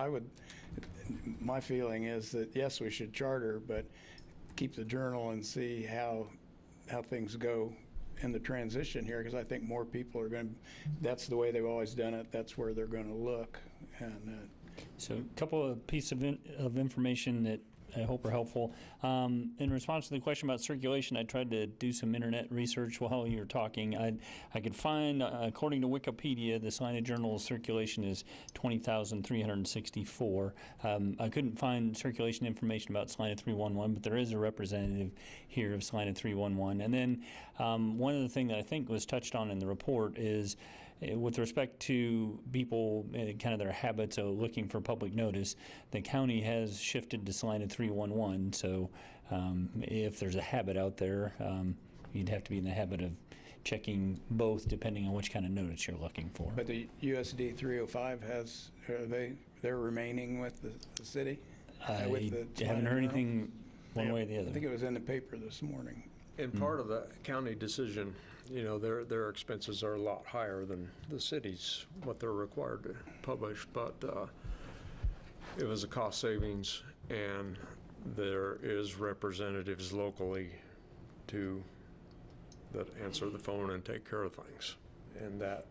my feeling is that, yes, we should charter, but keep the Journal and see how things go in the transition here, because I think more people are going to, that's the way they've always done it. That's where they're going to look. And So a couple of pieces of information that I hope are helpful. In response to the question about circulation, I tried to do some internet research while you were talking. I could find, according to Wikipedia, the Salina Journal circulation is 20,364. I couldn't find circulation information about Salina 311, but there is a representative here of Salina 311. And then one of the things that I think was touched on in the report is with respect to people, kind of their habits of looking for public notice, the county has shifted to Salina 311. So if there's a habit out there, you'd have to be in the habit of checking both depending on which kind of notice you're looking for. But the USD 305 they're remaining with the city? I haven't heard anything one way or the other. I think it was in the paper this morning. And part of the county decision, their expenses are a lot higher than the city's, what they're required to publish, but it was a cost savings, and there is representatives locally that answer the phone and take care of things, and that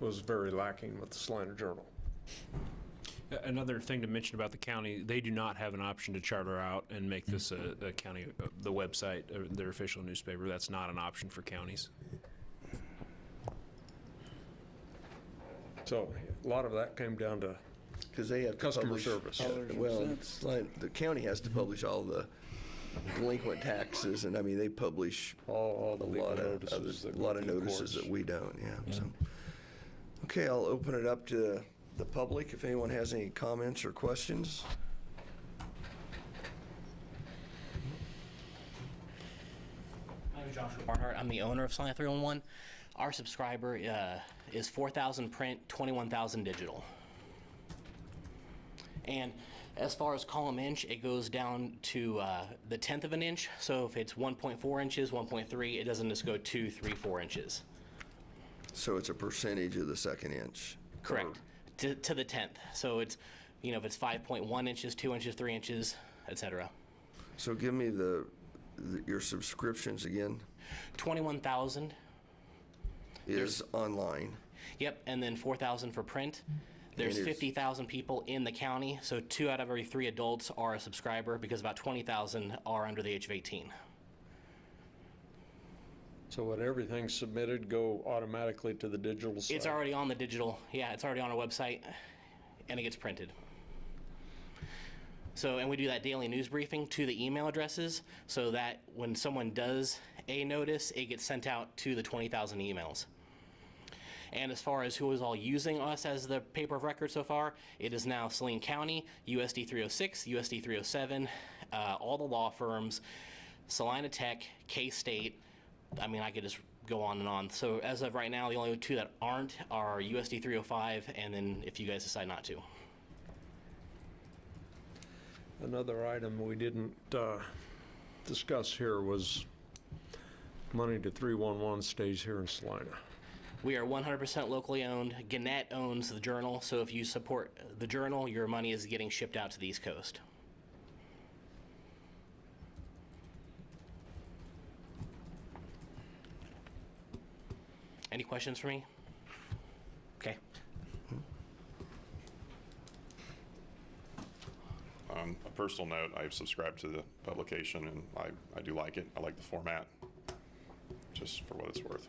was very lacking with the Salina Journal. Another thing to mention about the county, they do not have an option to charter out and make this a county, the website, their official newspaper. That's not an option for counties. So a lot of that came down to Because they have to customer publish, service. well, it's like the county has to publish all the delinquent taxes, and I mean, they publish all the a legal lot notices of that go through the notices courts. that we don't, yeah. So. Okay, I'll open it up to the public if anyone has any comments or questions. My name is Joshua Barnhart. I'm the owner of Salina 311. Our subscriber is 4,000 print, 21,000 digital. And as far as column inch, it goes down to the 1/10 of an inch. So if it's 1.4 inches, 1.3, it doesn't just go 2, 3, 4 inches. So it's a percentage of the second inch. Correct. To the 1/10. So it's, if it's 5.1 inches, 2 inches, 3 inches, etc. So give me your subscriptions again. 21,000. Is online. Yep, and then 4,000 for print. There's And it's- 50,000 people in the county, so 2 out of every 3 adults are a subscriber because about 20,000 are under the age of 18. So when everything's submitted, go automatically to the digital site? It's already on the digital, yeah, it's already on our website, and it gets printed. So, and we do that daily news briefing to the email addresses so that when someone does a notice, it gets sent out to the 20,000 emails. And as far as who is all using us as the paper of record so far, it is now Saline County, USD 306, USD 307, all the law firms, Salina Tech, K-State. I mean, I could just go on and on. So as of right now, the only 2 that aren't are USD 305, and then if you guys decide not to. Another item we didn't discuss here was money to 311 stays here in Salina. We are 100% locally owned. Gannett owns the Journal, so if you support the Journal, your money is getting shipped out to the East Coast. Any questions for me? Okay. A personal note, I've subscribed to the publication, and I do like it. I like the format, just for what it's worth.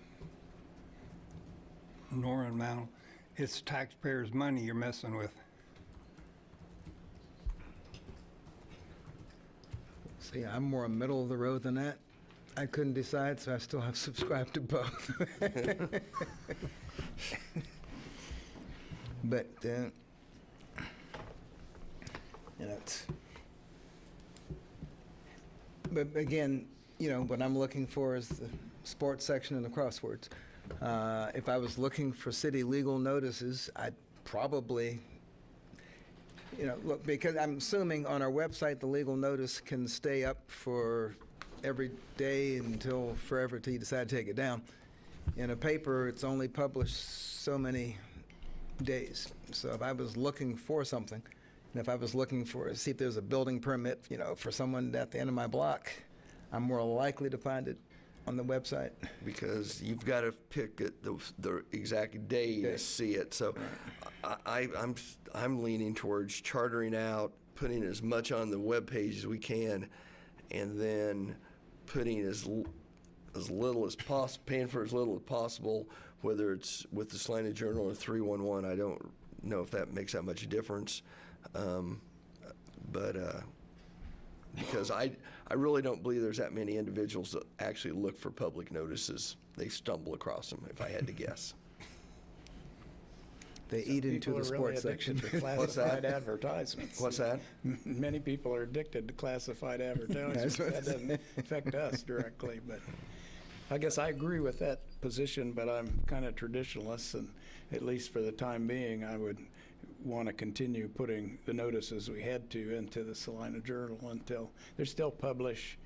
Norman Mount, it's taxpayers' money you're messing with. See, I'm more middle of the road than that. I couldn't decide, so I still have subscribed to both. But, it's. But again, what I'm looking for is the sports section and the crosswords. If I was looking for city legal notices, I'd probably, look, because I'm assuming on our website the legal notice can stay up for every day until forever till you decide to take it down. in a paper, it's only published so many days. So if I was looking for something, and if I was looking for, see if there's a building permit, for someone at the end of my block, I'm more likely to find it on the website. Because you've got to pick the exact day to see it. So I'm leaning towards chartering out, putting as much on the webpage as we can, and then putting as little as possible, paying for as little as possible, whether it's with the Salina Journal or 311. I don't know if that makes that much difference. Because I really don't believe there's that many individuals that actually look for public notices. They stumble across them, if I had to guess. They eat into the sports section. To classified advertisements. What's that? Many people are addicted to classified advertisements. That doesn't affect us directly, but I guess I agree with that position, but I'm kind of traditionalist, and at least for the time being, I would want to continue putting the notices we had to into the Salina Journal until they're still published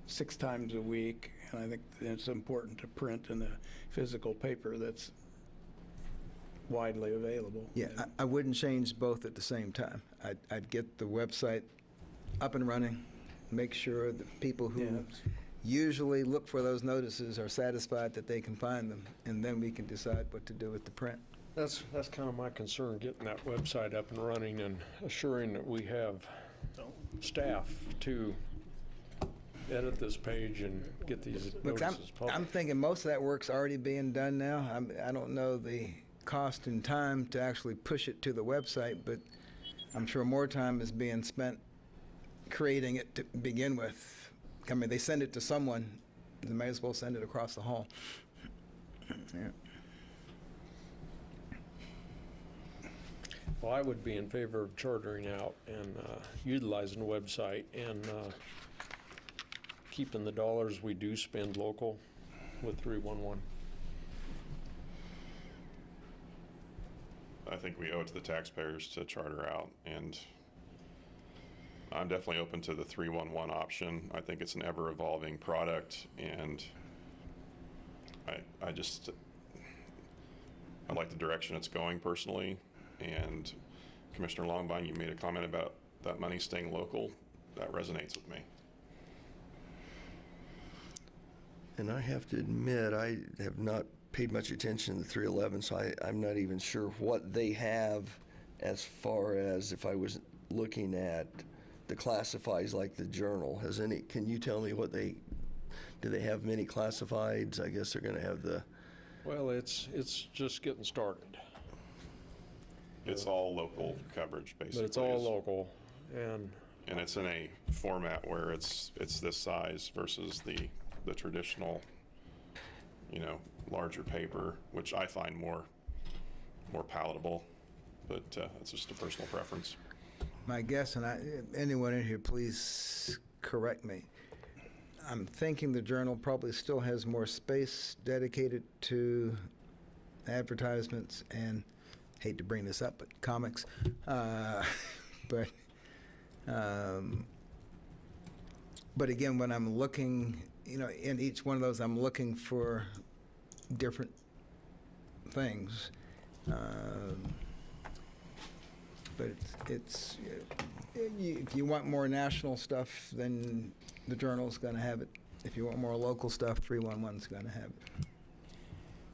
6 times a week, and I think it's important to print in a physical paper that's widely available. Yeah, I wouldn't change both at the same time. I'd get the website up and running, make sure that people who usually look for those notices are satisfied that they can find them, and then we can decide what to do with the print. That's kind of my concern, getting that website up and running and assuring that we have staff to edit this page and get these Look, notices published. I'm thinking most of that work's already being done now. I don't know the cost and time to actually push it to the website, but I'm sure more time is being spent creating it to begin with. I mean, they send it to someone, they may as well send it across the hall. Yeah. Well, I would be in favor of chartering out and utilizing the website and keeping the dollars we do spend local with 311. I think we owe it to the taxpayers to charter out, and I'm definitely open to the 311 option. I think it's an ever-evolving product, and I like the direction it's going personally. And Commissioner Longbine, you made a comment about that money staying local. That resonates with me. And I have to admit, I have not paid much attention to 311, so I'm not even sure what they have as far as if I was looking at the classifieds like the Journal. Can you tell me do they have many classifieds? I guess they're going to have the... Well, it's just getting started. It's all local coverage, basically. But it's all local, and it's in a format where it's this size versus the traditional, larger paper, which I find more palatable. But it's just a personal preference. My guess, and anyone in here, please correct me. I'm thinking the Journal probably still has more space dedicated to advertisements and, hate to bring this up, but comics. But again, when I'm looking, in each one of those, I'm looking for different things. But it's if you want more national stuff, then the Journal's going to have it. If you want more local stuff, 311's going to have it.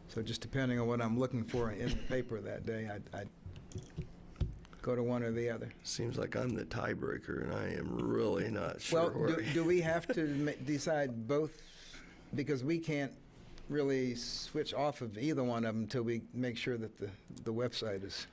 So just depending on what I'm looking for in the paper that day, I'd go to one or the other. Seems like I'm the tiebreaker, and I am really not sure. Well, do we have to decide both? Because we can't really switch off of either one of them until we make sure that the website is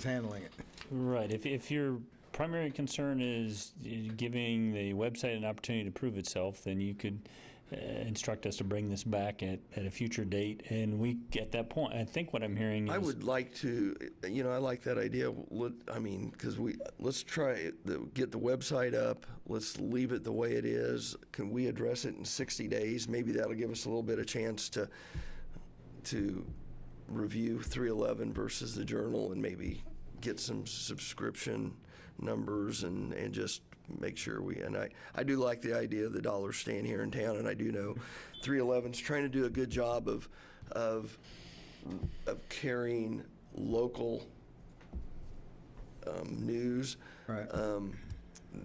handling it. Right. If your primary concern is giving the website an opportunity to prove itself, then you could instruct us to bring this back at a future date, and we at that point, I think what I'm hearing is... I would like to, I like that idea. Because let's try get the website up. Let's leave it the way it is. Can we address it in 60 days? Maybe that'll give us a little bit of chance to review 311 versus the Journal, and maybe get some subscription numbers and just make sure and I do like the idea of the dollar staying here in town, and I do know 311's trying to do a good job of carrying local news. Right.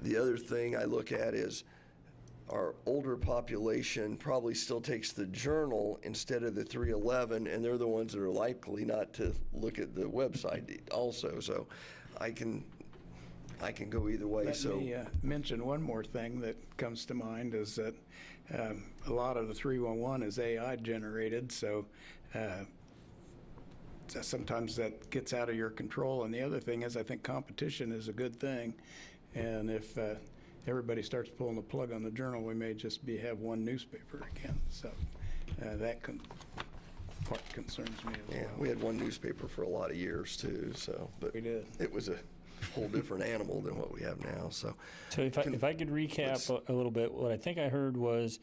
The other thing I look at is our older population probably still takes the Journal instead of the 311, and they're the ones that are likely not to look at the website also. So I can go either way. Let me mention one more thing that comes to mind is that a lot of the 311 is AI generated, so sometimes that gets out of your control. And the other thing is, I think competition is a good thing, and if everybody starts pulling the plug on the Journal, we may just have one newspaper again. So that part concerns me as well. We had one newspaper for a lot of years too. So, but we did. It was a whole different animal than what we have now. So if I could recap a little bit, what I think I heard was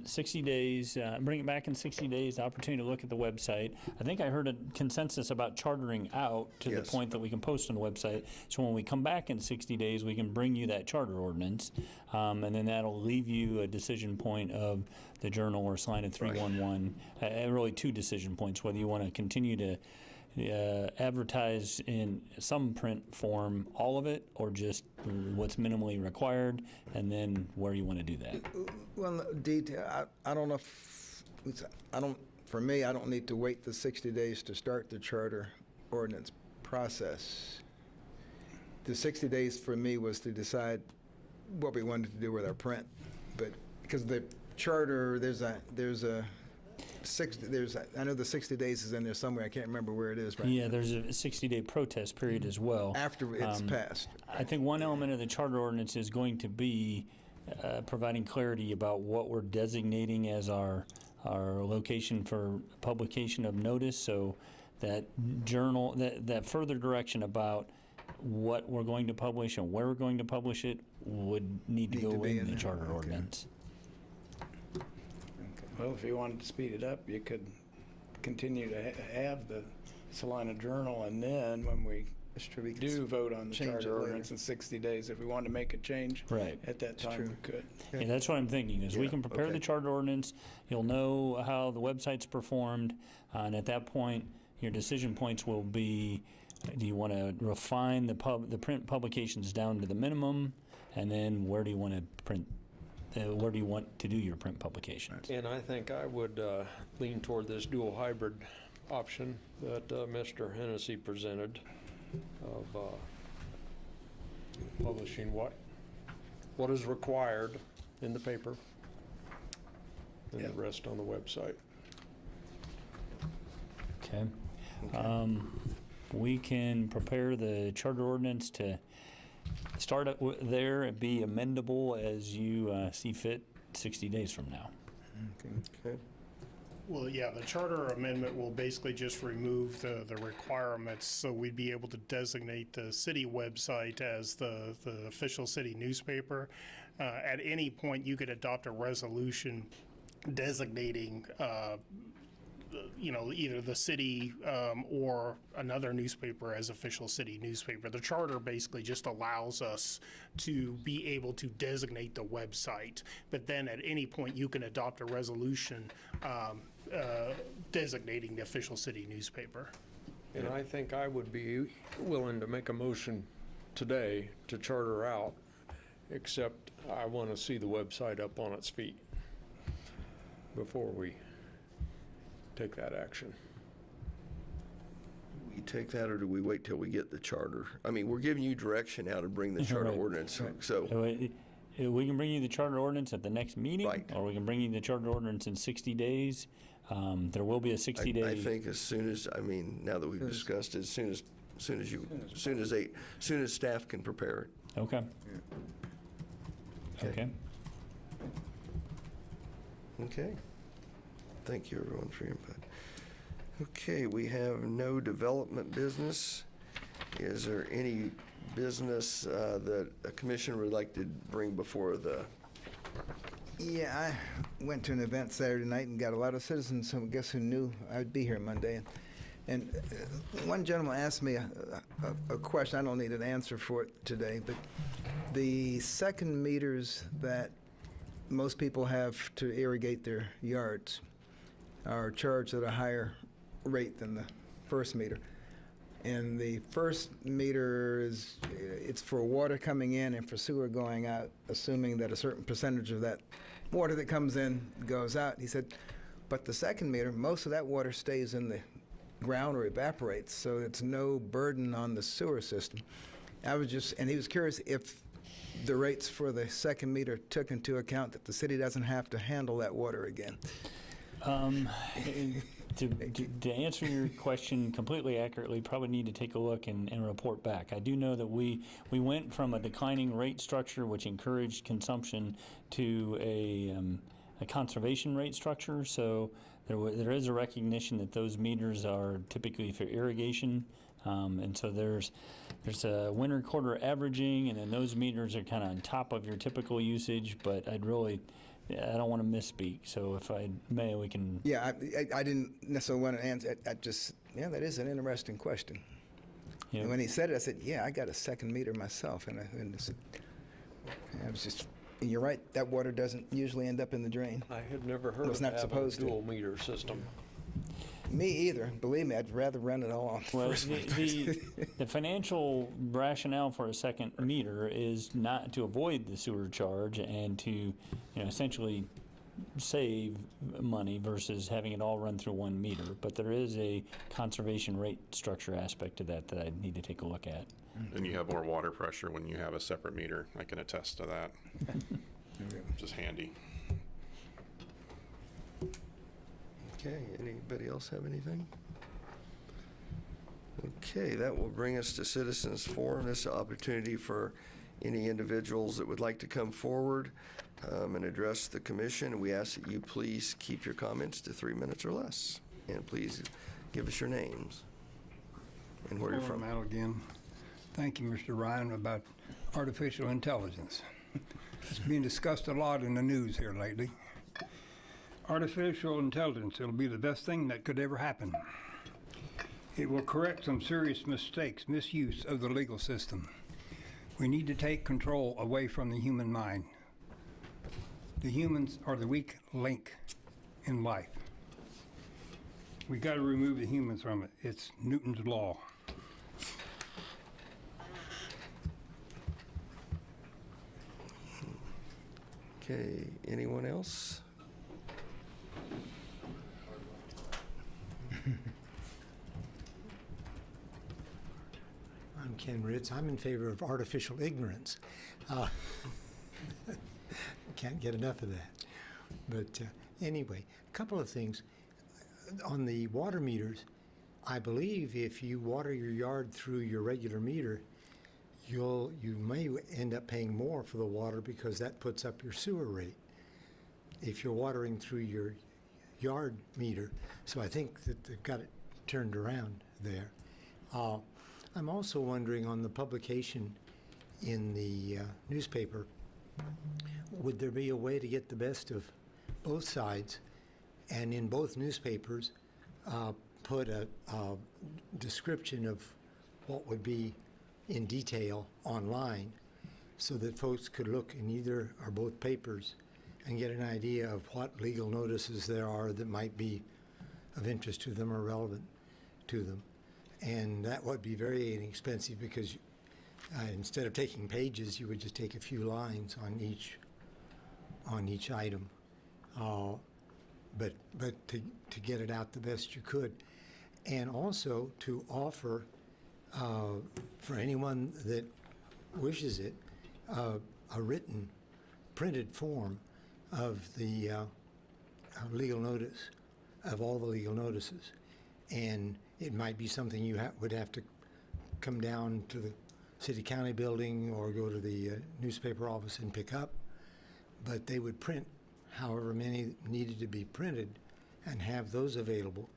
60 days, bring it back in 60 days, the opportunity to look at the website. I think I heard a consensus about chartering out to the point that we can post on the website. So when we come back in 60 days, we can bring you that charter ordinance, and then that'll leave you a decision point of the Journal or Salina 311, and really two decision points, whether you want to continue to advertise in some print form all of it, or just what's minimally required, and then where you want to do that. Well, detail. I don't know if for me, I don't need to wait the 60 days to start the charter ordinance process. The 60 days for me was to decide what we wanted to do with our print, but because the charter, I know the 60 days is in there somewhere. I can't remember where it is right now. There's a 60-day protest period as well. After it's passed. I think one element of the charter ordinance is going to be providing clarity about what we're designating as our location for publication of notice, so that Journal, that further direction about what we're going to publish and where we're going to publish it would need to go in the charter ordinance. Well, if you wanted to speed it up, you could continue to have the Salina Journal, and then when we do vote on the charter ordinance in 60 days, if we wanted to make a change at that time, we could. Yeah, that's what I'm thinking, is we can prepare the charter ordinance, you'll know how the website's performed, and at that point, your decision points will be, do you want to refine the print publications down to the minimum, and then where do you want to print where do you want to do your print publications? And I think I would lean toward this dual hybrid option that Mr. Hennessy presented of publishing what is required in the paper and the rest on the website. Okay. We can prepare the charter ordinance to start there and be amendable as you see fit 60 days from now. Okay. Well, yeah, the charter amendment will basically just remove the requirements, so we'd be able to designate the city website as the official city newspaper. At any point, you could adopt a resolution designating either the city or another newspaper as official city newspaper. The charter basically just allows us to be able to designate the website, but then at any point you can adopt a resolution designating the official city newspaper. And I think I would be willing to make a motion today to charter out, except I want to see the website up on its feet before we take that action. We take that, or do we wait till we get the charter? I mean, we're giving you direction how to bring the charter ordinance. So we can bring you the charter ordinance at the next meeting, or we can bring you the charter ordinance in 60 days. There will be a 60-day. I think as soon as, now that we've discussed it, as soon as staff can prepare it. Okay. Okay. Okay. Thank you, everyone, for your input. Okay, we have no development business. Is there any business that a commission would like to bring before the? Yeah, I went to an event Saturday night and got a lot of citizens who guess who knew I'd be here Monday. And one gentleman asked me a question. I don't need an answer for it today, but The second meters that most people have to irrigate their yards are charged at a higher rate than the first meter. And the first meter it's for water coming in and for sewer going out, assuming that a certain percentage of that water that comes in goes out. He said, but the second meter, most of that water stays in the ground or evaporates, so it's no burden on the sewer system. And he was curious if the rates for the second meter took into account that the city doesn't have to handle that water again. To answer your question completely accurately, probably need to take a look and report back. I do know that we went from a declining rate structure, which encouraged consumption, to a conservation rate structure. So there is a recognition that those meters are typically for irrigation, and so there's a winter quarter averaging, and then those meters are kind of on top of your typical usage. But I don't want to misspeak, so if I may, we can... Yeah, I didn't necessarily want to answer. That is an interesting question. Yeah. And when he said it, I said, yeah, I got a second meter myself. And I was just, and you're right, that water doesn't usually end up in the drain. I had never heard It's of not having a supposed to. dual meter system. Me either. Believe me, I'd rather run it all on the Well, first one. the financial rationale for a second meter is not to avoid the sewer charge and to, essentially save money versus having it all run through one meter. But there is a conservation rate structure aspect to that I need to take a look at. And you have more water pressure when you have a separate meter. I can attest to that. Which is handy. Okay, anybody else have anything? Okay, that will bring us to Citizens Forum. This is an opportunity for any individuals that would like to come forward and address the commission. We ask that you please keep your comments to 3 minutes or less. And please give us your names and where you're from. Out again. Thank you, Mr. Ryan, about artificial intelligence. It's being discussed a lot in the news here lately. Artificial intelligence, it'll be the best thing that could ever happen. It will correct some serious mistakes, misuse of the legal system. We need to take control away from the human mind. The humans are the weak link in life. We got to remove the humans from it. It's Newton's law. Okay, anyone else? I'm Ken Ritz. I'm in favor of artificial ignorance. Can't get enough of that. But anyway, a couple of things. On the water meters, I believe if you water your yard through your regular meter, you may end up paying more for the water because that puts up your sewer rate if you're watering through your yard meter. So I think that they've got it turned around there. I'm also wondering on the publication in the newspaper, would there be a way to get the best of both sides and in both newspapers put a description of what would be in detail online so that folks could look in either or both papers and get an idea of what legal notices there are that might be of interest to them or relevant to them. And that would be very inexpensive because instead of taking pages, you would just take a few lines on each item. But to get it out the best you could. And also to offer, for anyone that wishes it, a written, printed form of the legal notice, of all the legal notices. And it might be something you would have to come down to the city county building or go to the newspaper office and pick up. But they would print however many needed to be printed and have those available.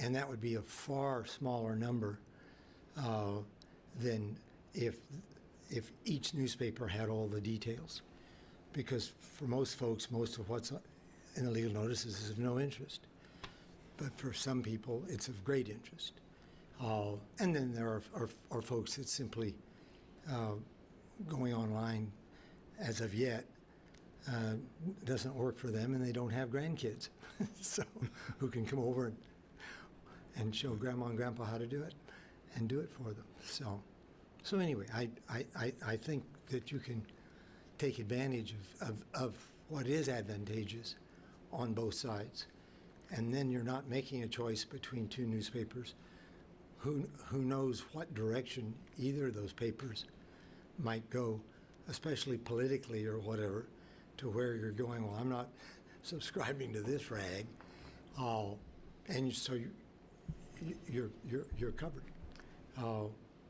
And that would be a far smaller number than if each newspaper had all the details. Because for most folks, most of what's in the legal notices is of no interest. But for some people, it's of great interest. And then there are folks that simply going online as of yet doesn't work for them, and they don't have grandkids, so who can come over and show grandma and grandpa how to do it and do it for them. So anyway, I think that you can take advantage of what is advantageous on both sides, and then you're not making a choice between two newspapers. Who knows what direction either of those papers might go, especially politically or whatever, to where you're going, well, I'm not subscribing to this rag, and so you're covered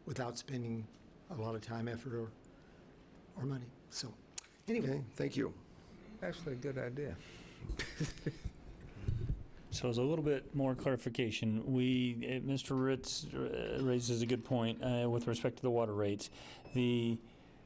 without spending a lot of time, effort, or money. So anyway, Okay, thank you. Actually, a good idea. So as a little bit more clarification, Mr. Ritz raises a good point with respect to the water rates. The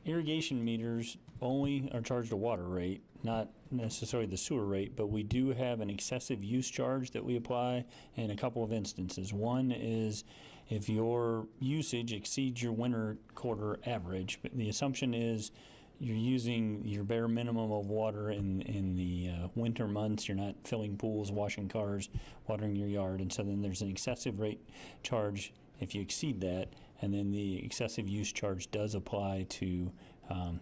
irrigation meters only are charged a water rate, not necessarily the sewer rate, but we do have an excessive use charge that we apply in a couple of instances. One is if your usage exceeds your winter quarter average, but the assumption is you're using your bare minimum of water in the winter months. You're not filling pools, washing cars, watering your yard, and so then there's an excessive rate charge if you exceed that, and then the excessive use charge does apply to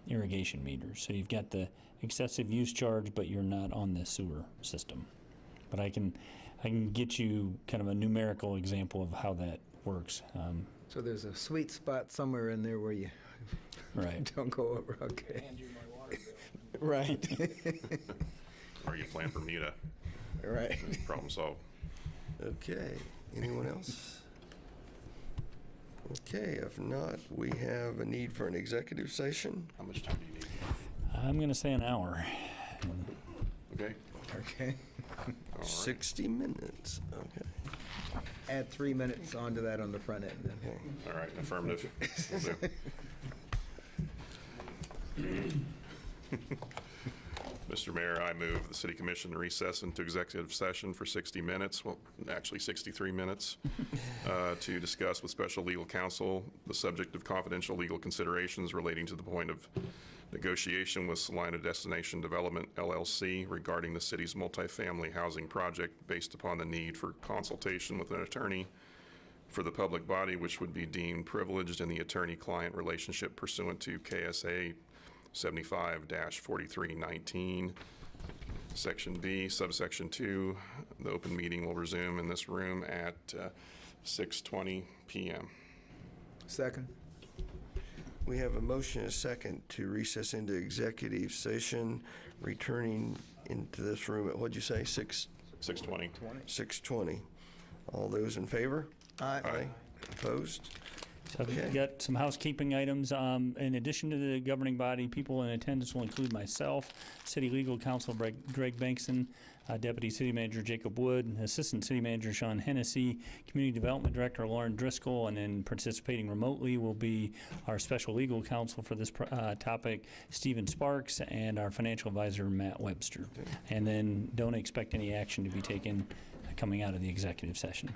irrigation meters. So you've got the excessive use charge, but you're not on the sewer system. But I can get you kind of a numerical example of how that works. So there's a sweet spot somewhere in there where you Right. don't go over. Okay. Right. Or you plan Bermuda. Right. Problem solved. Okay, anyone else? Okay, if not, we have a need for an executive session. How much time do you need? I'm going to say an hour. Okay. Okay. All right. 60 minutes, okay. Add 3 minutes onto that on the front end then. Okay. All right, affirmative. Will do. Mr. Mayor, I move the City Commission recess into executive session for 60 minutes, well, actually 63 minutes, to discuss with special legal counsel the subject of confidential legal considerations relating to the point of negotiation with Salina Destination Development, LLC, regarding the city's multifamily housing project based upon the need for consultation with an attorney for the public body, which would be deemed privileged in the attorney-client relationship pursuant to KSA 75-4319, Section B, subsection 2. The open meeting will resume in this room at 6:20 p.m. Second. We have a motion and a second to recess into executive session, returning into this room at, what'd you say, 6:20. 6:20. All those in favor? Aye. Opposed? So I've got some housekeeping items. In addition to the governing body, people in attendance will include myself, City Legal Counsel Greg Bankson, Deputy City Manager Jacob Wood, Assistant City Manager Sean Hennessy, Community Development Director Lauren Driscoll, and then participating remotely will be our Special Legal Counsel for this topic, Stephen Sparks, and our Financial Advisor, Matt Webster. And then don't expect any action to be taken coming out of the executive session.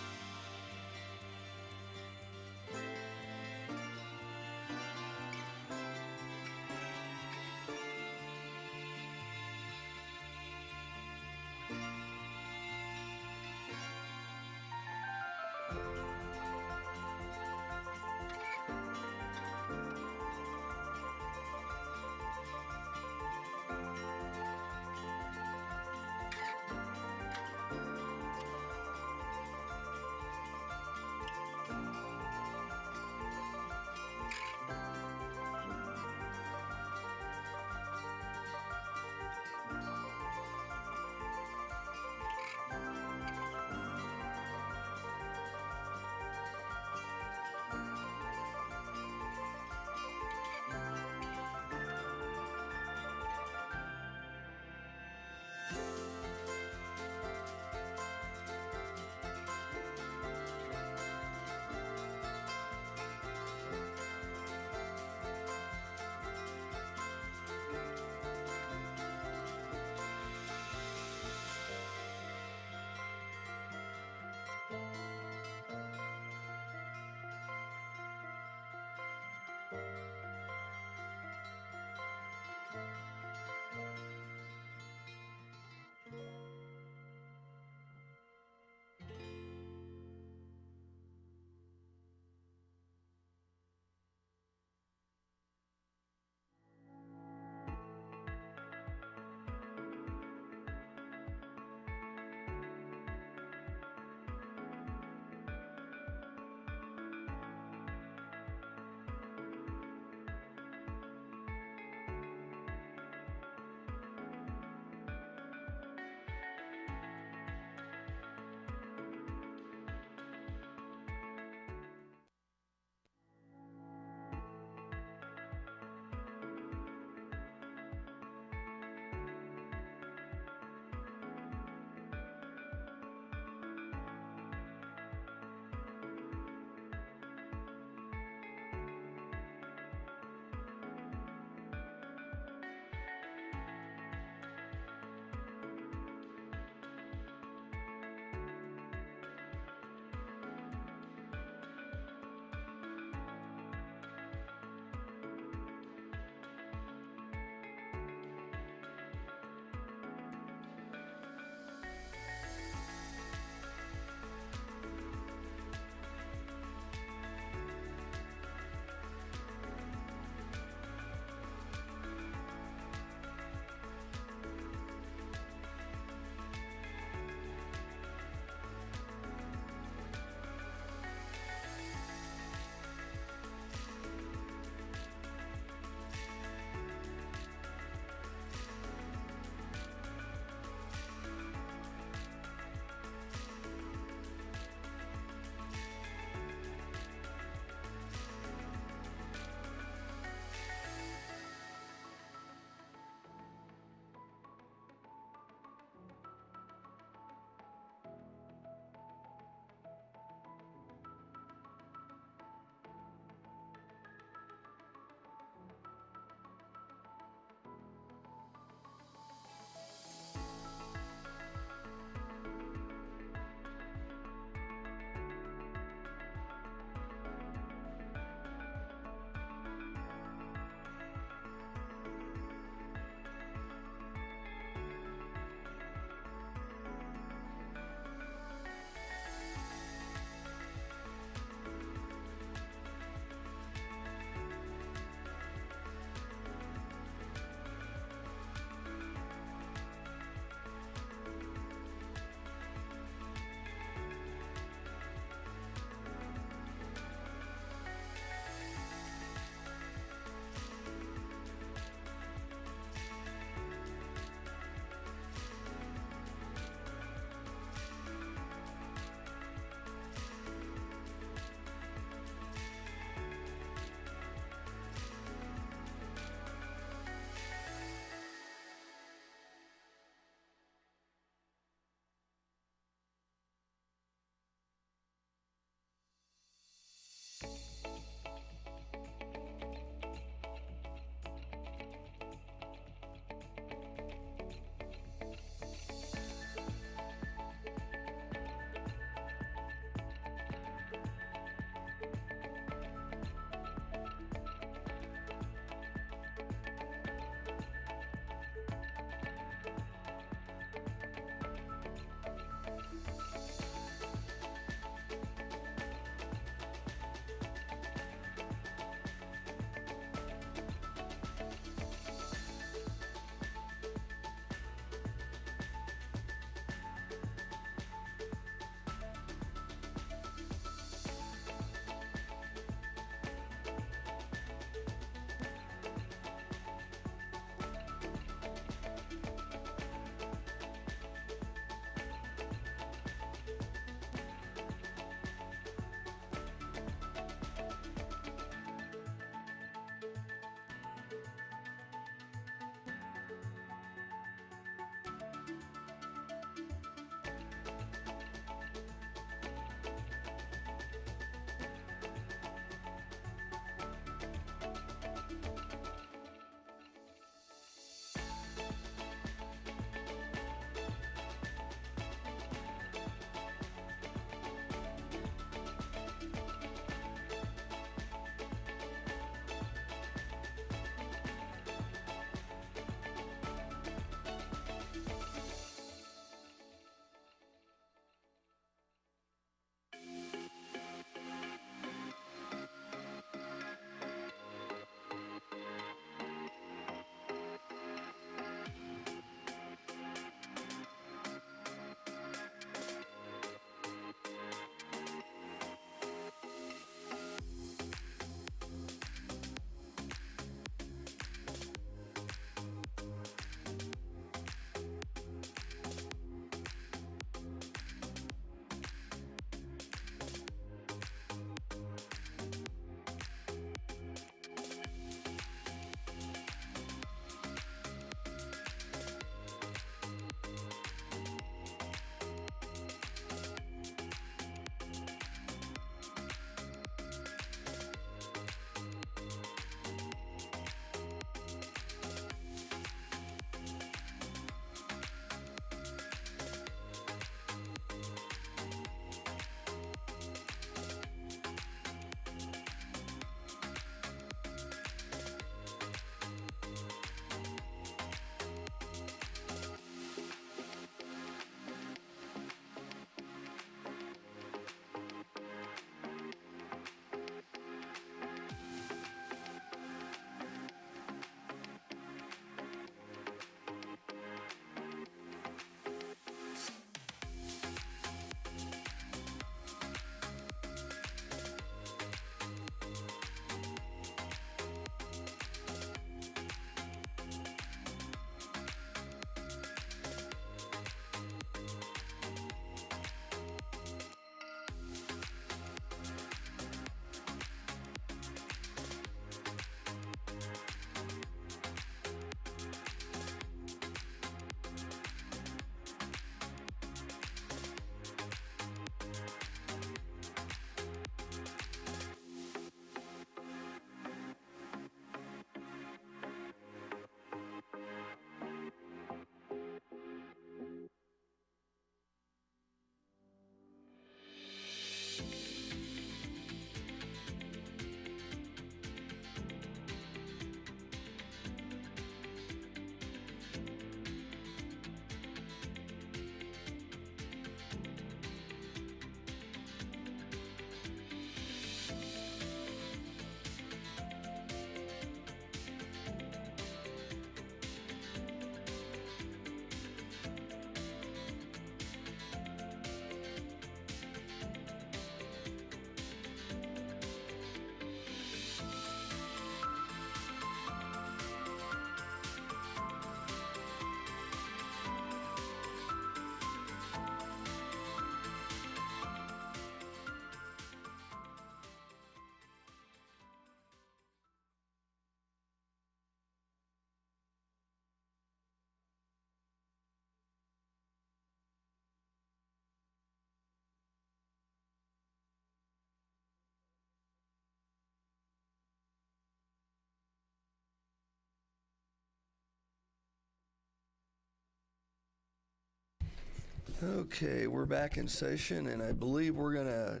Okay, we're back in session, and I believe we're going to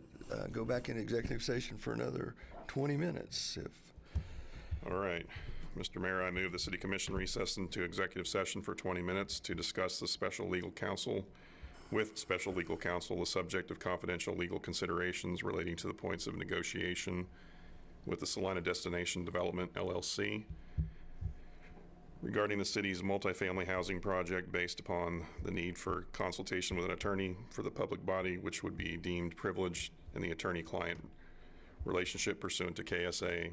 go back in executive session for another 20 minutes. All right. Mr. Mayor, I move the City Commission recess into executive session for 20 minutes to discuss the special legal counsel with special legal counsel, the subject of confidential legal considerations relating to the points of negotiation with the Salina Destination Development, LLC, regarding the city's multifamily housing project based upon the need for consultation with an attorney for the public body, which would be deemed privileged in the attorney-client relationship pursuant to KSA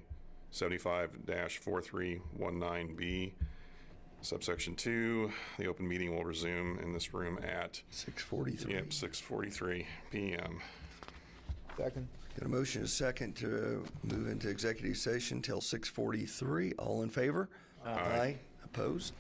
75-4319B. Subsection 2, the open meeting will resume in this room at 6:43. Yep, 6:43 p.m. Second. Got a motion and a second to move into executive session till 6:43. All in favor? Aye. Opposed?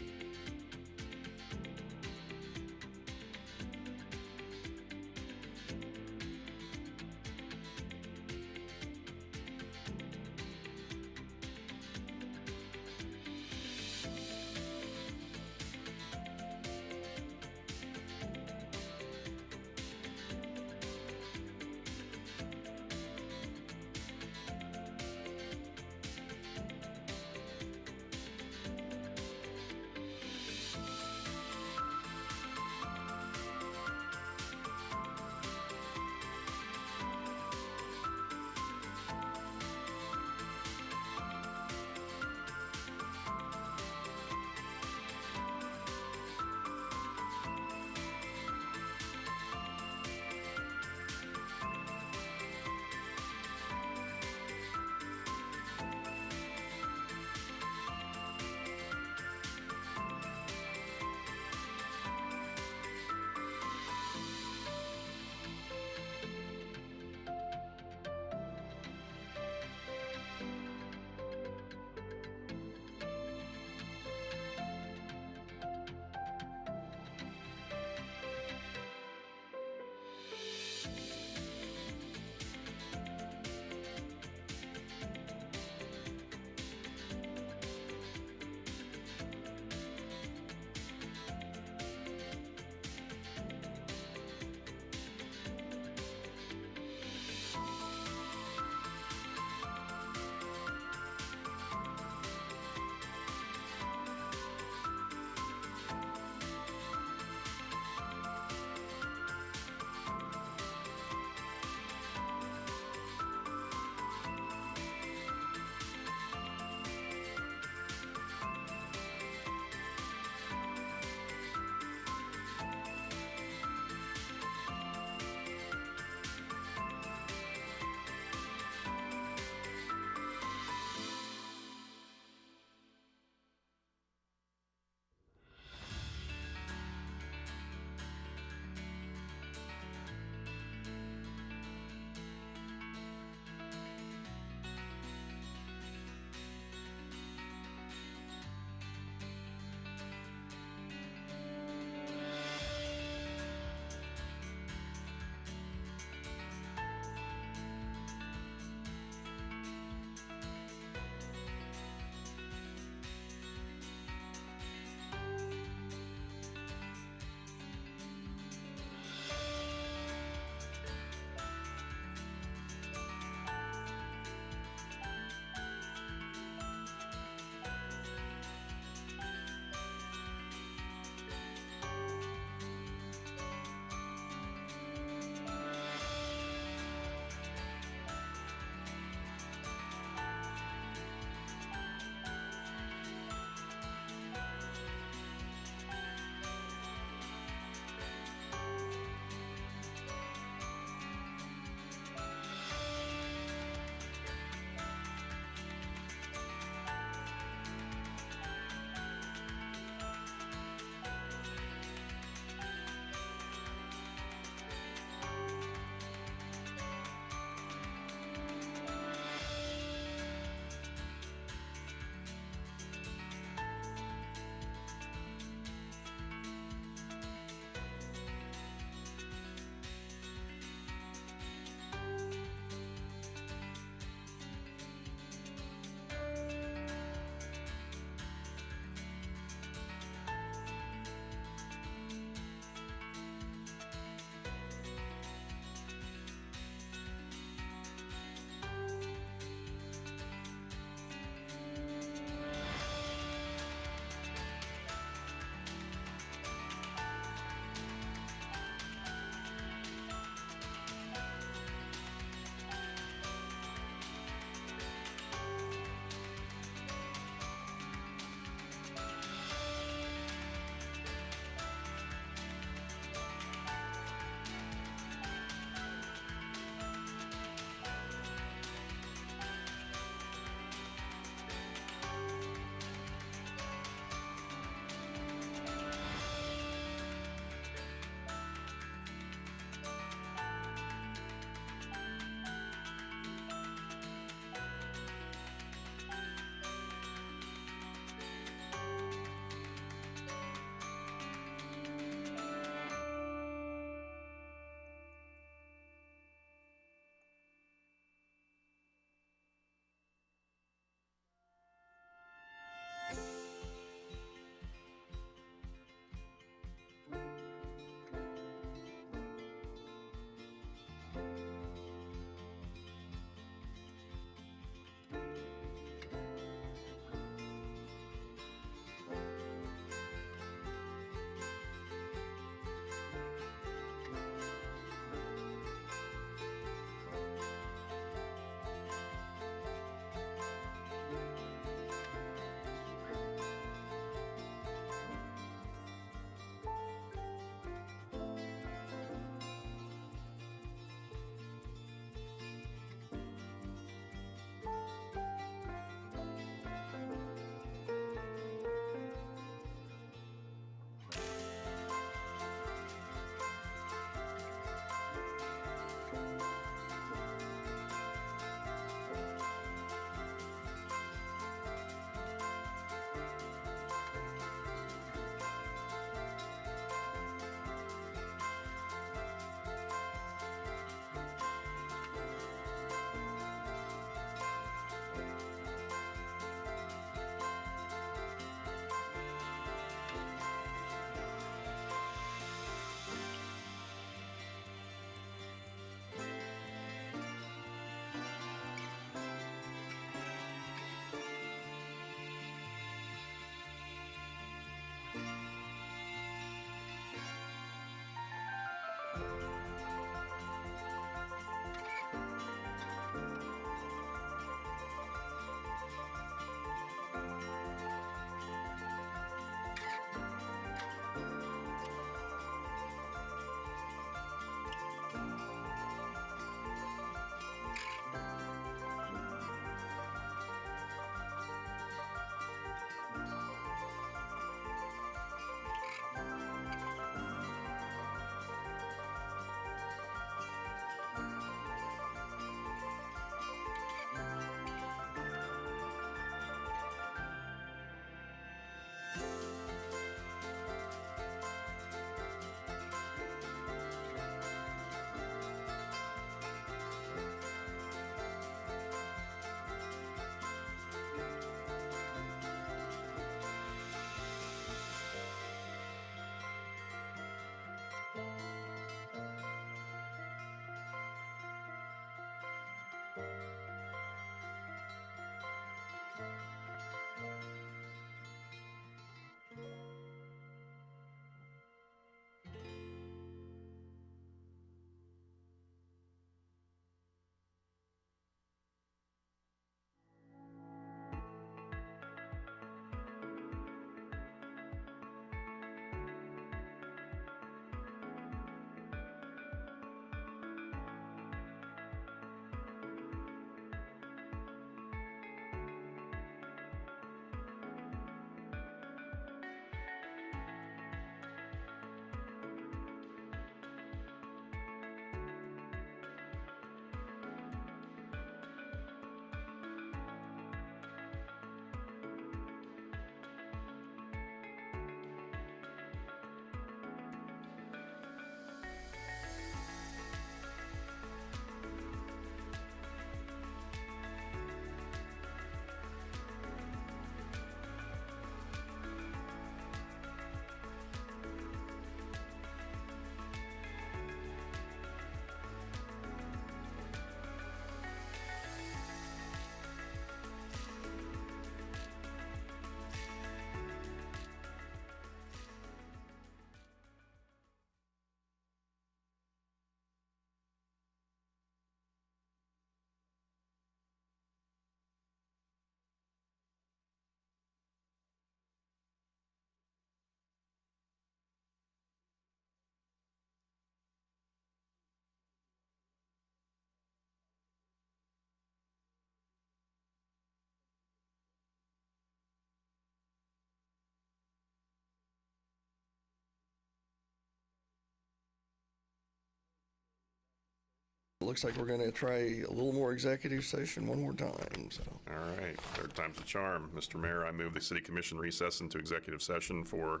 looks like we're going to try a little more executive session one more time, so. All right, third time's a charm. Mr. Mayor, I move the City Commission recess into executive session for,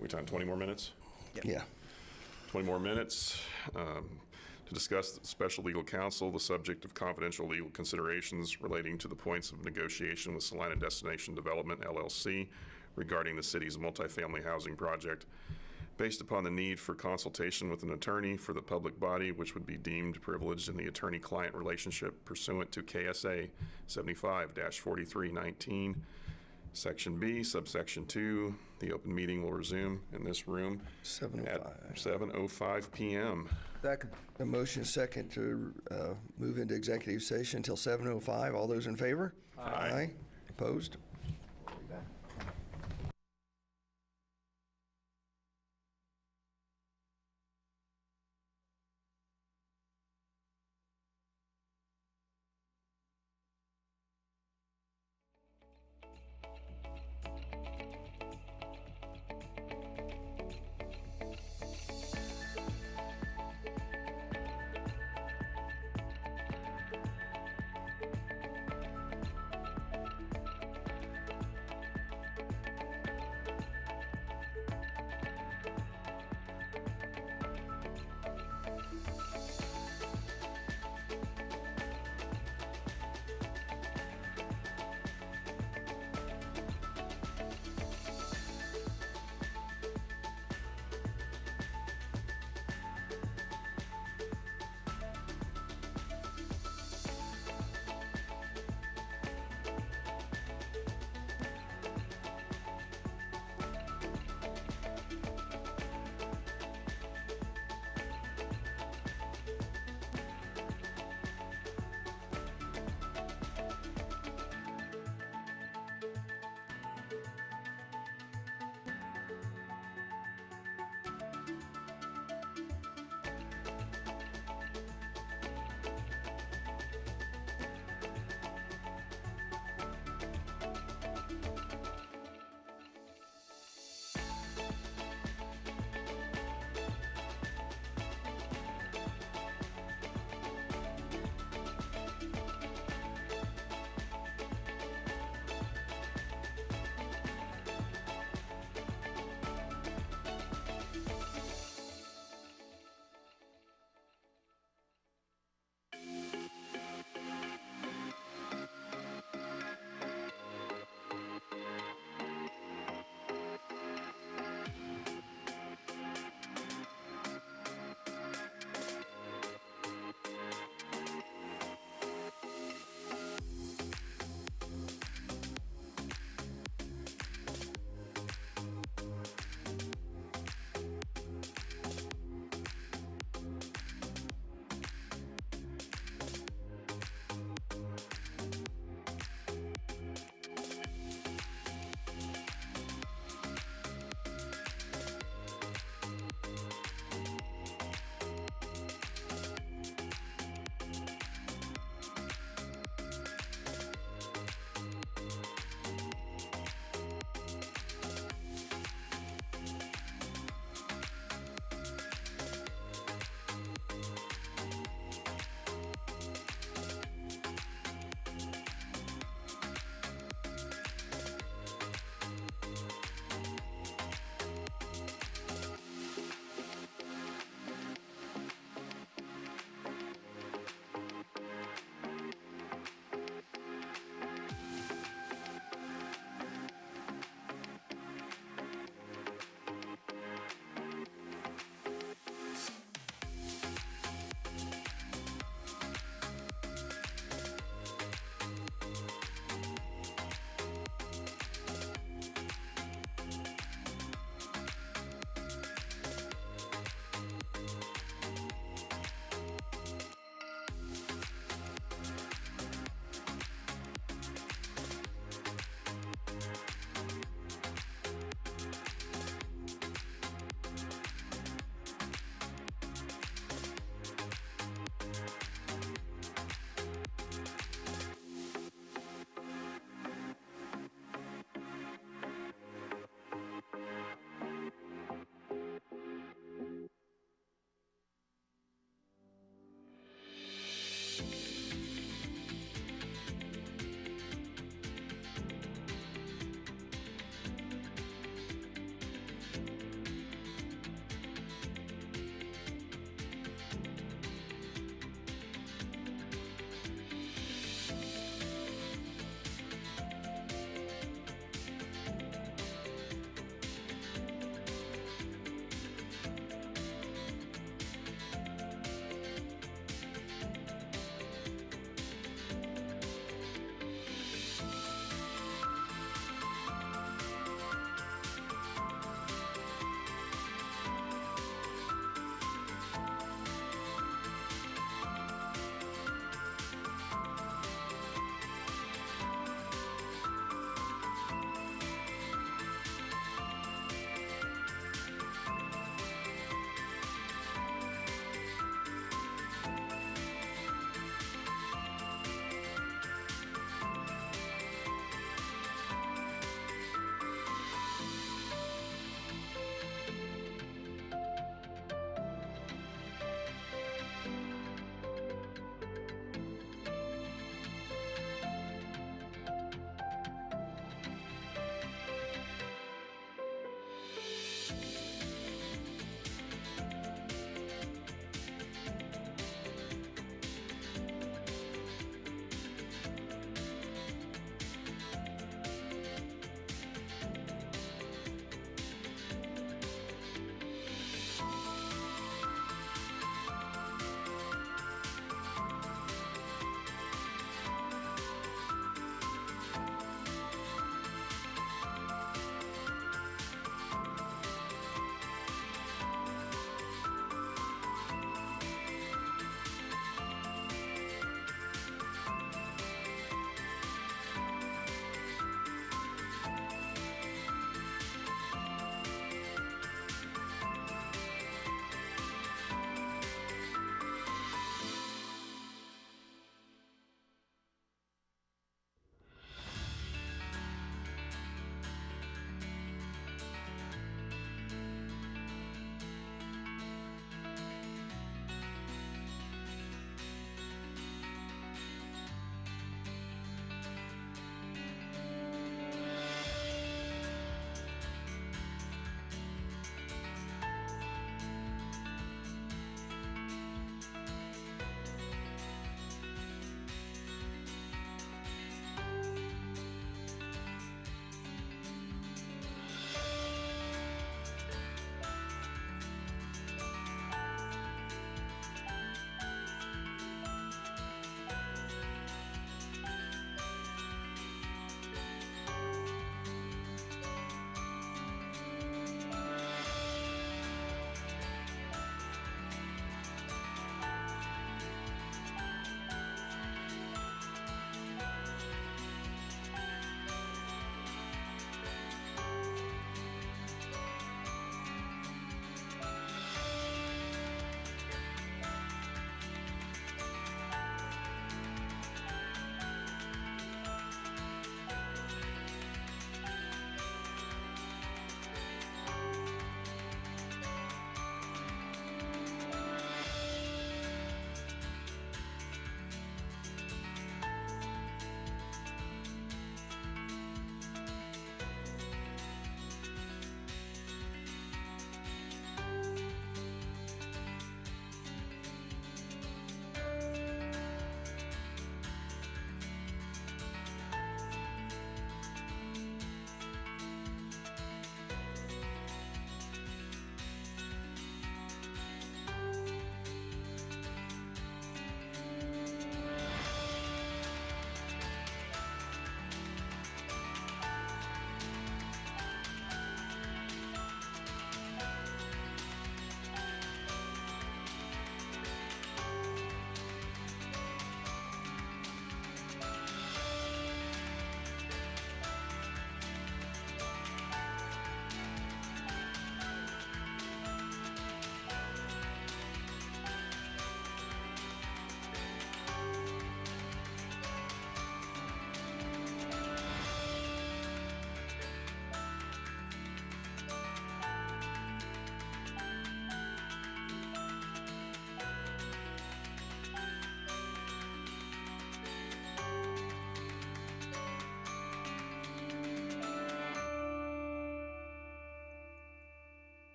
we time 20 more minutes? Yeah. 20 more minutes to discuss the special legal counsel, the subject of confidential legal considerations relating to the points of negotiation with Salina Destination Development, LLC, regarding the city's multifamily housing project, based upon the need for consultation with an attorney for the public body, which would be deemed privileged in the attorney-client relationship pursuant to KSA 75-4319, Section B, subsection 2. The open meeting will resume in this room at 7:05 p.m. Second. A motion second to move into executive session until 7:05. All those in favor? Aye. Opposed?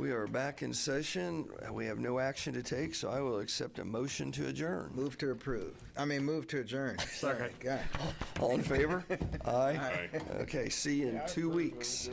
We are back in session. We have no action to take, so I will accept a motion to adjourn. Move to adjourn. Sorry, God. All in favor? Aye. Okay, see you in 2 weeks.